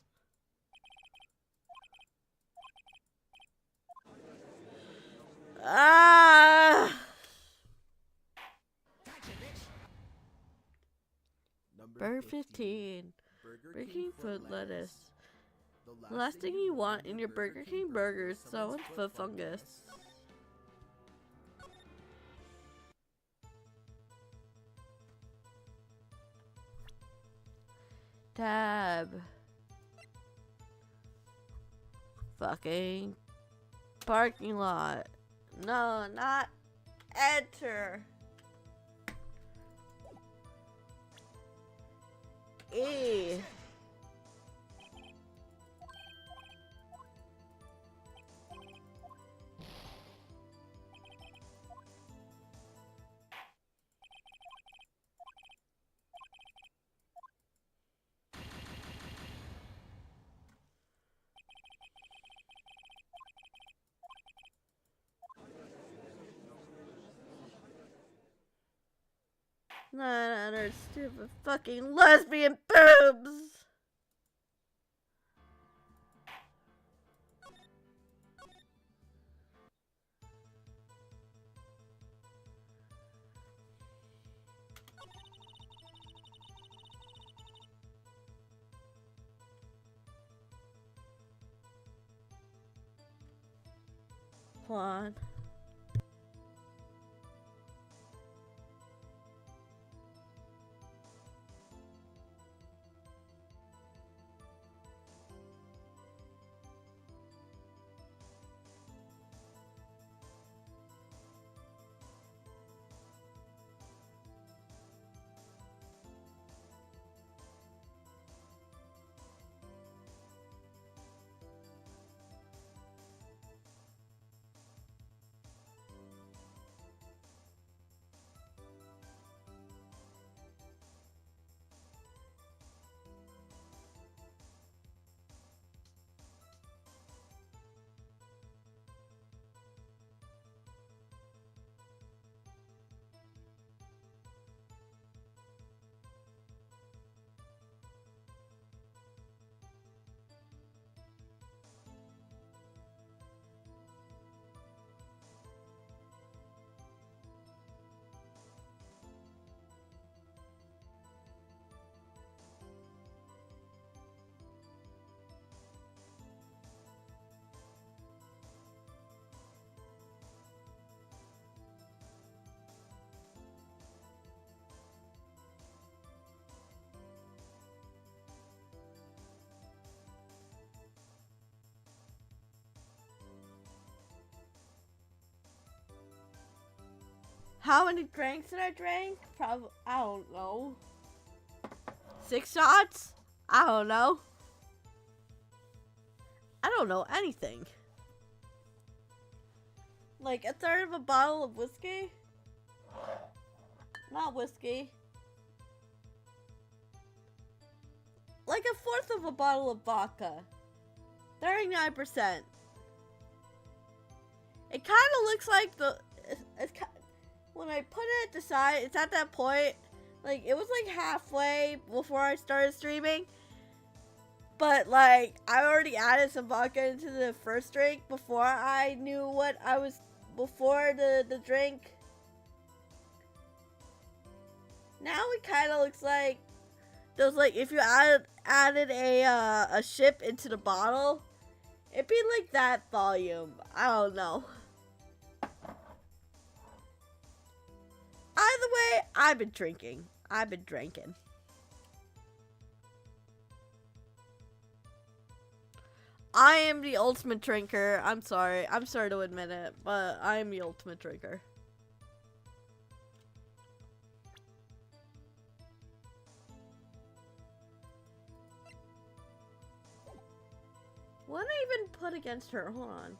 Ah! Gotcha, bitch. Burger 15. Burger King foot lettuce. The last thing you want in your Burger King burger is someone's foot fungus. Tab. Fucking parking lot. No, not enter. E. not on her stupid fucking lesbian boobs. Hold on. How many drinks did I drink? Probably, I don't know. 6 shots? I don't know. I don't know anything. Like a third of a bottle of whiskey? Not whiskey. Like a fourth of a bottle of vodka. 39%. It kind of looks like when I put it at the side, it's at that point, like, it was like halfway before I started streaming. But, like, I already added some vodka into the first drink before I knew what I was, before the drink. Now it kind of looks like, there's like, if you added a ship into the bottle, it'd be like that volume. I don't know. Either way, I've been drinking. I've been drinking. I am the ultimate drinker. I'm sorry. I'm sorry to admit it, but I am the ultimate drinker. What did I even put against her? Hold on.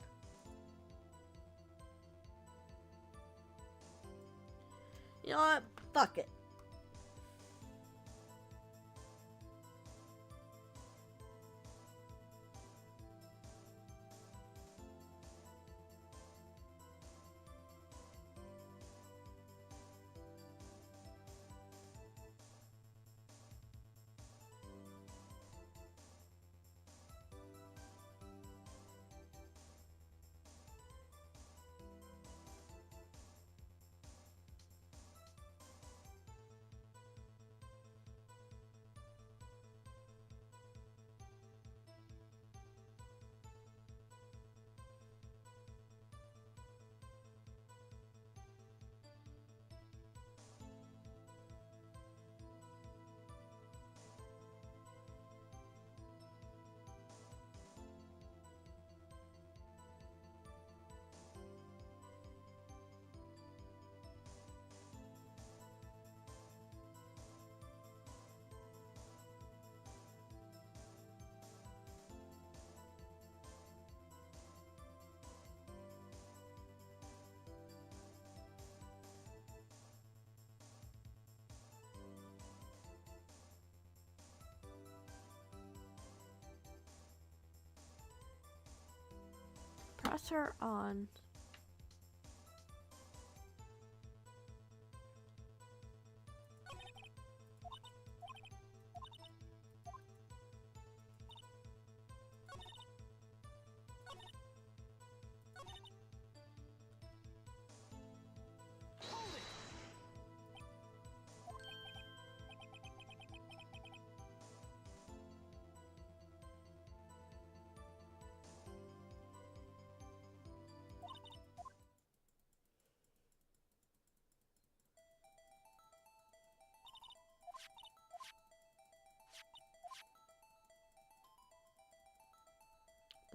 You know what? Fuck it. Press her on.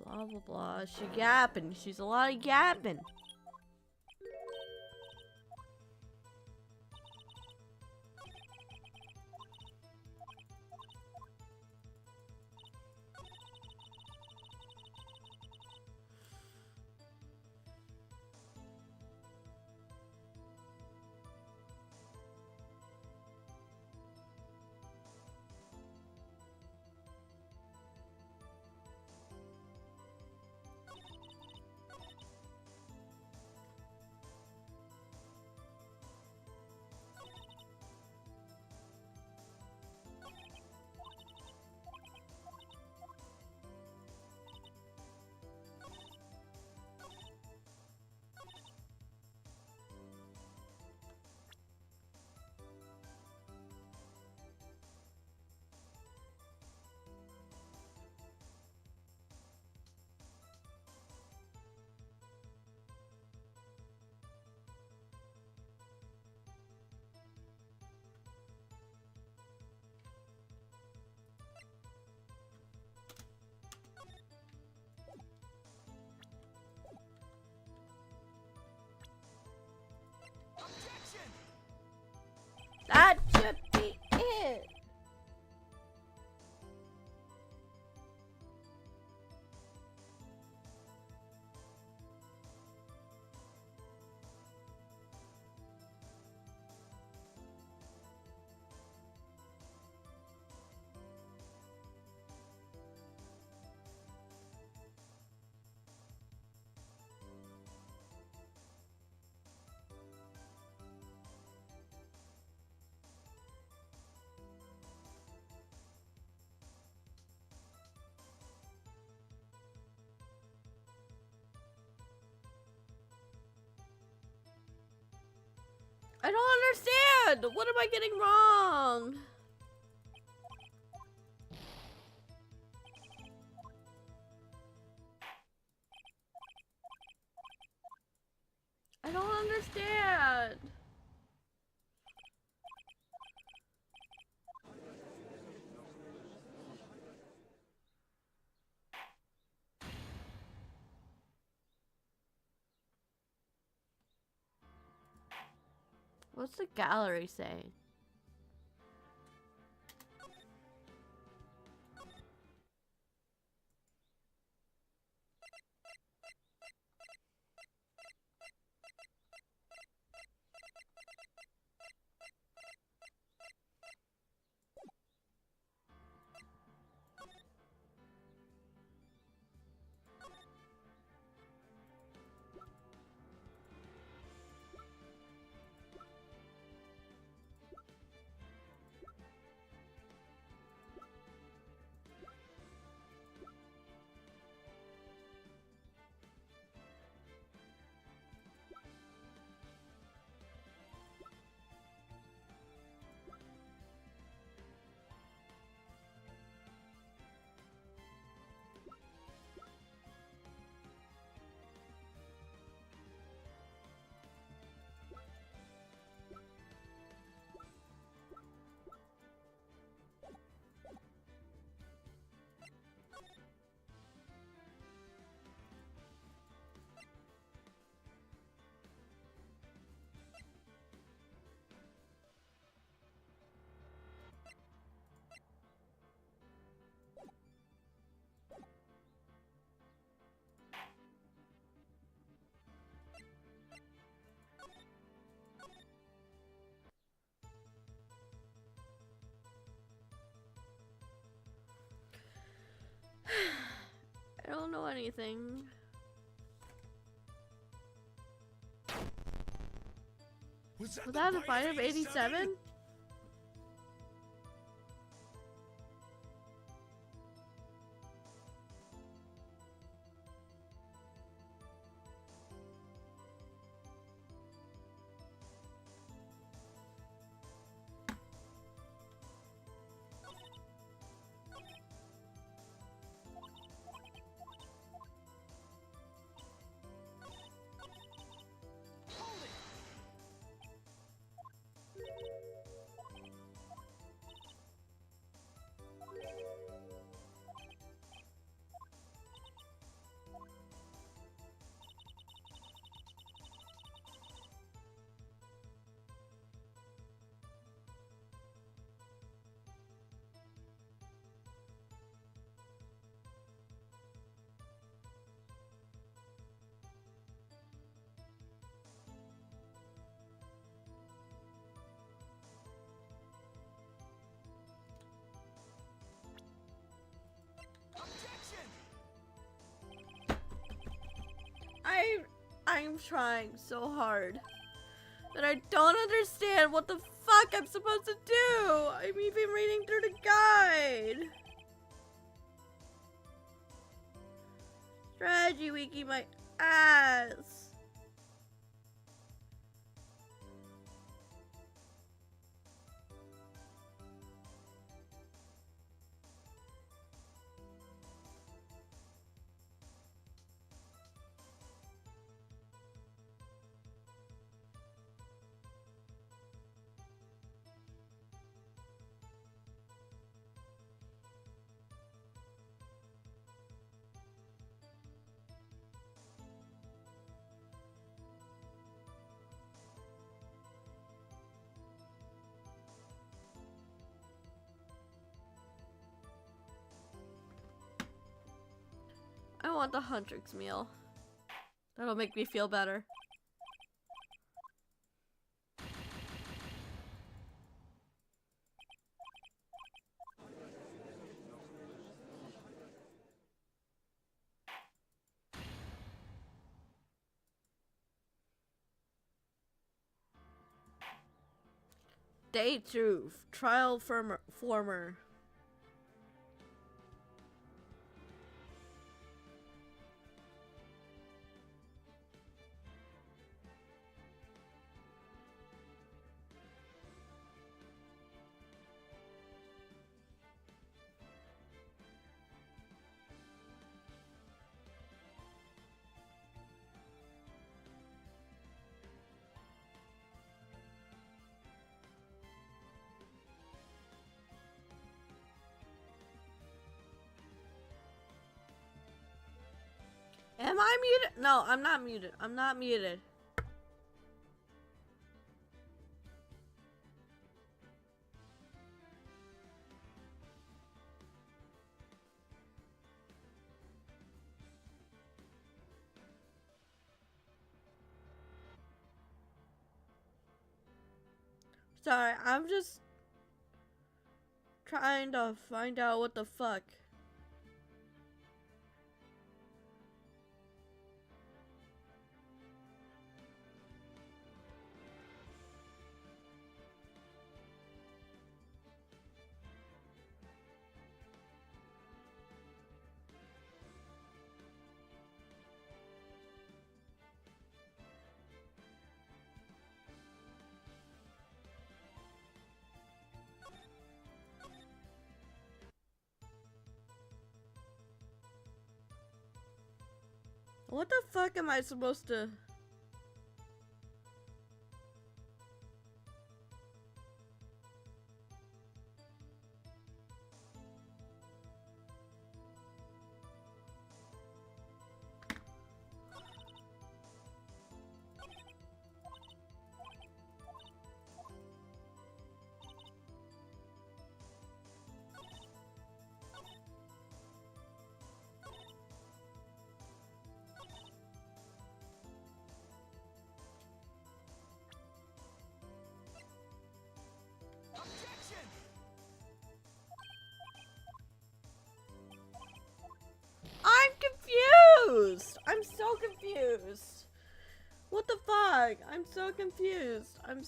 Blah, blah, blah. She yapping. She's a lot of yapping. Objection! That should be it. I don't understand. What am I getting wrong? I don't understand. What's the gallery saying? I don't know anything. Was Was that a fight of 87? Hold it! I'm trying so hard. And I don't understand what the fuck I'm supposed to do. I'm even reading through the guide. Strategy wiki my ass. I want the Huntrix meal. That'll make me feel better. Day 2. Trial former. Am I muted? No, I'm not muted. I'm not muted. Sorry, I'm just trying to find out what the fuck. What the fuck am I supposed to... Objection! I'm confused! I'm so confused! What the fuck? I'm so confused. I'm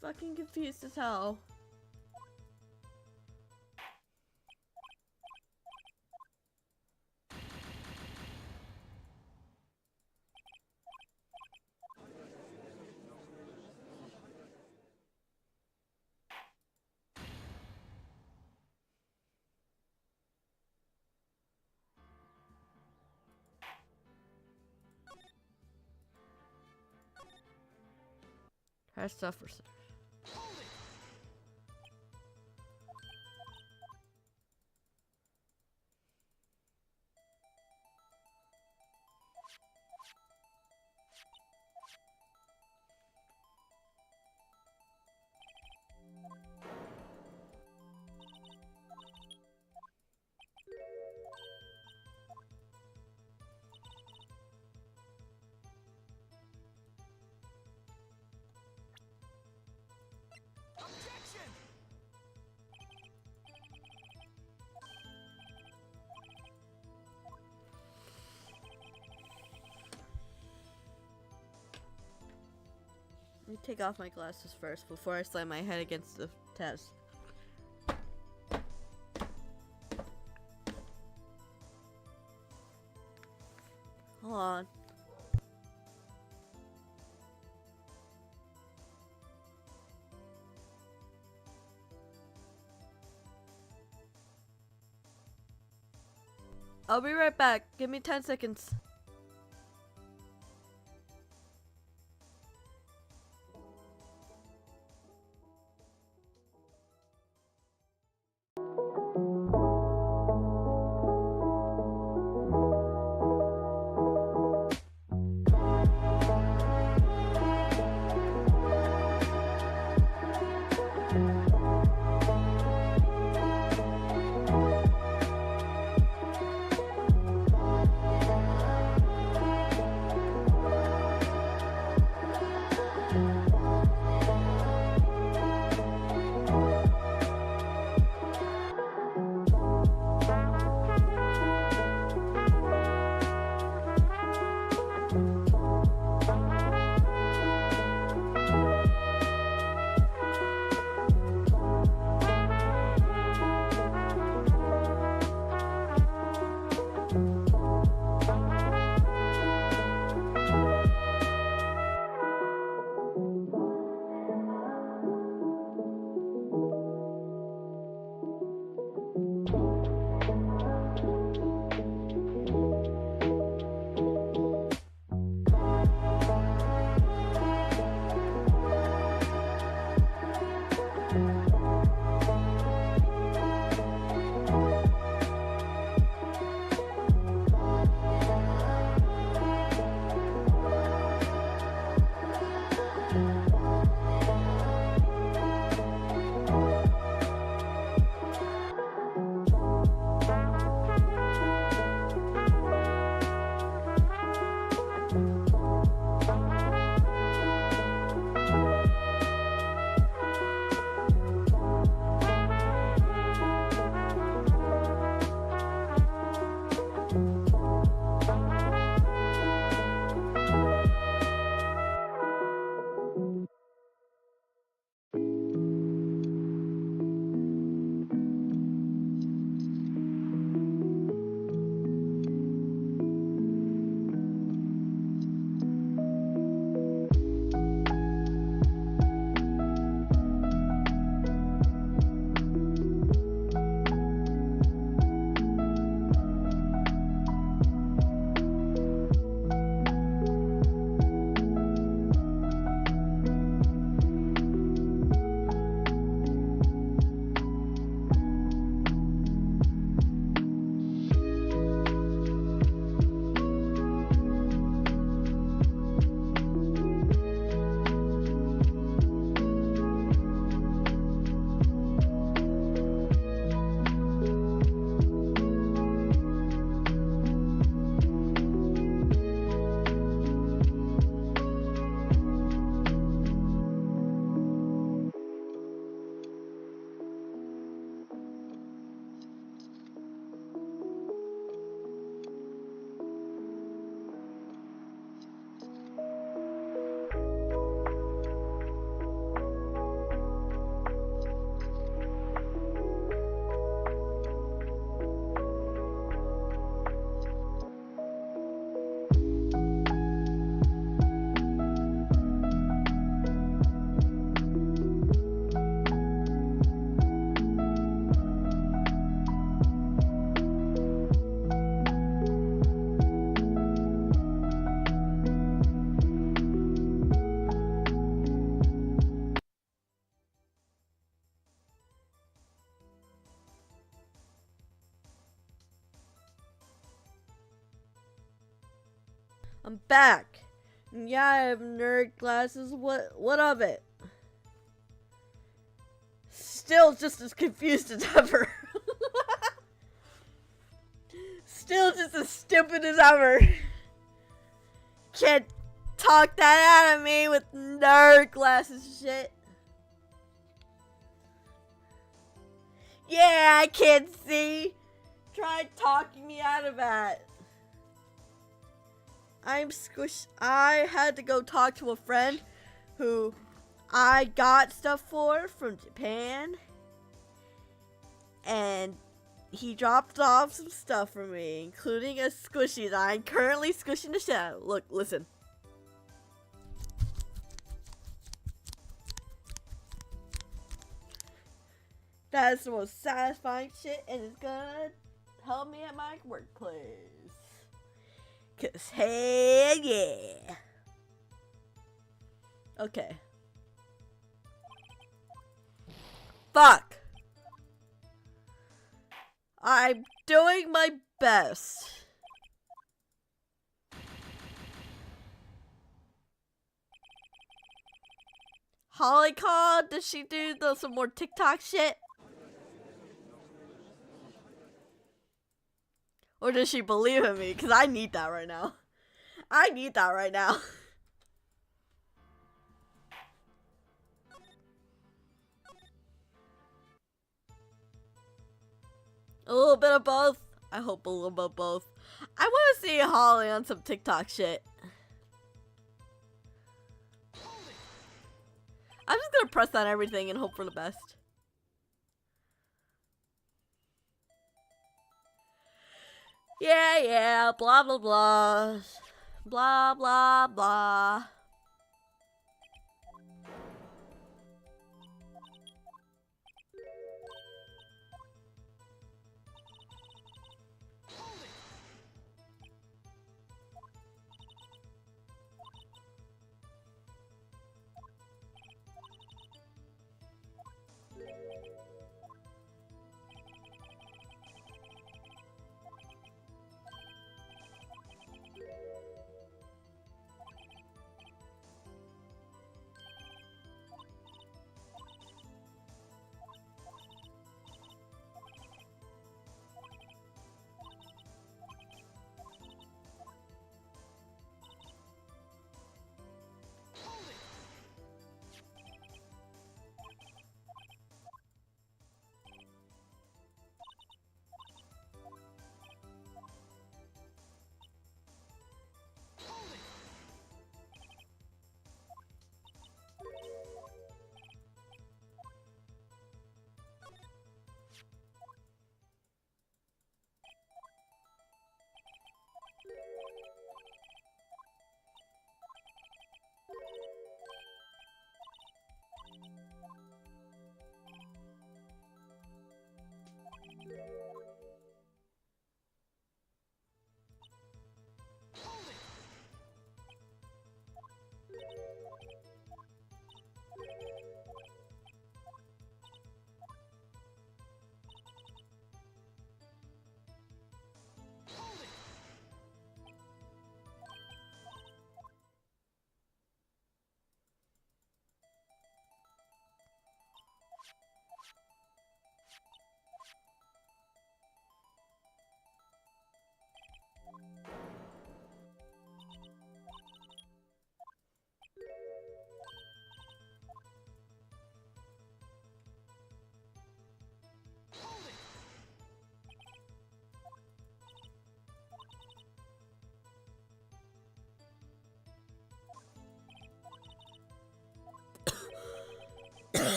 fucking confused as hell. Try stuff for... Hold it! me take off my glasses first before I slam my head against the test. Hold on. I'll be right back. Give me 10 seconds. I'm back. And yeah, I have nerd glasses. What of it? Still just as confused as ever. Still just as stupid as ever. Can't talk that out of me with nerd glasses shit. Yeah, I can't see. Try talking me out of that. I'm squished. I had to go talk to a friend who I got stuff for from Japan, and he dropped off some stuff for me, including a squishy that I'm currently squishing the shit out of. Look, listen. That is the most satisfying shit, and it's gonna help me at my workplace. 'Cause hell yeah. Okay. Fuck. I'm doing my best. Holly called. Did she do some more TikTok shit? Or does she believe in me? Because I need that right now. I need that right now. A little bit of both. I hope a little bit of both. I want to see Holly on some TikTok shit. I'm just gonna press on everything and hope for the best. Yeah, blah blah blah. Blah blah blah.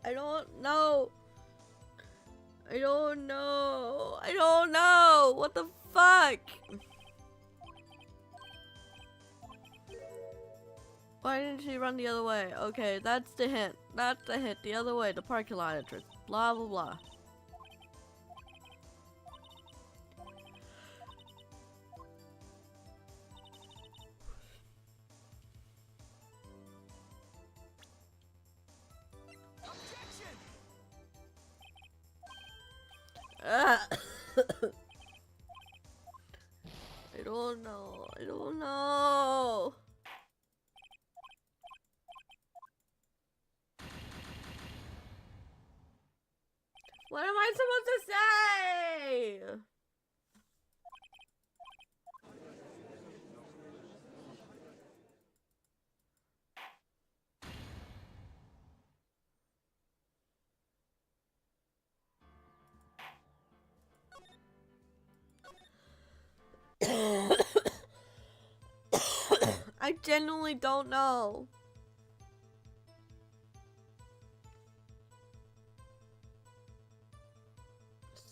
I don't know. I don't know. I don't know. What the fuck? Why didn't she run the other way? Okay, that's the hint. That's the hint. The other way, the parking lot entrance. Blah, blah, blah. Objection! I don't know. I don't know. What am I supposed to say? I genuinely don't know.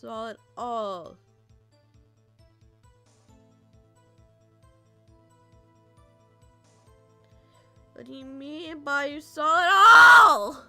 saw it all. What do you mean by you saw it all?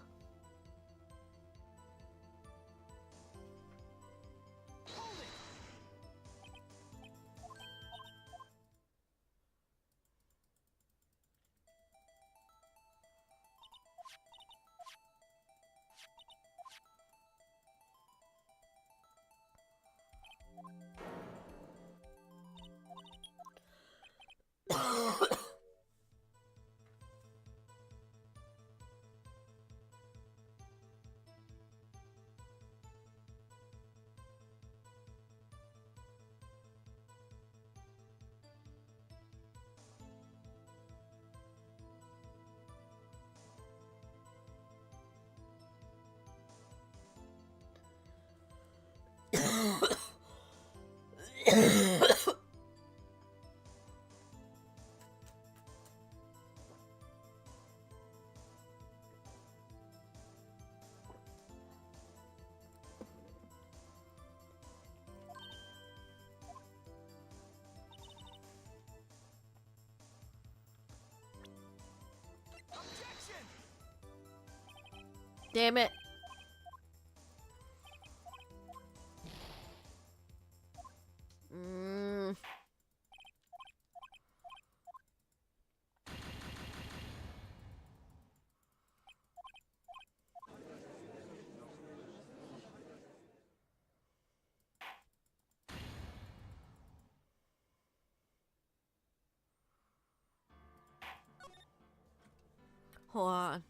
Objection! Damn it. Hold on.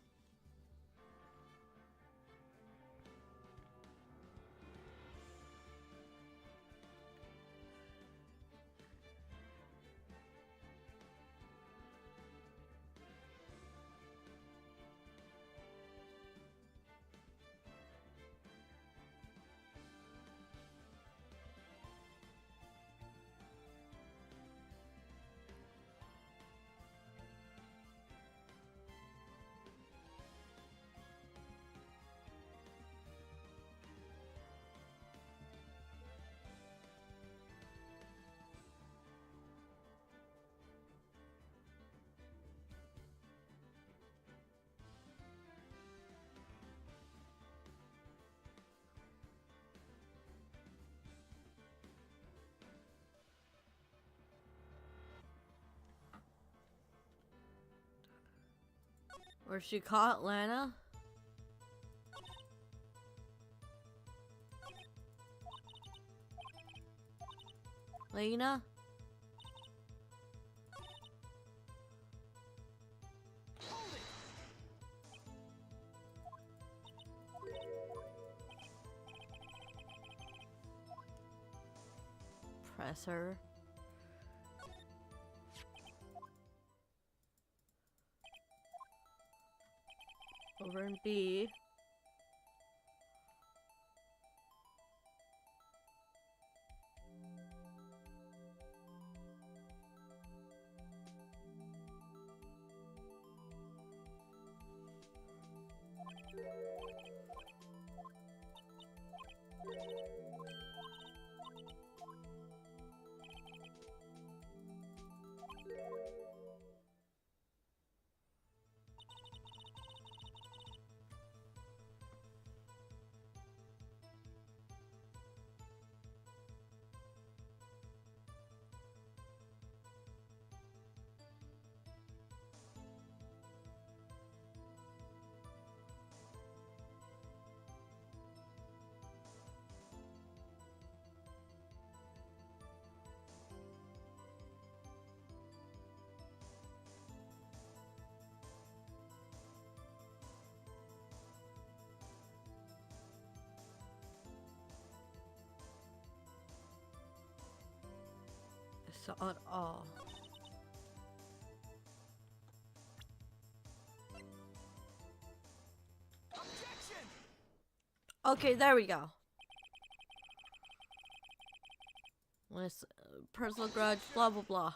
Where's she caught, Lana? Lena? Press her. Over in B. Saw it all. Objection! Okay, there we go. List, personal grudge, blah blah blah.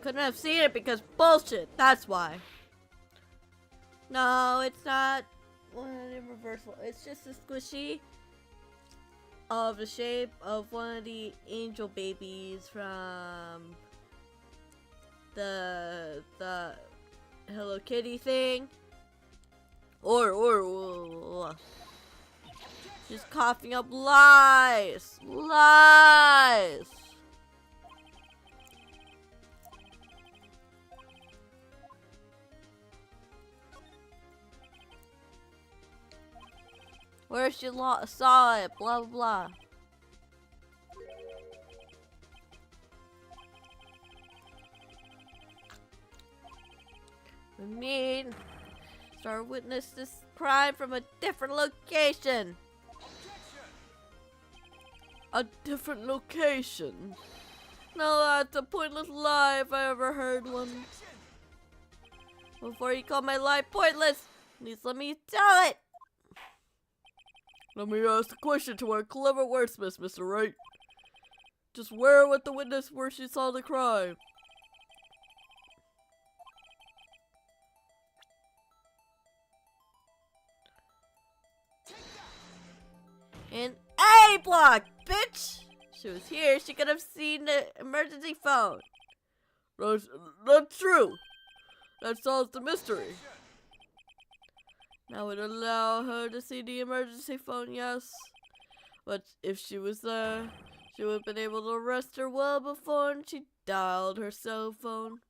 couldn't have seen it because bullshit. That's why. No, it's not reversal. It's just a squishy of the shape of one of the angel babies from the Hello Kitty thing. Or just coughing up lies. Lies. Where she saw it, blah blah blah. I mean, Star witnessed this crime from a different location. A different location? No, that's a pointless lie if I ever heard one. Before you call my lie pointless, please let me tell it. Let me ask the question to our clever wordsmith, Mr. Wright. Just where with the witness where she saw the crime? In A block, bitch! She was here, she could have seen the emergency phone. That's true. That solves the mystery. That would allow her to see the emergency phone, yes. But if she was there, she would have been able to arrest her well before she dialed her cell phone.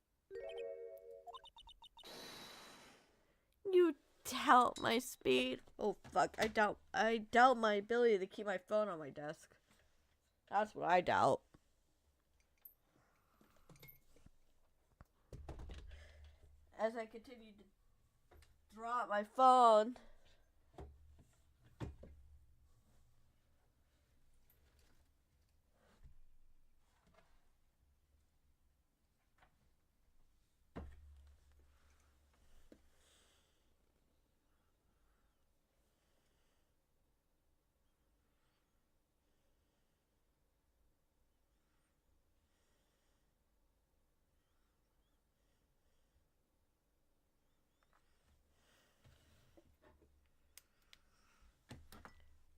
You doubt my speed. Oh fuck, I doubt my ability to keep my phone on my desk. That's what I doubt. As I continue to drop my phone.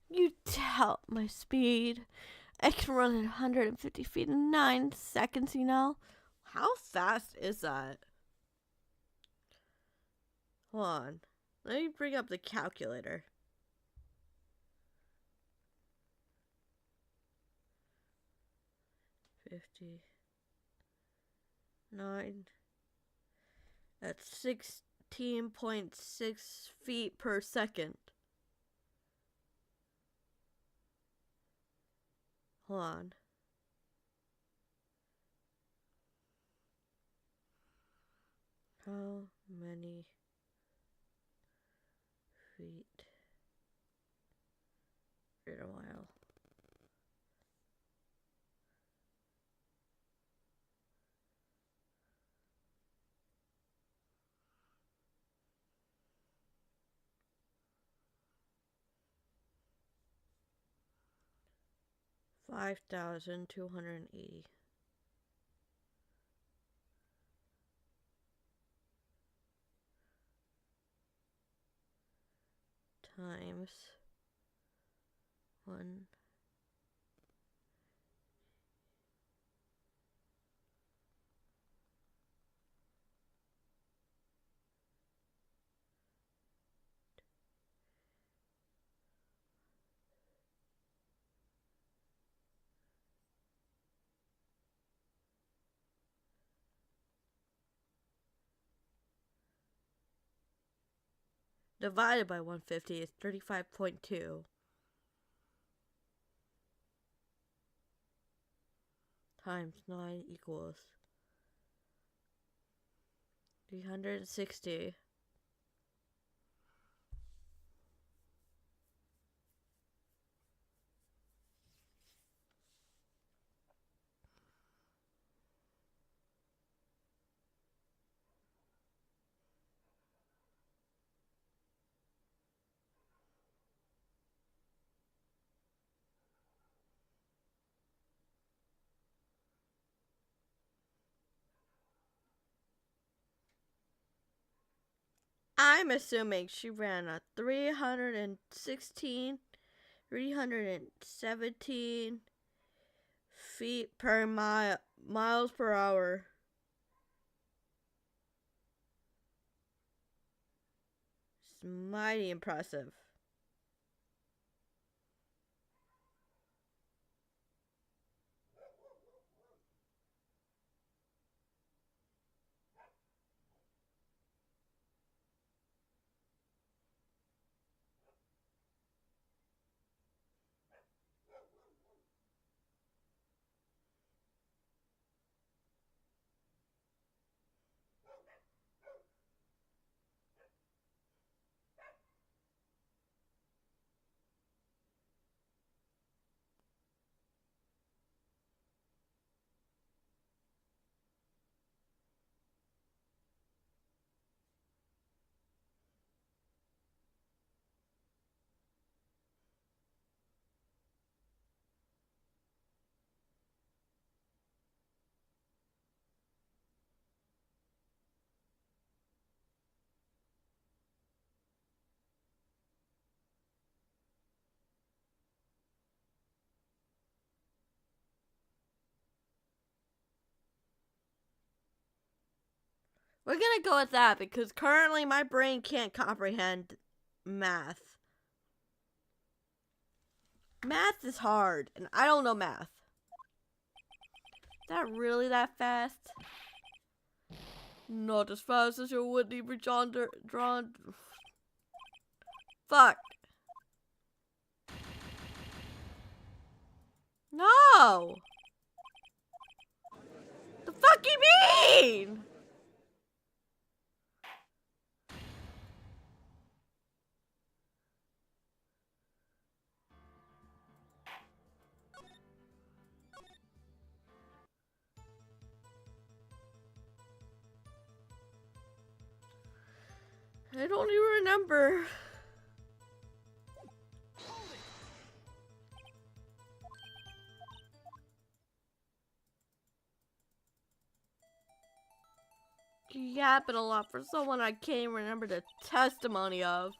You doubt my speed. I can run at 150 feet in 9 seconds, you know? How fast is that? Hold on. Let me bring up the calculator. That's 16.6 feet per second. Hold on. How many feet in a mile? $5,280 times 1. Divided by 150 is 35.2 times 9 equals 360. I'm assuming she ran a 317 feet per miles per hour. It's mighty impressive. We're gonna go with that because currently my brain can't comprehend math. Math is hard, and I don't know math. Is that really that fast? Not as fast as your Whitney drawn. Fuck. No! The fuck you mean? I don't even remember. Yapping a lot for someone I can't even remember the testimony of.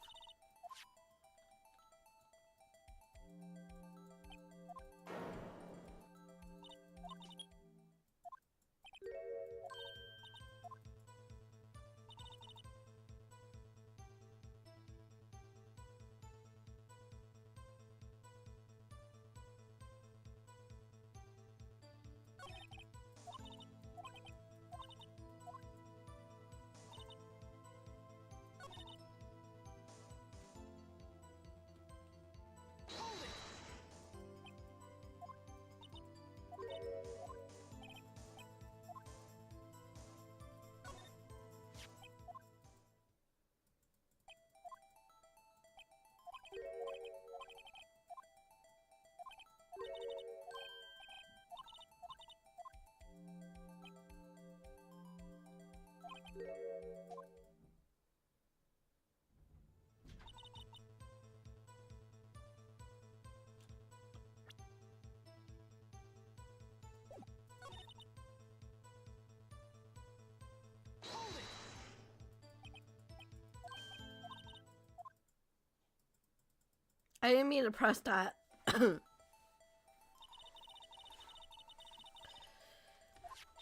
I didn't mean to press that.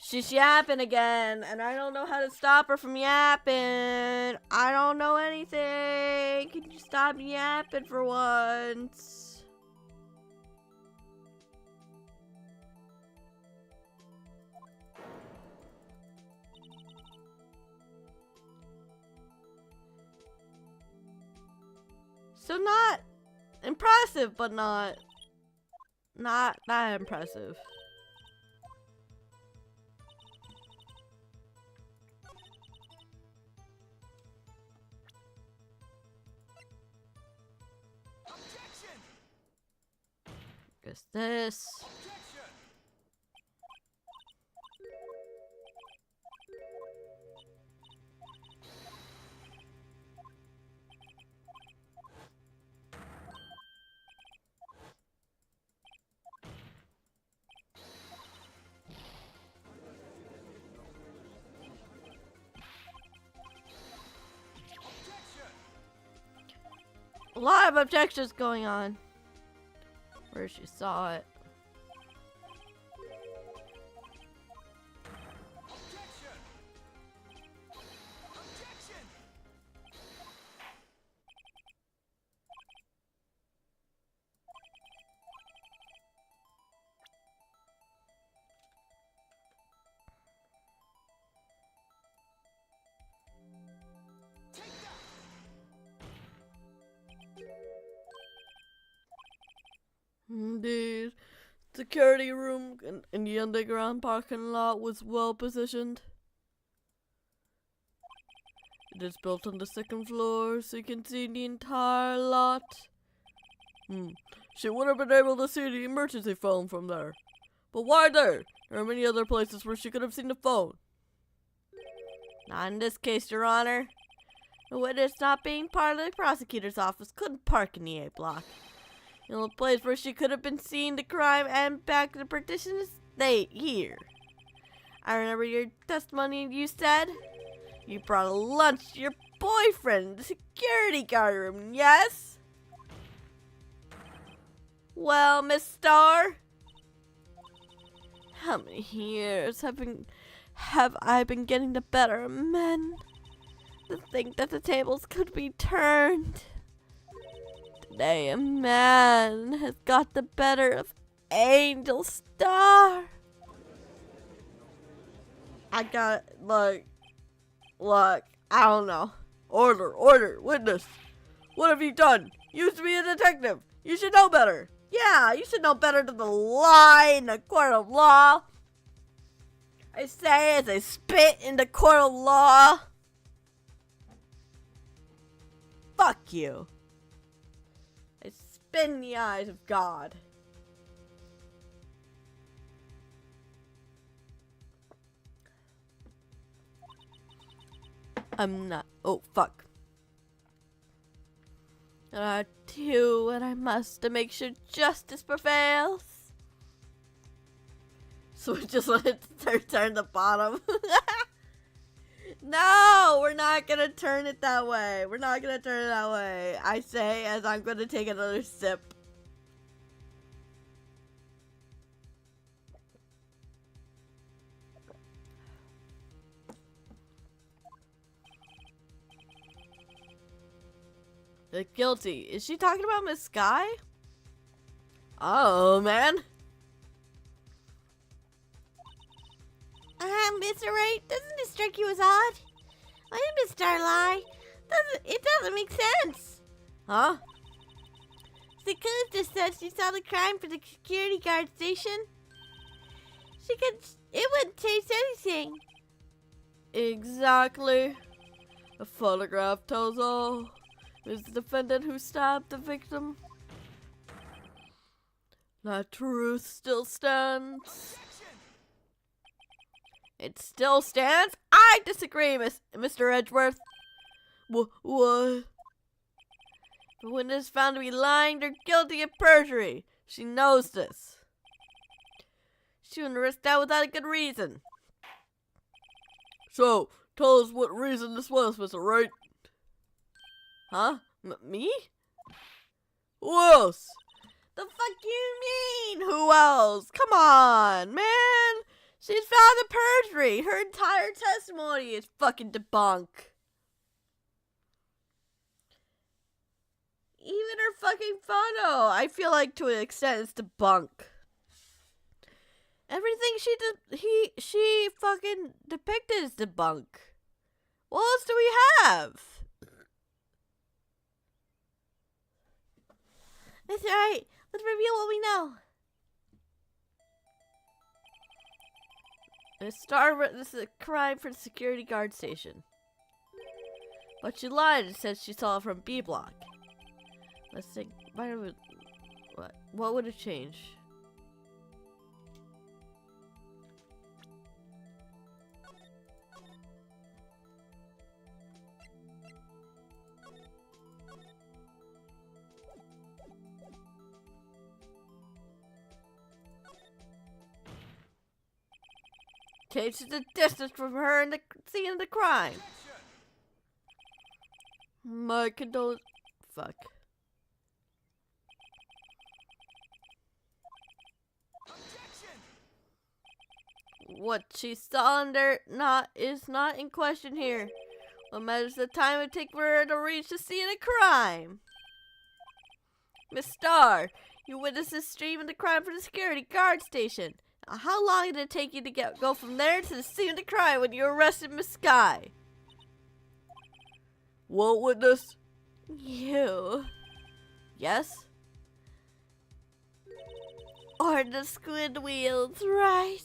She's yapping again, and I don't know how to stop her from yapping. I don't know anything. Can you stop yapping for once? So not impressive, but not that impressive. Objection! Guess this. Objection! lot of objections going on. Where she saw it. Objection! Objection! Take that! Indeed. Security room in the underground parking lot was well positioned. It is built on the second floor, so you can see the entire lot. She would have been able to see the emergency phone from there. But why there? There are many other places where she could have seen the phone. Not in this case, Your Honor. The witness not being part of the prosecutor's office couldn't park in the A block. The only place where she could have been seeing the crime and back to the partition is here. I remember your testimony. You said you brought a lunch to your boyfriend in the security guard room, yes? Well, Miss Starr, how many years have I been getting the better of men? To think that the tables could be turned. Today a man has got the better of Angel Star. I got, look, I don't know. Order, witness. What have you done? You used to be a detective. You should know better. Yeah, you should know better than to lie in the court of law. I say as I spit in the court of law. Fuck you. I spit in the eyes of God. I'm not. Oh, fuck. I do what I must to make sure justice prevails. So we just wanted to turn the bottom. No, we're not gonna turn it that way. We're not gonna turn it that way. I say as I'm gonna take another sip. The guilty. Is she talking about Miss Sky? Oh, man. Mr. Wright, doesn't it strike you as odd? Why did Miss Star lie? It doesn't make sense. Huh? She could have just said she saw the crime for the security guard station. It wouldn't change anything. Exactly. The photograph tells all. It was the defendant who stabbed the victim. That truth still stands. It still stands? I disagree, Mr. Edgeworth. What? The witness found to be lying. They're guilty of perjury. She knows this. She wouldn't risk that without a good reason. So, tell us what reason this was, Mr. Wright. Huh? Me? Who else? The fuck you mean? Who else? Come on, man. She's found the perjury. Her entire testimony is fucking debunk. Even her fucking photo, I feel like to an extent it's debunk. Everything she fucking depicted is debunk. What else do we have? That's alright. Let's reveal what we know. This is a crime for the security guard station. But she lied and said she saw it from B block. Let's think. What would it change? Changes the distance from her and the scene of the crime. My condolence. Fuck. What she saw under is not in question here. What matters the time it took for her to reach the scene of crime. Miss Starr, you witnessed the stream of the crime from the security guard station. Now, how long did it take you to go from there to the scene of the crime when you arrested Miss Sky? What witness? You. Yes? Or the squid wheels, right?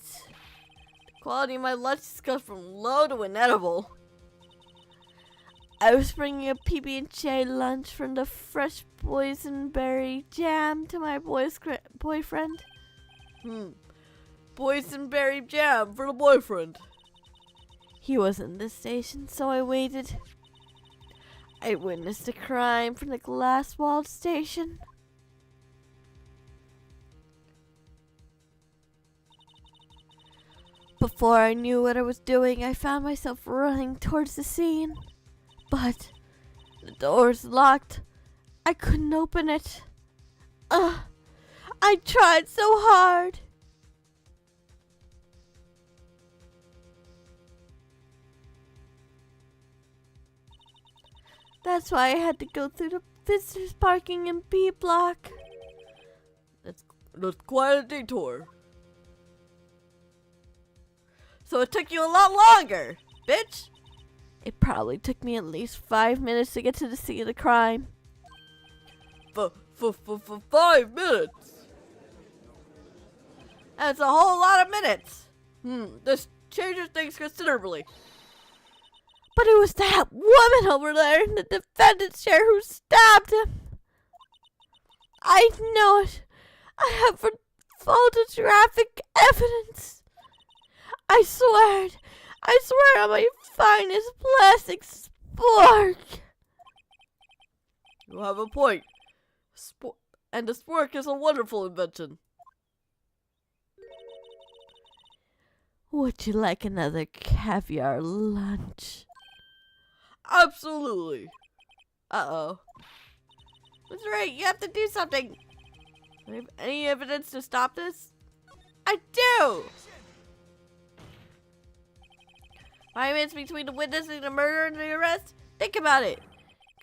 The quality of my lunch has gone from low to inedible. I was bringing a PB&J lunch from the fresh boysenberry jam to my boyfriend. Boysenberry jam for the boyfriend. He wasn't in the station, so I waited. I witnessed the crime from the glass-walled station. Before I knew what I was doing, I found myself running towards the scene. But the door's locked. I couldn't open it. I tried so hard. That's why I had to go through the visitors parking in B block. That's quite a detour. So it took you a lot longer, bitch. It probably took me at least 5 minutes to get to the scene of the crime. 5 minutes? That's a whole lot of minutes. This changes things considerably. But it was that woman over there in the defendant's chair who stabbed him. I know it. I have photographic evidence. I swear on my finest plastic spork. You have a point. And the spork is a wonderful invention. Would you like another caviar lunch? Absolutely. Uh-oh. Mr. Wright, you have to do something. Do you have any evidence to stop this? I do! 5 minutes between the witnessing the murder and the arrest? Think about it.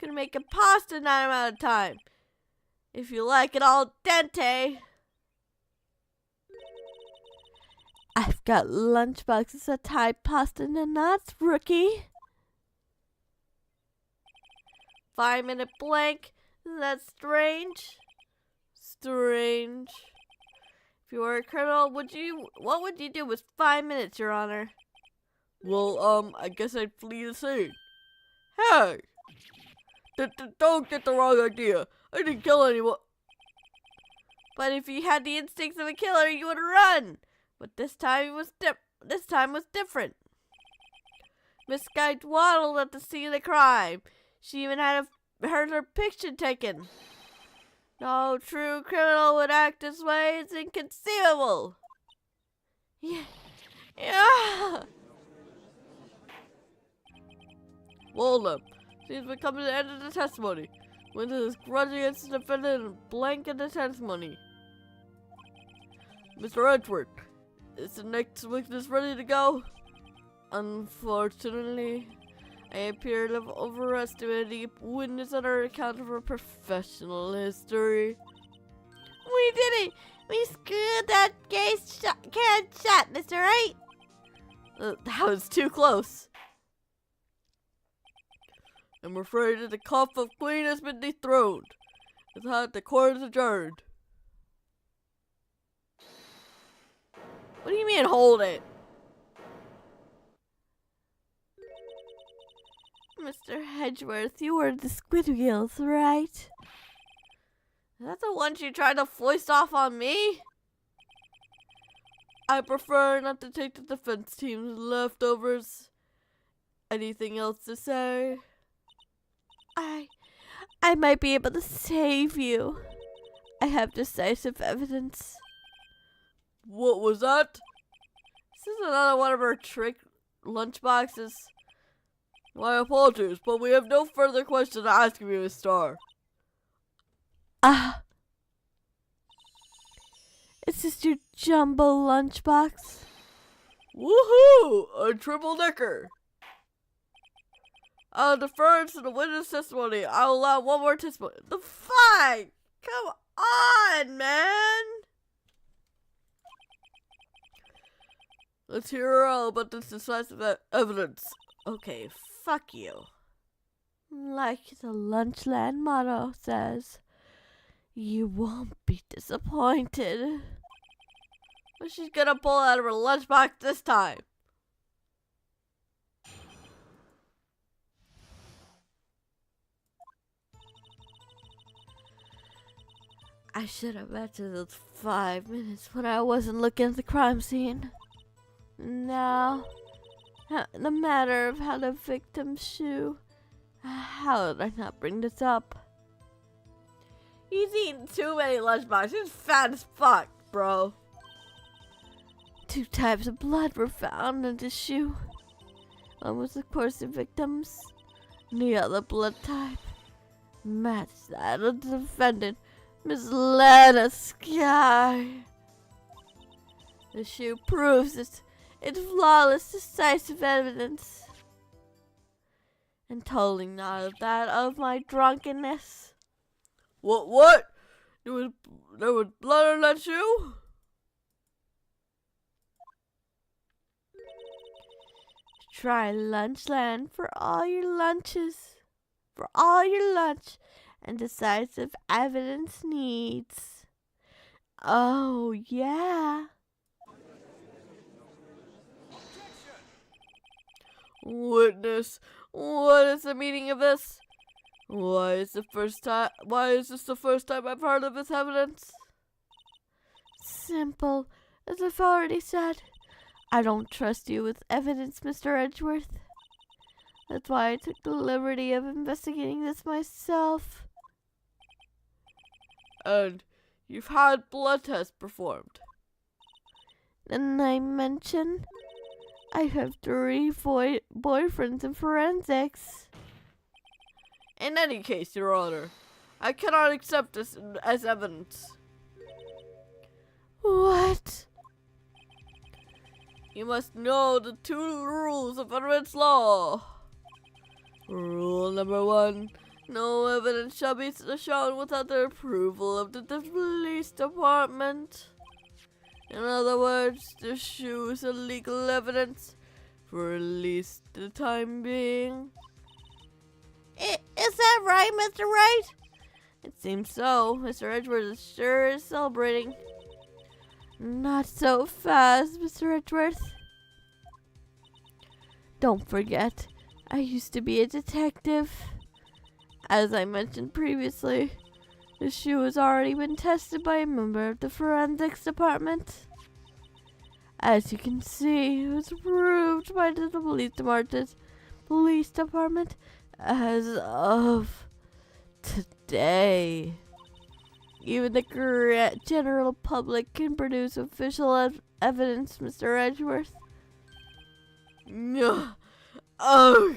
Could make a pasta in that amount of time. If you like it al dente. I've got lunchboxes of Thai pasta and nuts, rookie. 5 minute blank. Isn't that strange? Strange. If you were a criminal, what would you do with 5 minutes, Your Honor? Well, I guess I'd flee the scene. Hey! Don't get the wrong idea. I didn't kill anyone. But if you had the instincts of a killer, you would run. But this time was different. Miss Sky dwaddled at the scene of the crime. She even had her picture taken. No true criminal would act this way. It's inconceivable. Yeah. Well, up. Seems we're coming to the end of the testimony. Witness is grudge against the defendant and blank in the testimony. Mr. Edgeworth, is the next witness ready to go? Unfortunately, I appear to have overestimated the witness on her account of her professional history. We did it! We screwed that case can shut, Mr. Wright! That was too close. I'm afraid that the cup of Queen has been dethroned. It's had the court is adjourned. What do you mean, hold it? Mr. Hedgeworth, you were the squid wheels, right? Is that the one you tried to foist off on me? I prefer not to take the defense team's leftovers. Anything else to say? I might be able to save you. I have decisive evidence. What was that? This is another one of our trick lunchboxes. My apologies, but we have no further questions to ask you, Miss Starr. Is this your jumbo lunchbox? Woohoo! A triple decker! Deference to the witness testimony. I'll allow one more testimony. The fuck? Come on, man! Let's hear all about this decisive evidence. Okay, fuck you. Like the Lunchland motto says, you won't be disappointed. What's she gonna pull out of her lunchbox this time? I should have mentioned those 5 minutes when I wasn't looking at the crime scene. Now, the matter of how the victim's shoe. How did I not bring this up? He's eating too many lunchboxes. He's fat as fuck, bro. 2 types of blood were found in the shoe. One was, of course, the victim's. The other blood type matched that of the defendant, Miss Lana Sky. The shoe proves it's flawless, decisive evidence. And totally not of that of my drunkenness. What? There was blood on that shoe? Try Lunchland for all your lunches. For all your lunch and decisive evidence needs. Oh, yeah. Witness, what is the meaning of this? Why is this the first time I've heard of this evidence? Simple, as I've already said. I don't trust you with evidence, Mr. Edgeworth. That's why I took the liberty of investigating this myself. And you've had blood tests performed. Didn't I mention I have 3 boyfriends in forensics? In any case, Your Honor, I cannot accept this as evidence. What? You must know the 2 rules of evidence law. Rule number 1. No evidence shall be shown without the approval of the police department. In other words, the shoe is illegal evidence, for at least the time being. Is that right, Mr. Wright? It seems so. Mr. Edgeworth sure is celebrating. Not so fast, Mr. Edgeworth. Don't forget, I used to be a detective. As I mentioned previously, the shoe has already been tested by a member of the forensics department. As you can see, it was approved by the police department as of today. Even the general public can produce official evidence, Mr. Edgeworth. No. Ugh.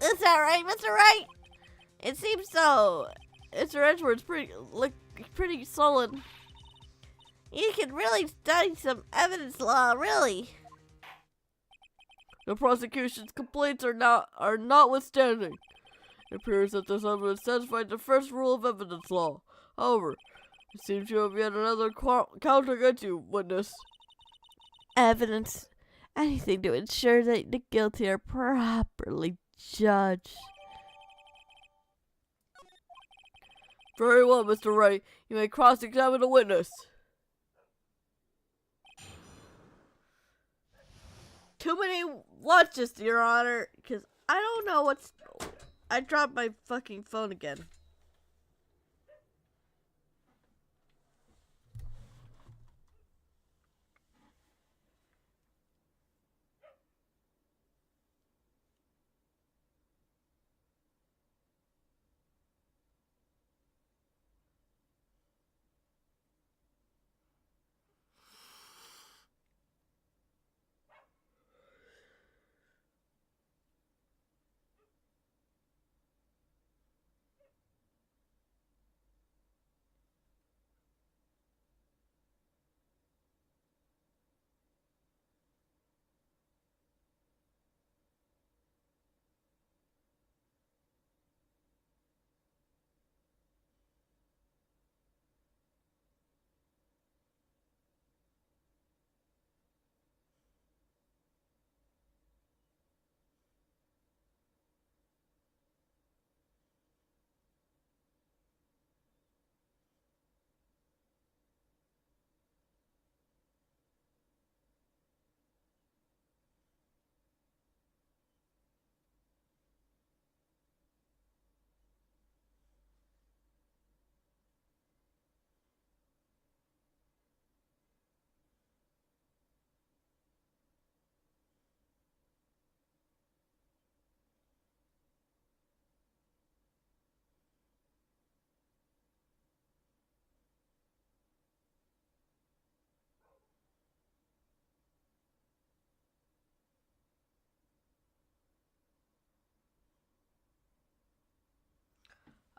Is that right, Mr. Wright? It seems so. Mr. Edgeworth's pretty solid. You can really study some evidence law, really. The prosecution's complaints are notwithstanding. It appears that this evidence satisfies the first rule of evidence law. However, it seems you have yet another counter against you, witness. Evidence. Anything to ensure that the guilty are properly judged. Very well, Mr. Wright. You may cross-examine the witness. Too many watches, Your Honor, because I don't know what's... I dropped my fucking phone again.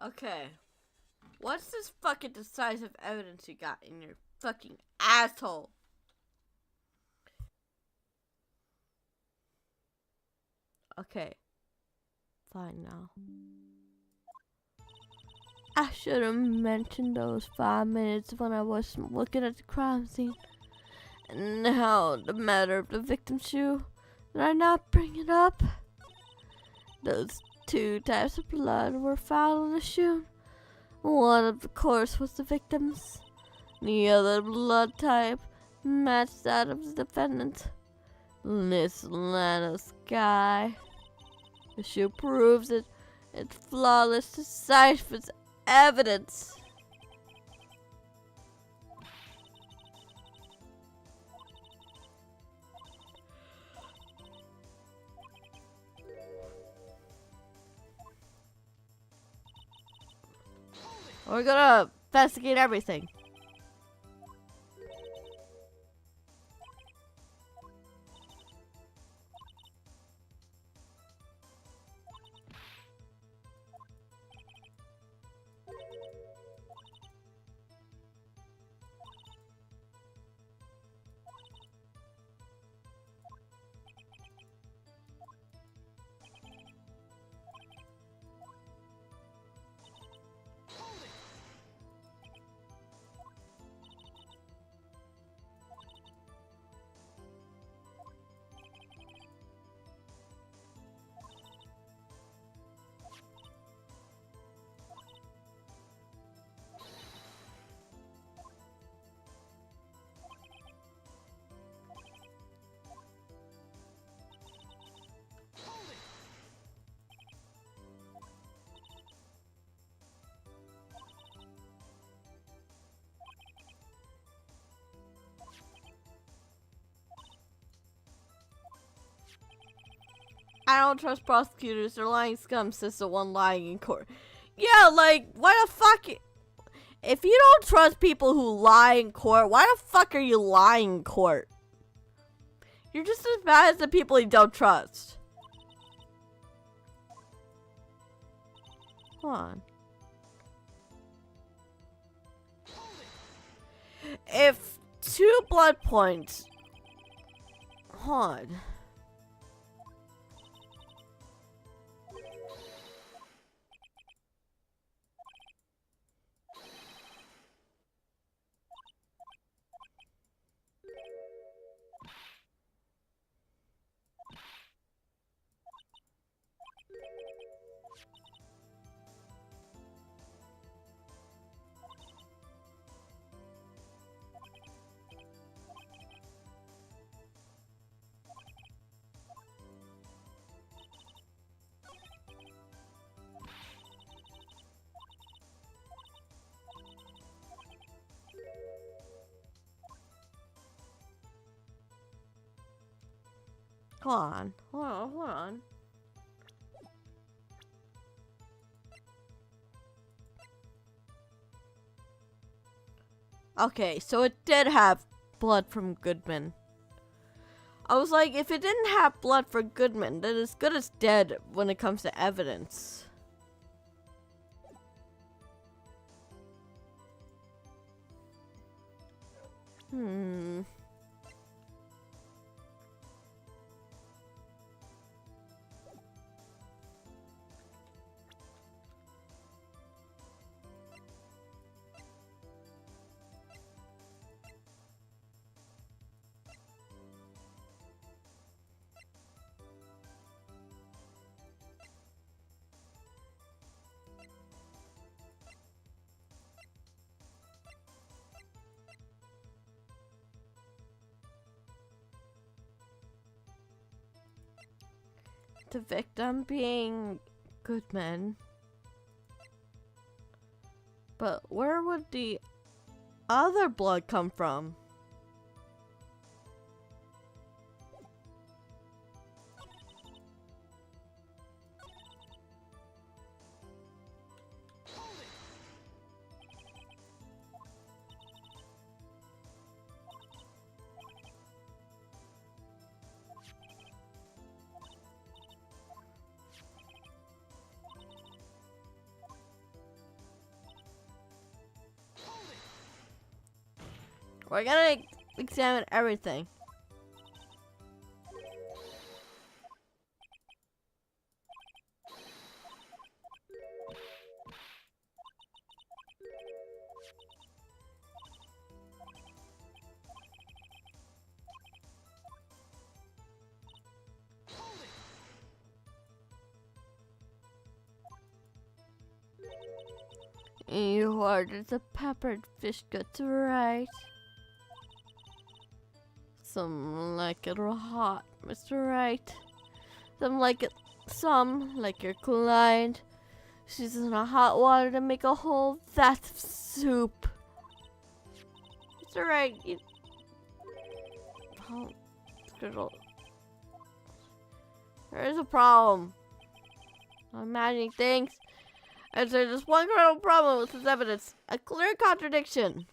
Okay. What's this fucking decisive evidence you got in your fucking asshole? Okay. Fine now. I should have mentioned those 5 minutes when I was looking at the crime scene. And now the matter of the victim's shoe. Did I not bring it up? Those 2 types of blood were found on the shoe. One, of course, was the victim's. The other blood type matched that of the defendant. This Lana's guy. The shoe proves it. It's flawless, decisive evidence. We're gonna investigate everything. I don't trust prosecutors. They're lying scum, says the one lying in court. Yeah, like, why the fuck? If you don't trust people who lie in court, why the fuck are you lying in court? You're just as bad as the people you don't trust. Hold on. If 2 blood points... Hold on. Hold on. Okay, so it did have blood from Goodman. I was like, if it didn't have blood from Goodman, then it's good as dead when it comes to evidence. The victim being Goodman. But where would the other blood come from? We're gonna examine everything. Hold it. You ordered the peppered fish guts, right? Some like it hot, Mr. Wright. Some like your client. She's in a hot water to make a whole vat of soup. Mr. Wright, you... Oh, there is a problem. I'm imagining things. And there's just one critical problem with this evidence. A clear contradiction.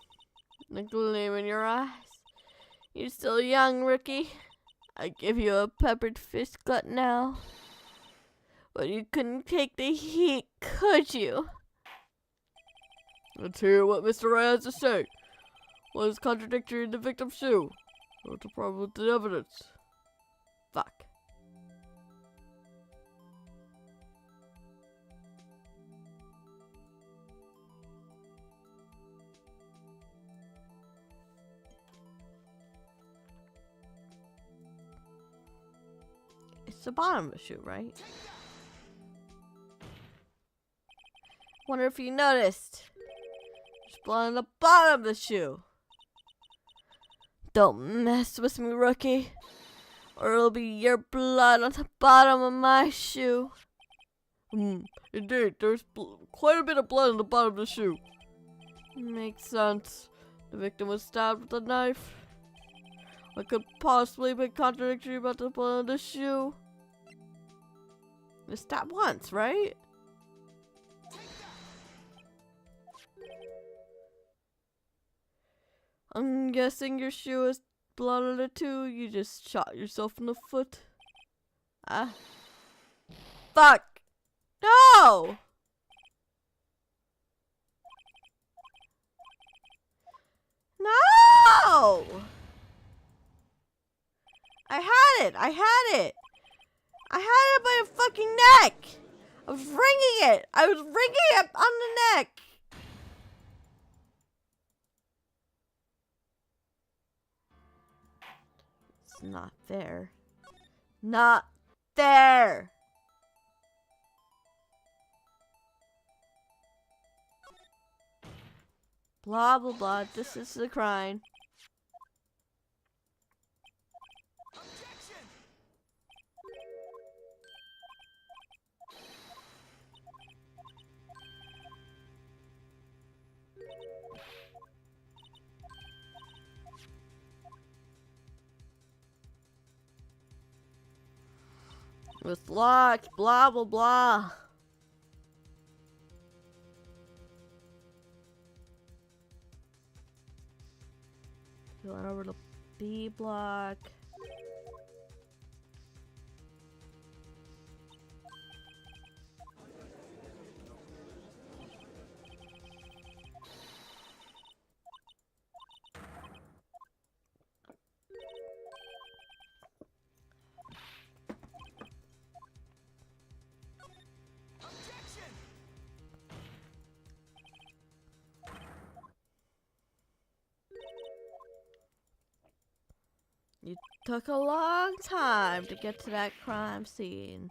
The gleam in your eyes. You're still young, rookie. I give you a peppered fish gut now. But you couldn't take the heat, could you? Let's hear what Mr. Wright has to say. What is contradictory in the victim's shoe? What's the problem with the evidence? Fuck. It's the bottom of the shoe, right? Wonder if you noticed. There's blood on the bottom of the shoe. Don't mess with me, rookie. Or it'll be your blood on the bottom of my shoe. Indeed, there's quite a bit of blood on the bottom of the shoe. Makes sense. The victim was stabbed with a knife. What could possibly be contradictory about the blood on the shoe? It was stabbed once, right? I'm guessing your shoe has blood on it too. You just shot yourself in the foot. Ah. Fuck! No! No! I had it! I had it! I had it by the fucking neck! I was wringing it! I was wringing it on the neck! It's not fair. Not fair! Blah blah blah, this is the crime. Objection! With locked, blah blah blah. Going over to B block. Objection! You took a long time to get to that crime scene.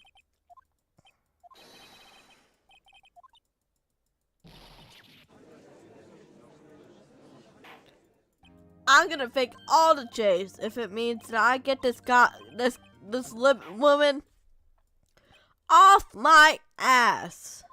I'm gonna fake all the J's if it means that I get this woman off my ass.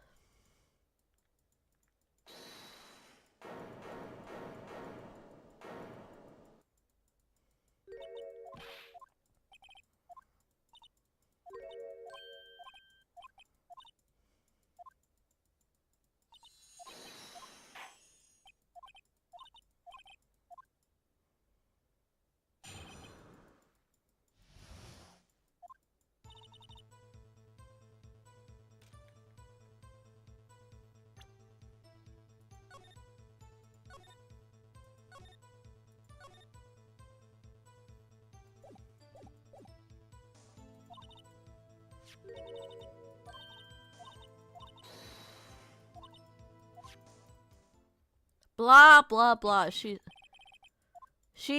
Blah, blah, blah. She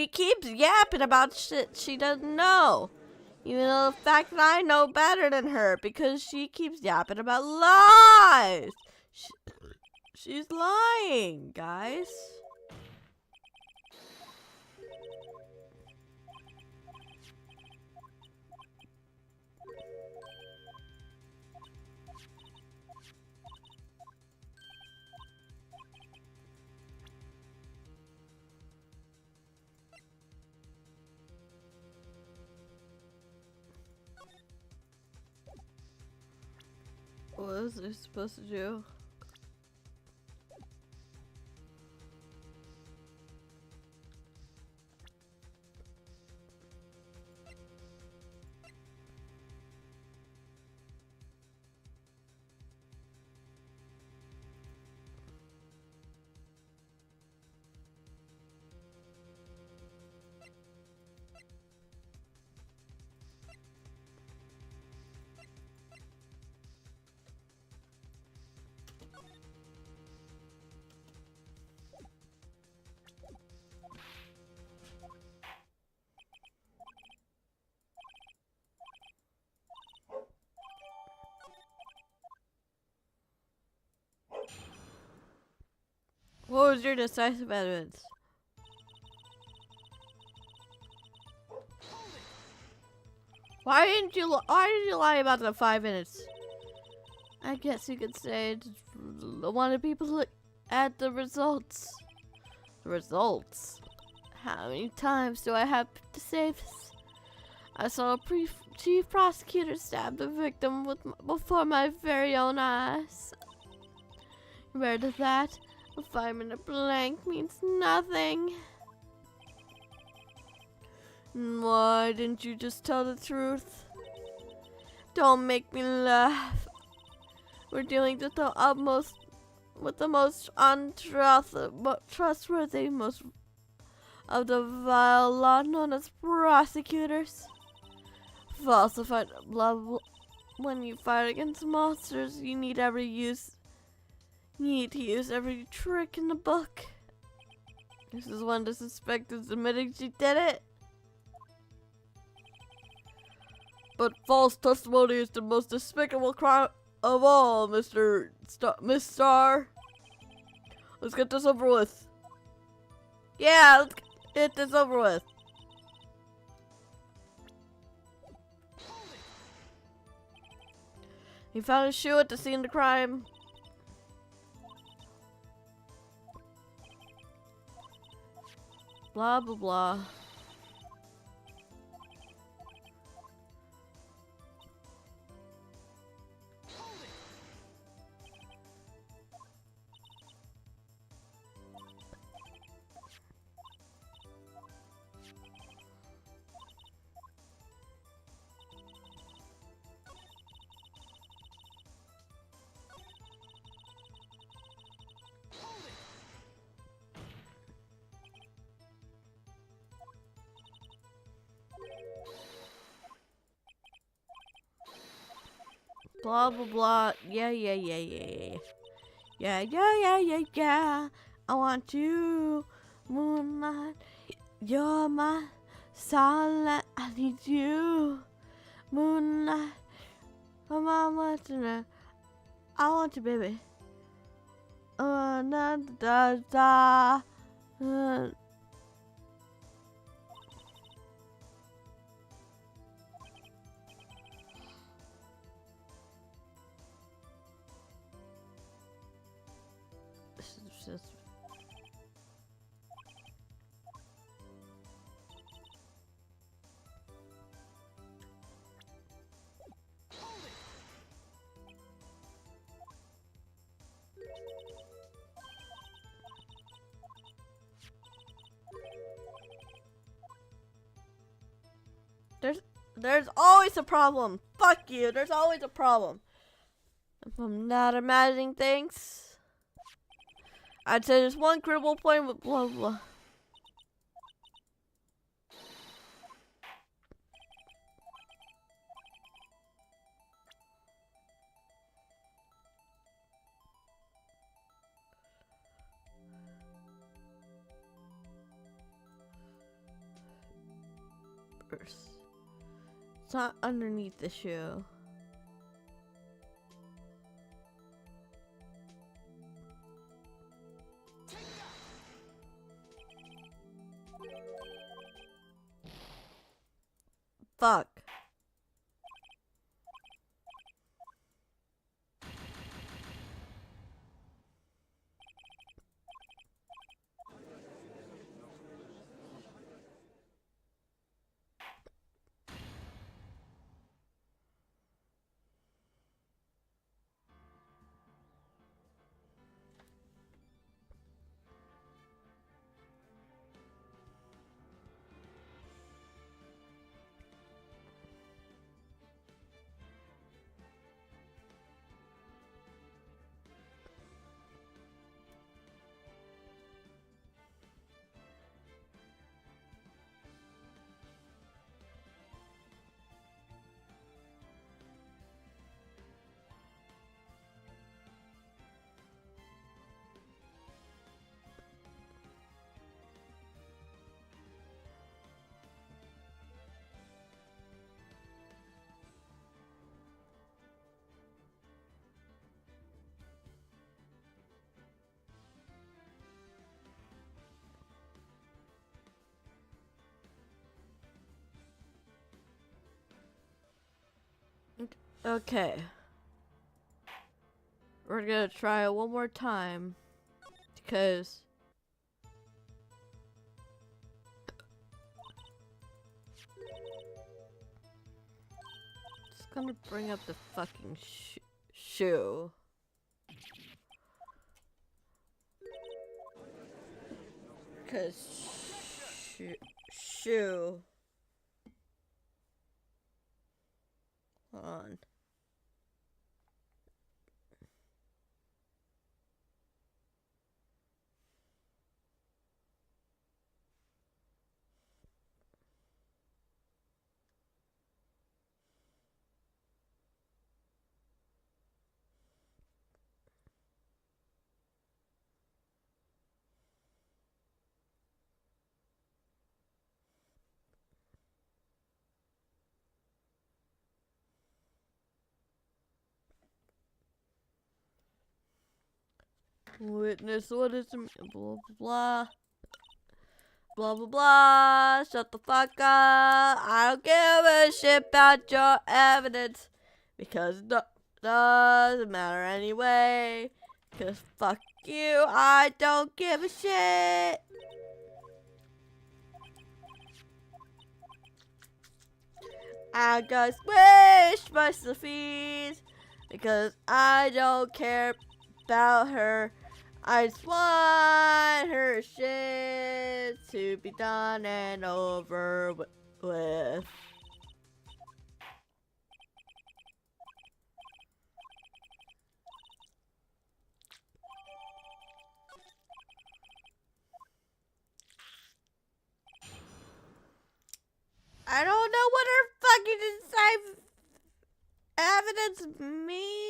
keeps yapping about shit she doesn't know. Even though the fact that I know better than her because she keeps yapping about lies. She's lying, guys. What was I supposed to do? What was your decisive evidence? Why did you lie about the 5 minutes? I guess you could say I wanted people to look at the results. The results? How many times do I have to say this? I saw a chief prosecutor stab the victim before my very own eyes. Compared to that, a 5-minute blank means nothing. Why didn't you just tell the truth? Don't make me laugh. We're dealing with the most untrustworthy, most of the vile law known as prosecutors. Falsified blah blah. When you fight against monsters, you need to use every trick in the book. This is when the suspect is admitting she did it. But false testimony is the most despicable crime of all, Miss Star. Let's get this over with. Yeah, let's get this over with. He found a shoe at the scene of the crime. Blah, blah, blah. Blah, blah, blah. Yeah. Yeah. I want you, moonlight. You're my starlight. I need you, moonlight. Oh, mama, I want you, baby. Da. Just There's always a problem. Fuck you. There's always a problem. If I'm not imagining things, I'd say there's one critical point with blah blah. course. It's not underneath the shoe. Fuck. Okay. We're gonna try it one more time. Because it's gonna bring up the fucking shoe. Cause shoe. Hold on. Witness what is blah blah blah blah blah. Shut the fuck up. I don't give a shit about your evidence because it doesn't matter anyway. Cause fuck you, I don't give a shit. I got squished by Sophie's because I don't care about her. I just want her shit to be done and over with. I don't know what her fucking evidence means.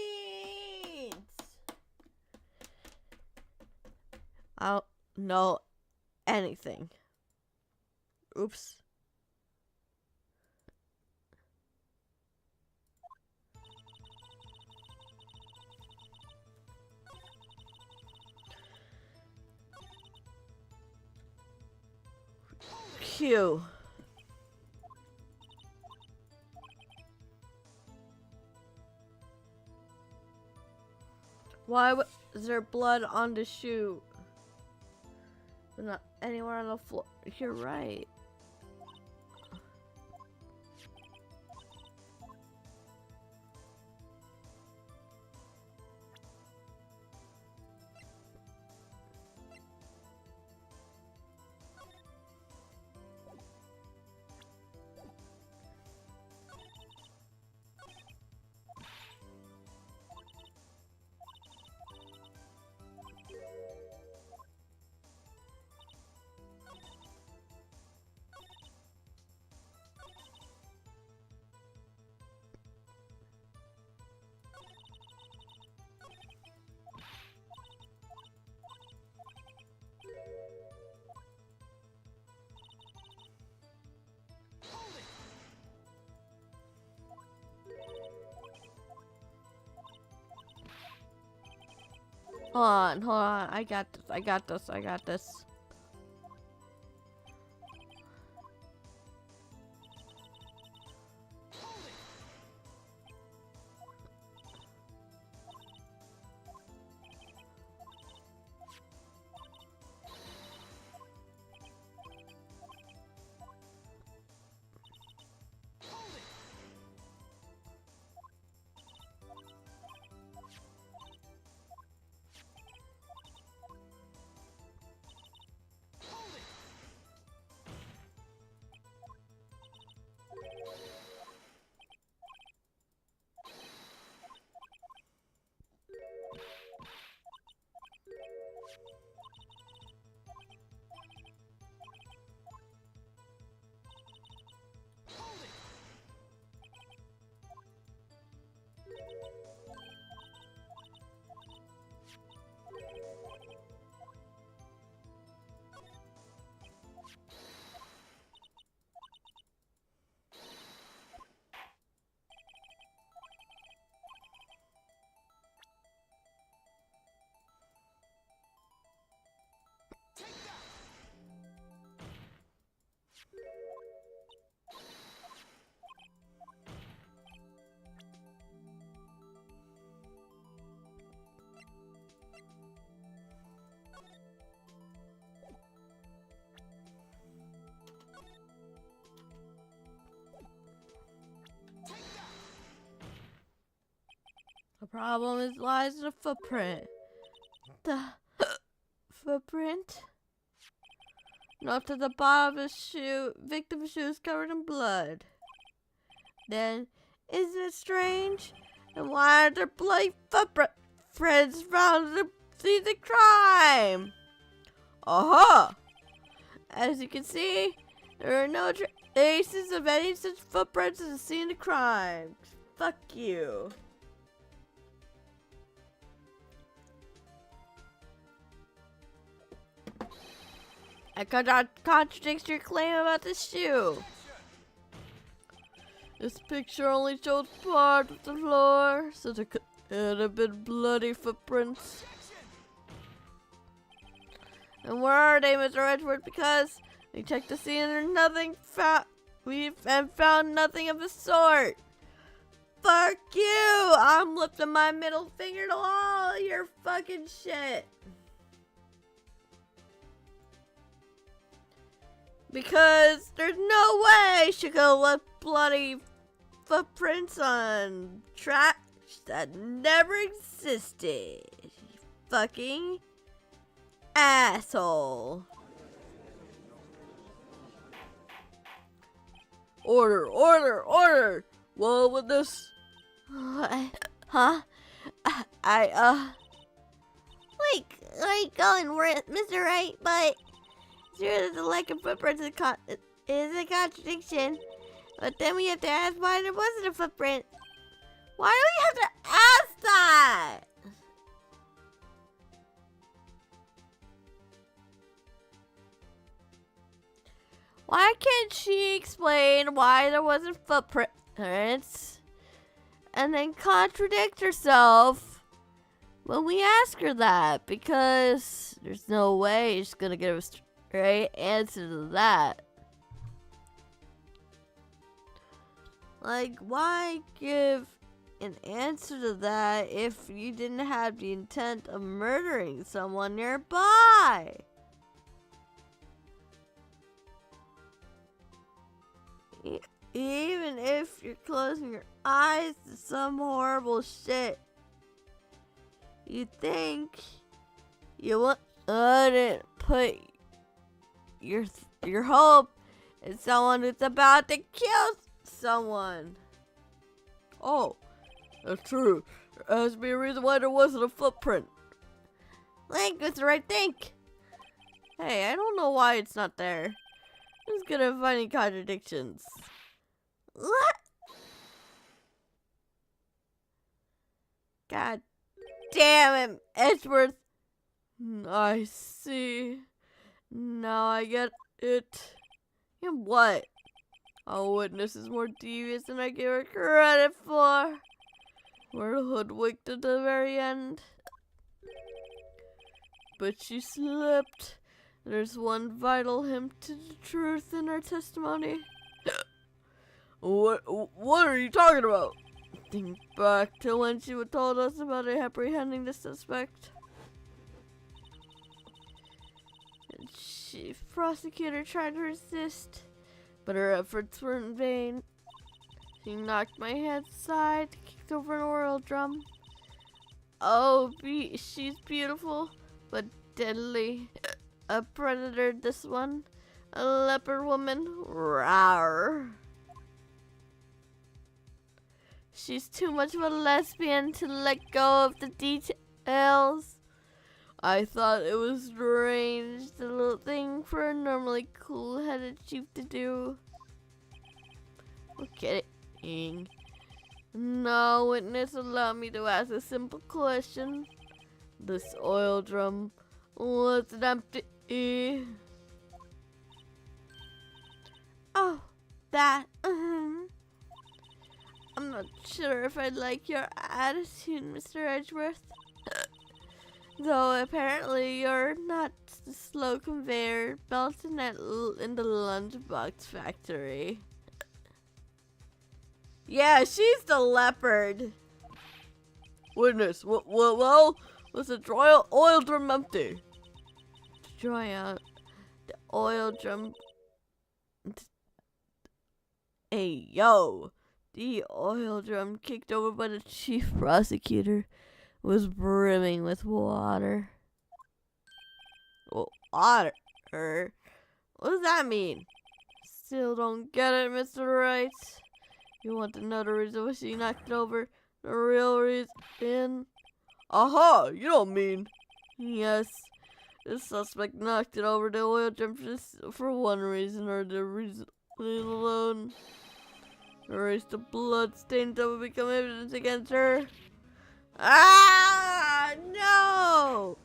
I don't know anything. Oops. Q. Why is there blood on the shoe? But not anywhere on the floor. You're right. Hold on. I got this. The problem lies in the footprint. The footprint? Not to the bottom of the shoe. Victim's shoes covered in blood. Then, isn't it strange? And why aren't there bloody footprints found to see the crime? Aha! As you can see, there are no traces of any such footprints as the scene of the crime. Fuck you. That contradicts your claim about the shoe. This picture only shows part of the floor, so there could have been bloody footprints. And where are they, Mr. Edgeworth? Because we checked the scene and there's nothing found. We found nothing of the sort. Fuck you! I'm lifting my middle finger to all your fucking shit. Because there's no way she could have left bloody footprints on trash that never existed. You fucking asshole. Order! Well, with this. Huh? Wait, where are you going, Mr. Wright? But sure, the lack of footprints is a contradiction. But then we have to ask why there wasn't a footprint. Why do we have to ask that? Why can't she explain why there wasn't footprints and then contradict herself when we ask her that? Because there's no way she's gonna give us a straight answer to that. Like, why give an answer to that if you didn't have the intent of murdering someone nearby? Even if you're closing your eyes to some horrible shit, you think you wouldn't put your hope in someone who's about to kill someone. Oh, that's true. There has to be a reason why there wasn't a footprint. Think, Mr. Wright, think. Hey, I don't know why it's not there. Who's gonna find any contradictions? What? God damn it, Edgeworth. I see. Now I get it. And what? Our witness is more devious than I give her credit for. We're hoodwinked at the very end. but she slipped. There's one vital hint to the truth in her testimony. What are you talking about? Think back to when she told us about apprehending the suspect. The chief prosecutor tried to resist, but her efforts were in vain. She knocked my head aside, kicked over an oil drum. Oh, she's beautiful, but deadly. A predator, this one. A leopard woman. Rawr. She's too much of a lesbian to let go of the details. I thought it was strange, the little thing for a normally cool-headed chief to do. Okay. No, witness, allow me to ask a simple question. This oil drum, was it empty? Oh, that. I'm not sure if I like your attitude, Mr. Edgeworth. Though apparently you're not the slow conveyor belt in the lunchbox factory. Yeah, she's the leopard. Witness, well, was the dry oil drum empty? To dry out the oil drum. Hey, yo. The oil drum kicked over by the chief prosecutor was brimming with water. Water? What does that mean? Still don't get it, Mr. Wright. You want to know the reason why she knocked it over? The real reason? Aha! You don't mean... Yes. The suspect knocked it over the oil drum just for one reason or the reason alone. Erase the blood stains that will become evidence against her. Ah! No!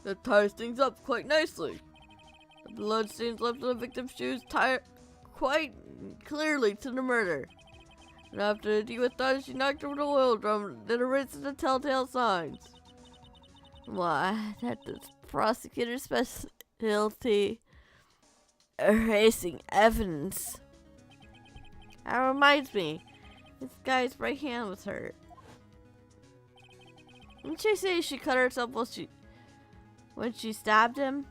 That ties things up quite nicely. The blood stains left on the victim's shoes tie quite clearly to the murder. And after the deed was done, she knocked over the oil drum, then erased the telltale signs. Why, that's the prosecutor's specialty. Erasing evidence. That reminds me, this guy's right hand was hurt. Didn't she say she cut herself when she stabbed him?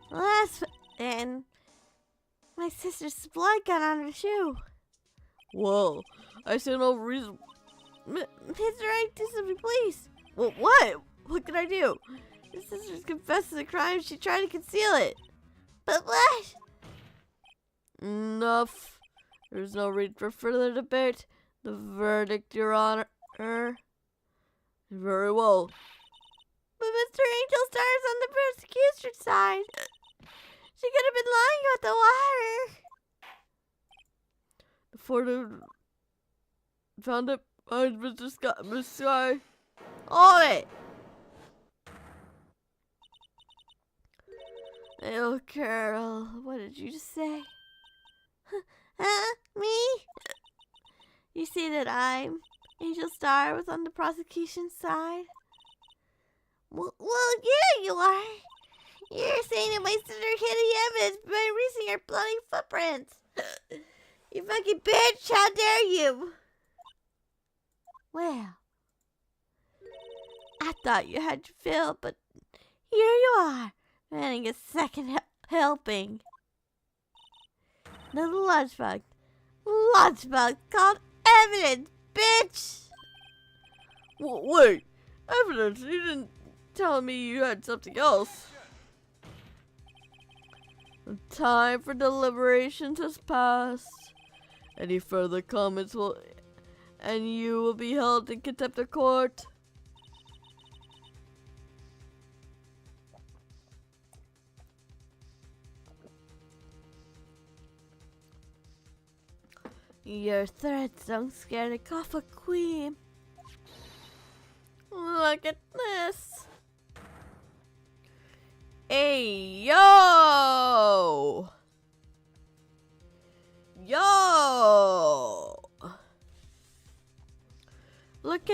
Last and my sister's blood got on her shoe. Whoa, I see no reason. Mr. Wright, do something, please. Well, what? What can I do? My sister's confessed to the crime. She tried to conceal it. But what? Enough. There's no reason for further debate. The verdict, Your Honor. Very well. But Mr. Angel Star's on the prosecution's side. She could have been lying about the water. Before they found it behind Miss Sky. Hold it! Oh, Carol, what did you just say? Huh? Me? You see that Angel Star was on the prosecution's side? Well, yeah, you are. You're saying that my sister hid the evidence by erasing her bloody footprints. You fucking bitch, how dare you? Well, I thought you had your fill, but here you are, manning a second helping. The lunchbox called evidence, bitch! Wait, evidence? You didn't tell me you had something else. The time for deliberations has passed. Any further comments and you will be held in contempt of court. Your threats don't scare the cough a queen. Look at this. Hey, yo! Yo! Look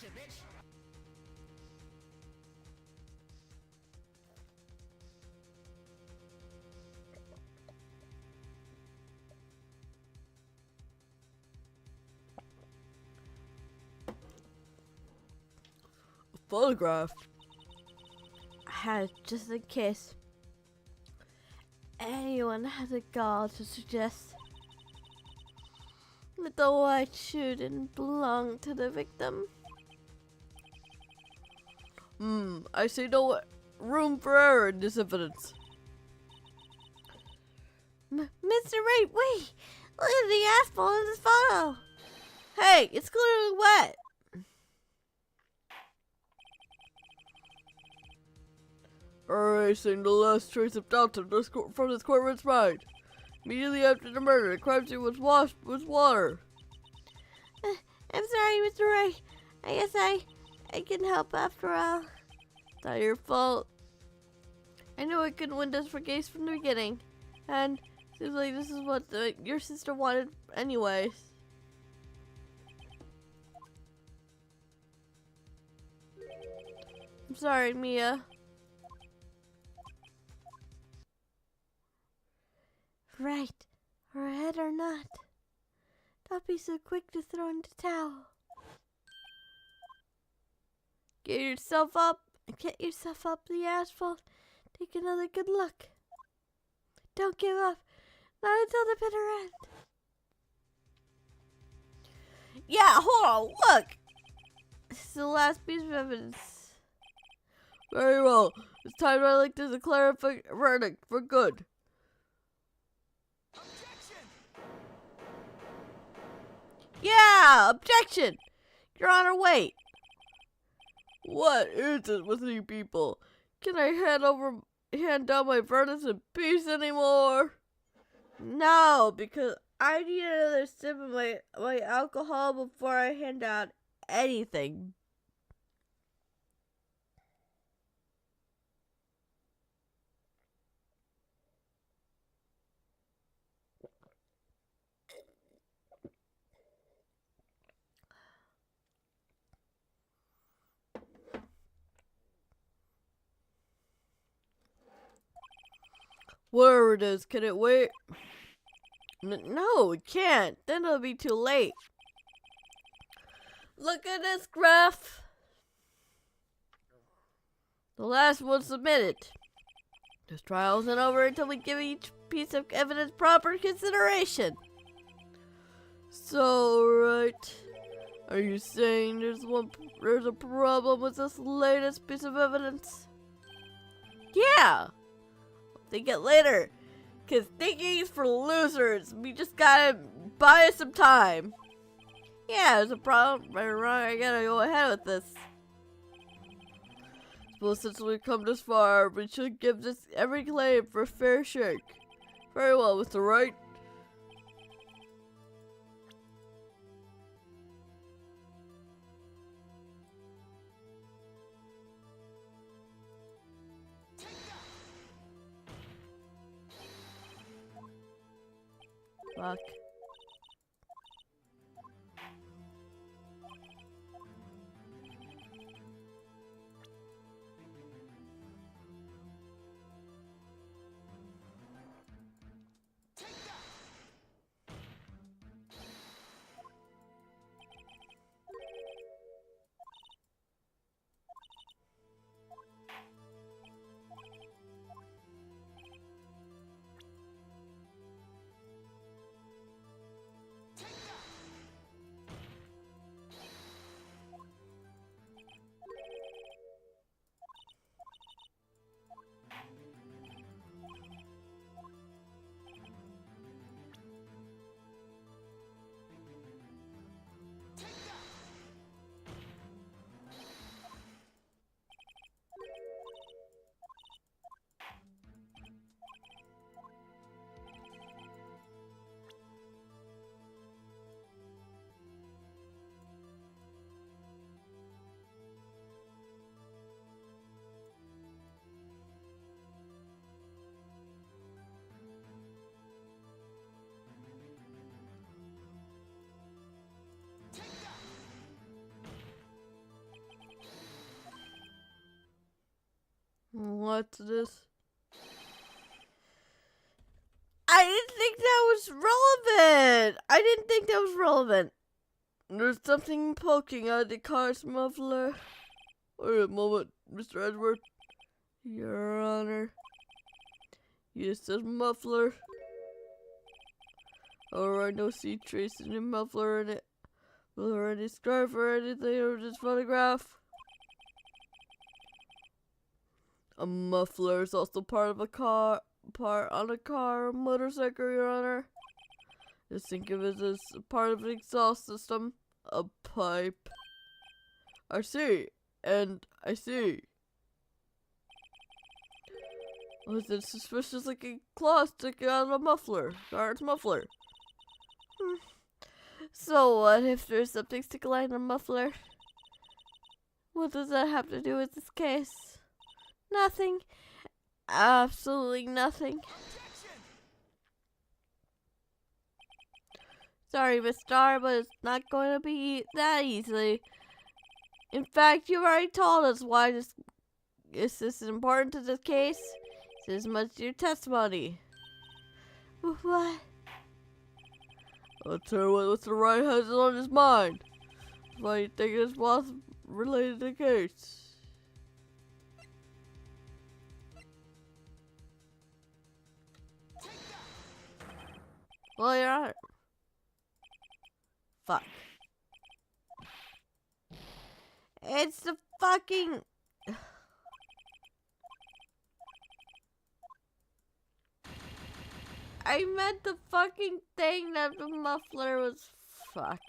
Gotcha, bitch. Photograph. I had it just in case anyone had the gall to suggest that the white shoe didn't belong to the victim. I see no room for error in this evidence. Mr. Wright, wait! Look at the asphalt in this photo! Hey, it's clearly wet! Erasing the last trace of doubt from this courtroom's mind. Immediately after the murder, the crime scene was washed with water. I'm sorry, Mr. Wright. I guess I can help after all. It's not your fault. I knew I couldn't win this case from the beginning. And seems like this is what your sister wanted anyways. I'm sorry, Mia. Right, her head or not. Don't be so quick to throw in the towel. Get yourself up the asphalt. Take another good look. Don't give up. Not until the bitter end. Yeah, hold on, look! This is the last piece of evidence. Very well. It's time I'd like to declare a verdict for good. Objection! Yeah, objection! Your Honor, wait. What is it with you people? Can I hand down my verdicts in peace anymore? No, because I need another sip of my alcohol before I hand out anything. Whatever it is, can it wait? No, it can't. Then it'll be too late. Look at this graph. The last one submitted. This trial isn't over until we give each piece of evidence proper consideration. So, right. Are you saying there's a problem with this latest piece of evidence? Yeah. Think it later. Cause thinking is for losers. We just gotta buy us some time. Yeah, there's a problem. Right or wrong, I gotta go ahead with this. Well, since we've come this far, we should give this every claim for a fair shake. Very well, Mr. Wright. Fuck. What's this? I didn't think that was relevant. I didn't think that was relevant. There's something poking out of the car's muffler. Wait a moment, Mr. Edward. Your Honor. Yes, this muffler. Alright, no see trace in the muffler in it. Will there any scarf or anything of this photograph? A muffler is also part of a car, or motorcycle, Your Honor. Just think of it as a part of the exhaust system. A pipe. I see. And I see. Was it suspicious looking claw sticking out of a muffler? Guard's muffler. So what if there's something sticking out in the muffler? What does that have to do with this case? Nothing. Absolutely nothing. Objection! Sorry, Miss Star, but it's not going to be that easily. In fact, you've already told us why this is important to this case. It's as much as your testimony. What? I'll tell you what Mr. Wright has on his mind. Why you think it's related to the case? Well, Your Honor. Fuck. It's the fucking... I meant the fucking thing that the muffler was... Fuck.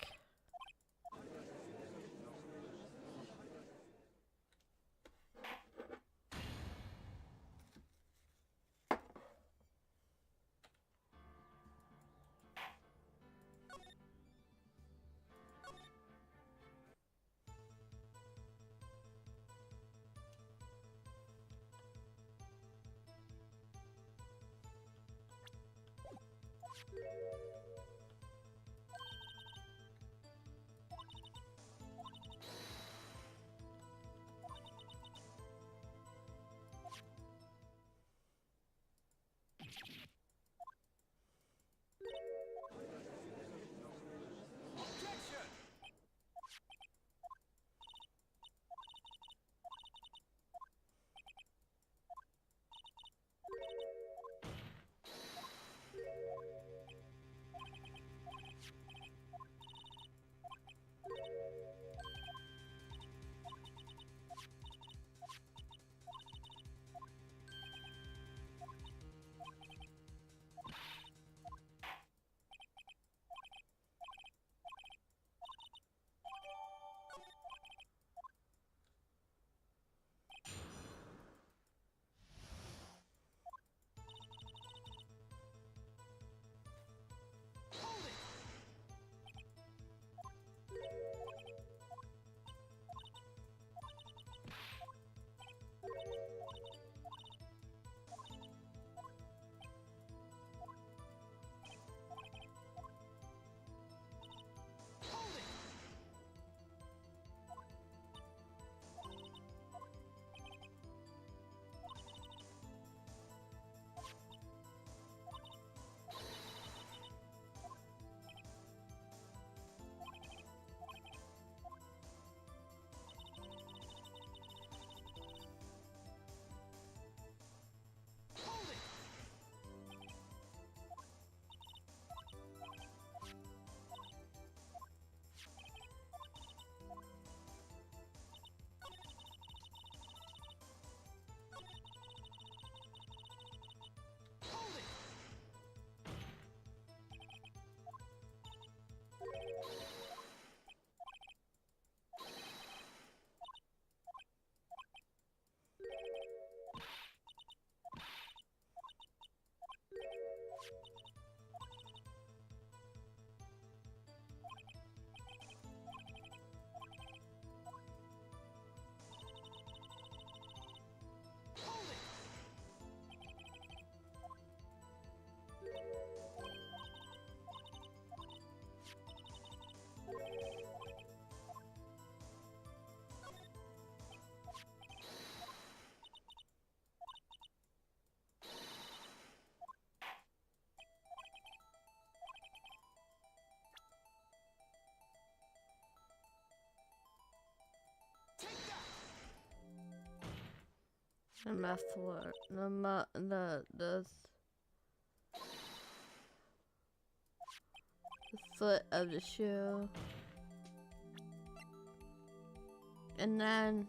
The muffler, the foot of the shoe, and then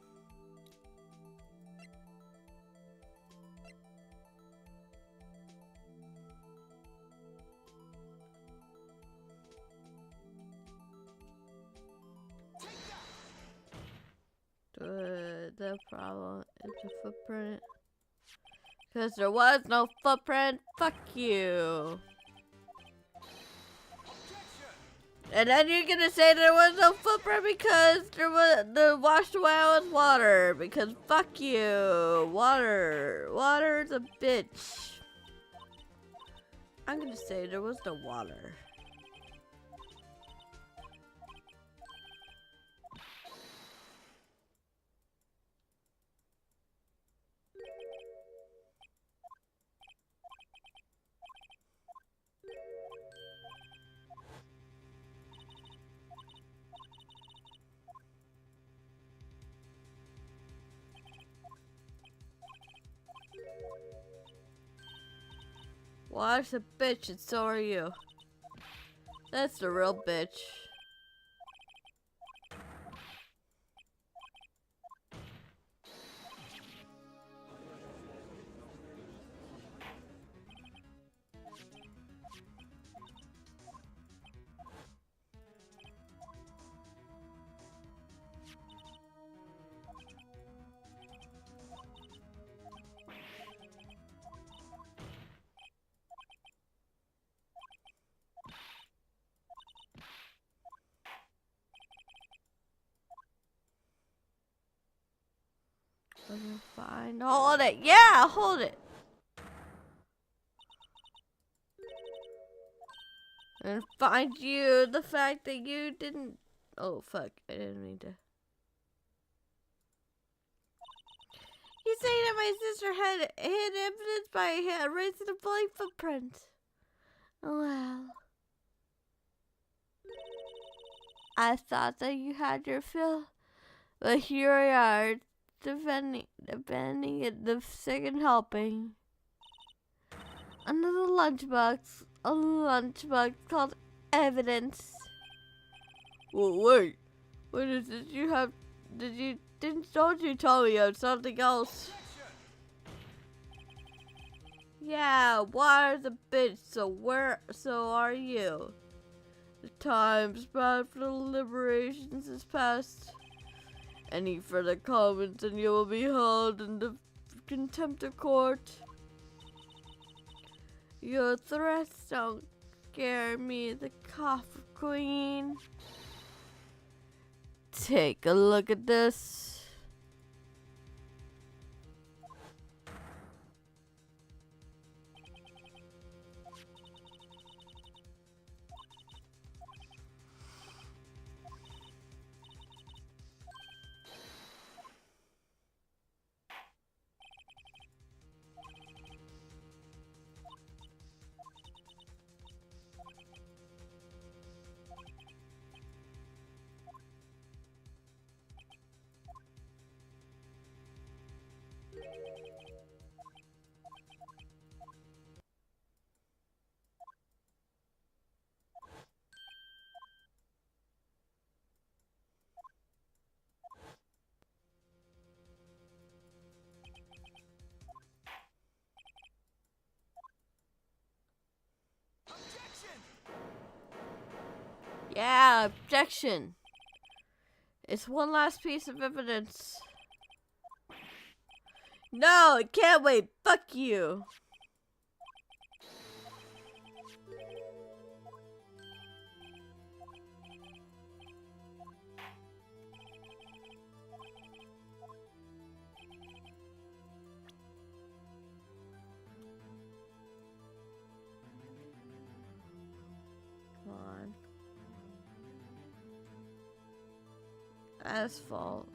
the problem is the footprint. Because there was no footprint. Fuck you. And then you're gonna say there was no footprint because there was the washed away with water. Because fuck you. Water is a bitch. I'm gonna say there was no water. Water's a bitch and so are you. That's the real bitch. Fine, hold it. Yeah, hold it. And find you the fact that you didn't. Oh fuck! I didn't mean to. You say that my sister had evidence by erasing a bloody footprint. Well, I thought that you had your fill, but here we are. Defending it the second helping. Another lunchbox. A lunchbox called evidence. Well, wait. What is it you have? Don't you tell me of something else? Yeah, water's a bitch, so are you. The time's bad for the liberations is past. Any further comments and you will be held in the contempt of court. Your threats don't scare me, the cough queen. Take a look at this. Yeah, objection. It's one last piece of evidence. No, it can't wait. Fuck you. Come on. Asphalt.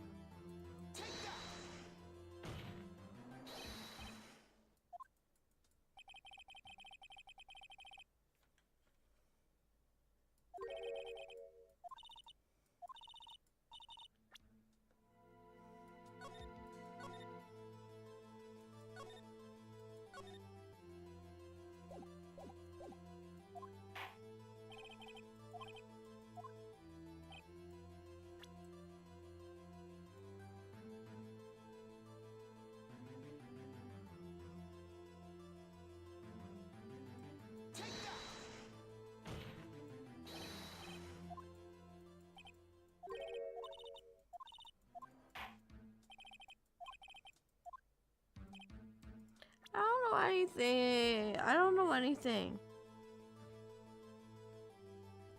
anything. I don't know anything.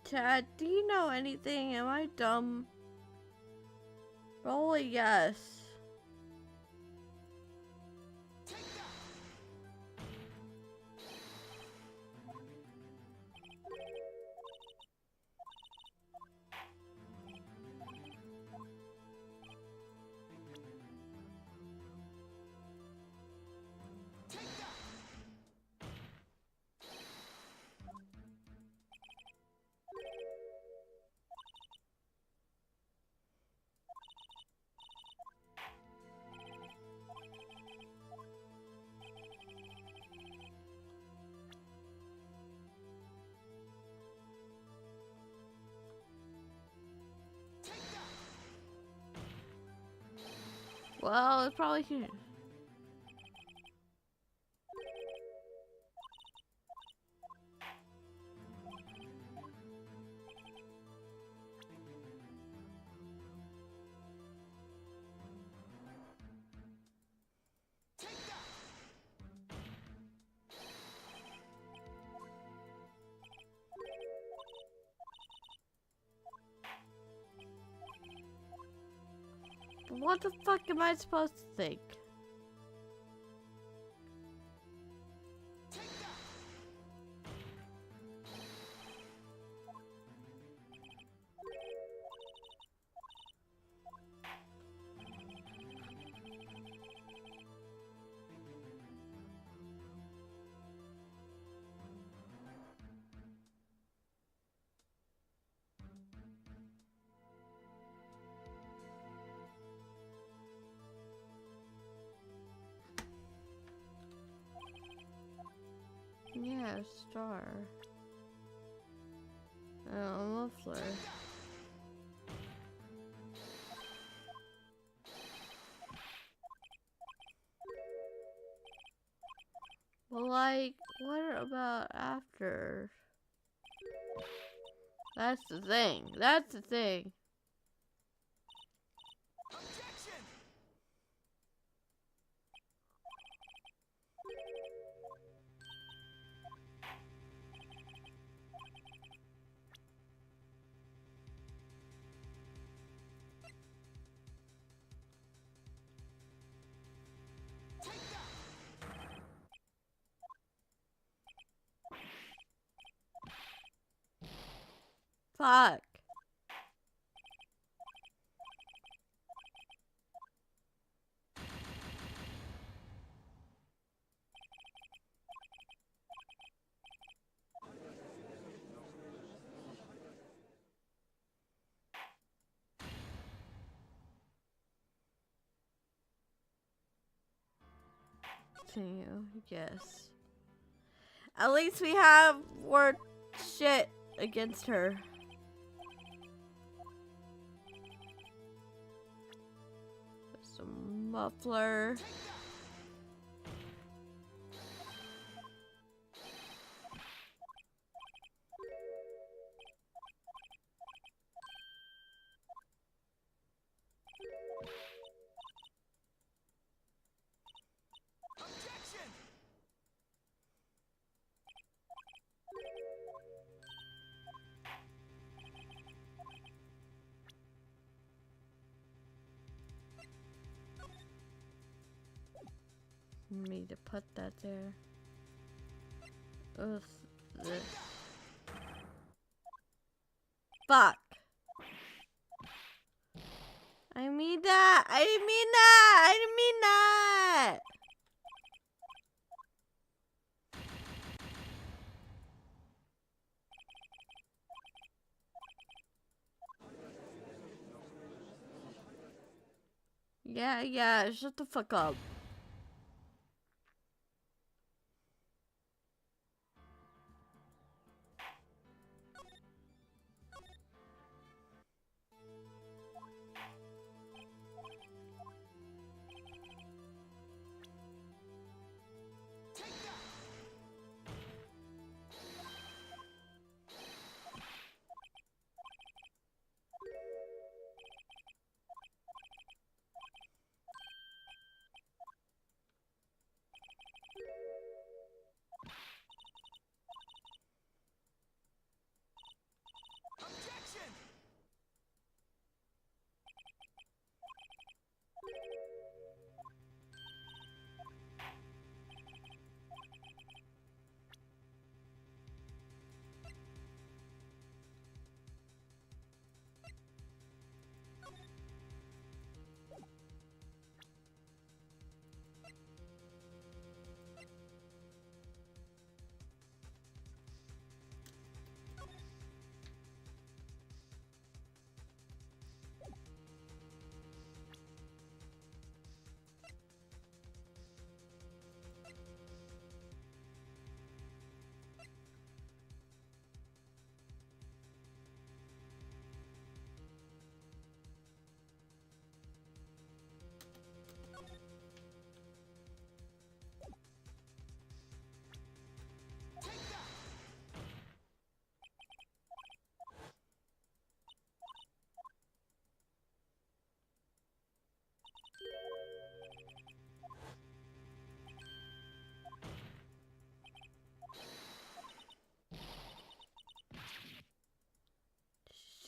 Chad, do you know anything? Am I dumb? Roll a yes. Well, it's probably here. What the fuck am I supposed to think? Yeah, star. Oh, muffler. Well, like, what about after? That's the thing. That's the thing. Objection! Fuck. Continue, yes. At least we have more shit against her. Some muffler. Objection! Me to put that there. Ugh, this. Fuck. I mean that. I didn't mean that. I didn't mean that. Yeah, shut the fuck up.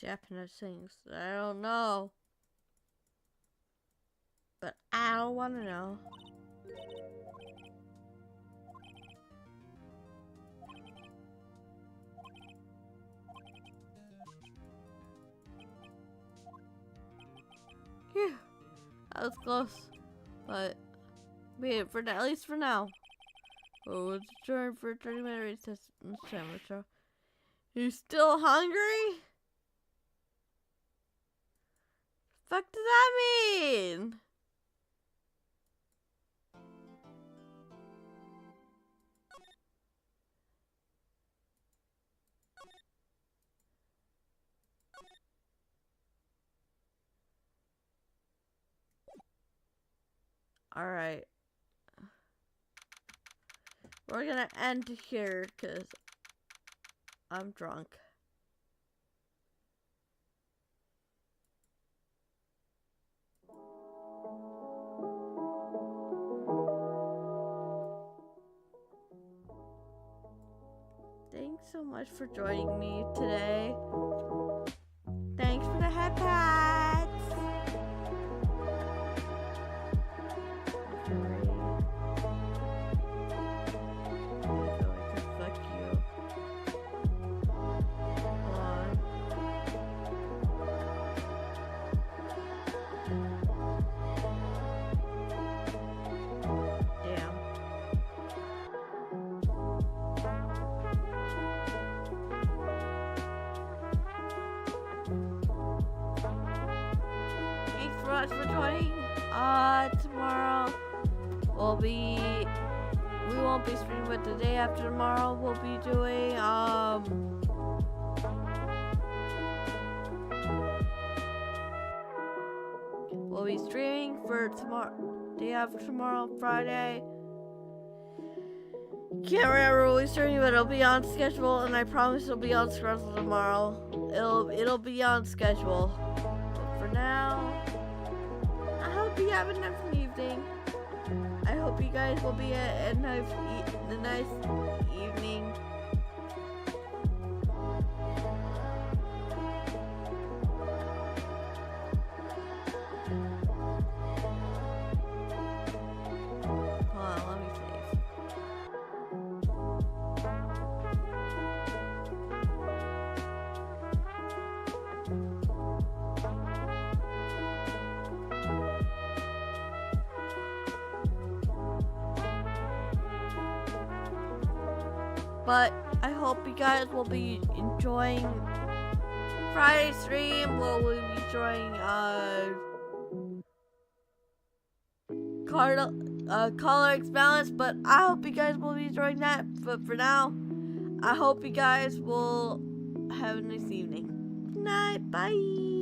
Japanese things that I don't know. But I don't want to know. Phew, that was close. But wait, at least for now. Oh, it's adjourned for 30-minute recess in the sandwich show. You still hungry? Fuck does that mean? Alright. We're gonna end here because I'm drunk. Thanks so much for joining me today. Thanks for the head pats. Fuck you. Hold on. Damn. Thanks so much for joining. Tomorrow we won't be streaming, but the day after tomorrow we'll be doing we'll be streaming for tomorrow, day after tomorrow, Friday. Can't remember what we're streaming, but it'll be on schedule, and I promise it'll be on schedule tomorrow. It'll be on schedule. But for now, I hope you have a nice evening. I hope you guys will be a nice evening. Hold on, let me save. But I hope you guys will be enjoying Friday's stream. We'll be enjoying Color X Balance, but I hope you guys will be enjoying that. But for now, I hope you guys will have a nice evening. Good night, bye.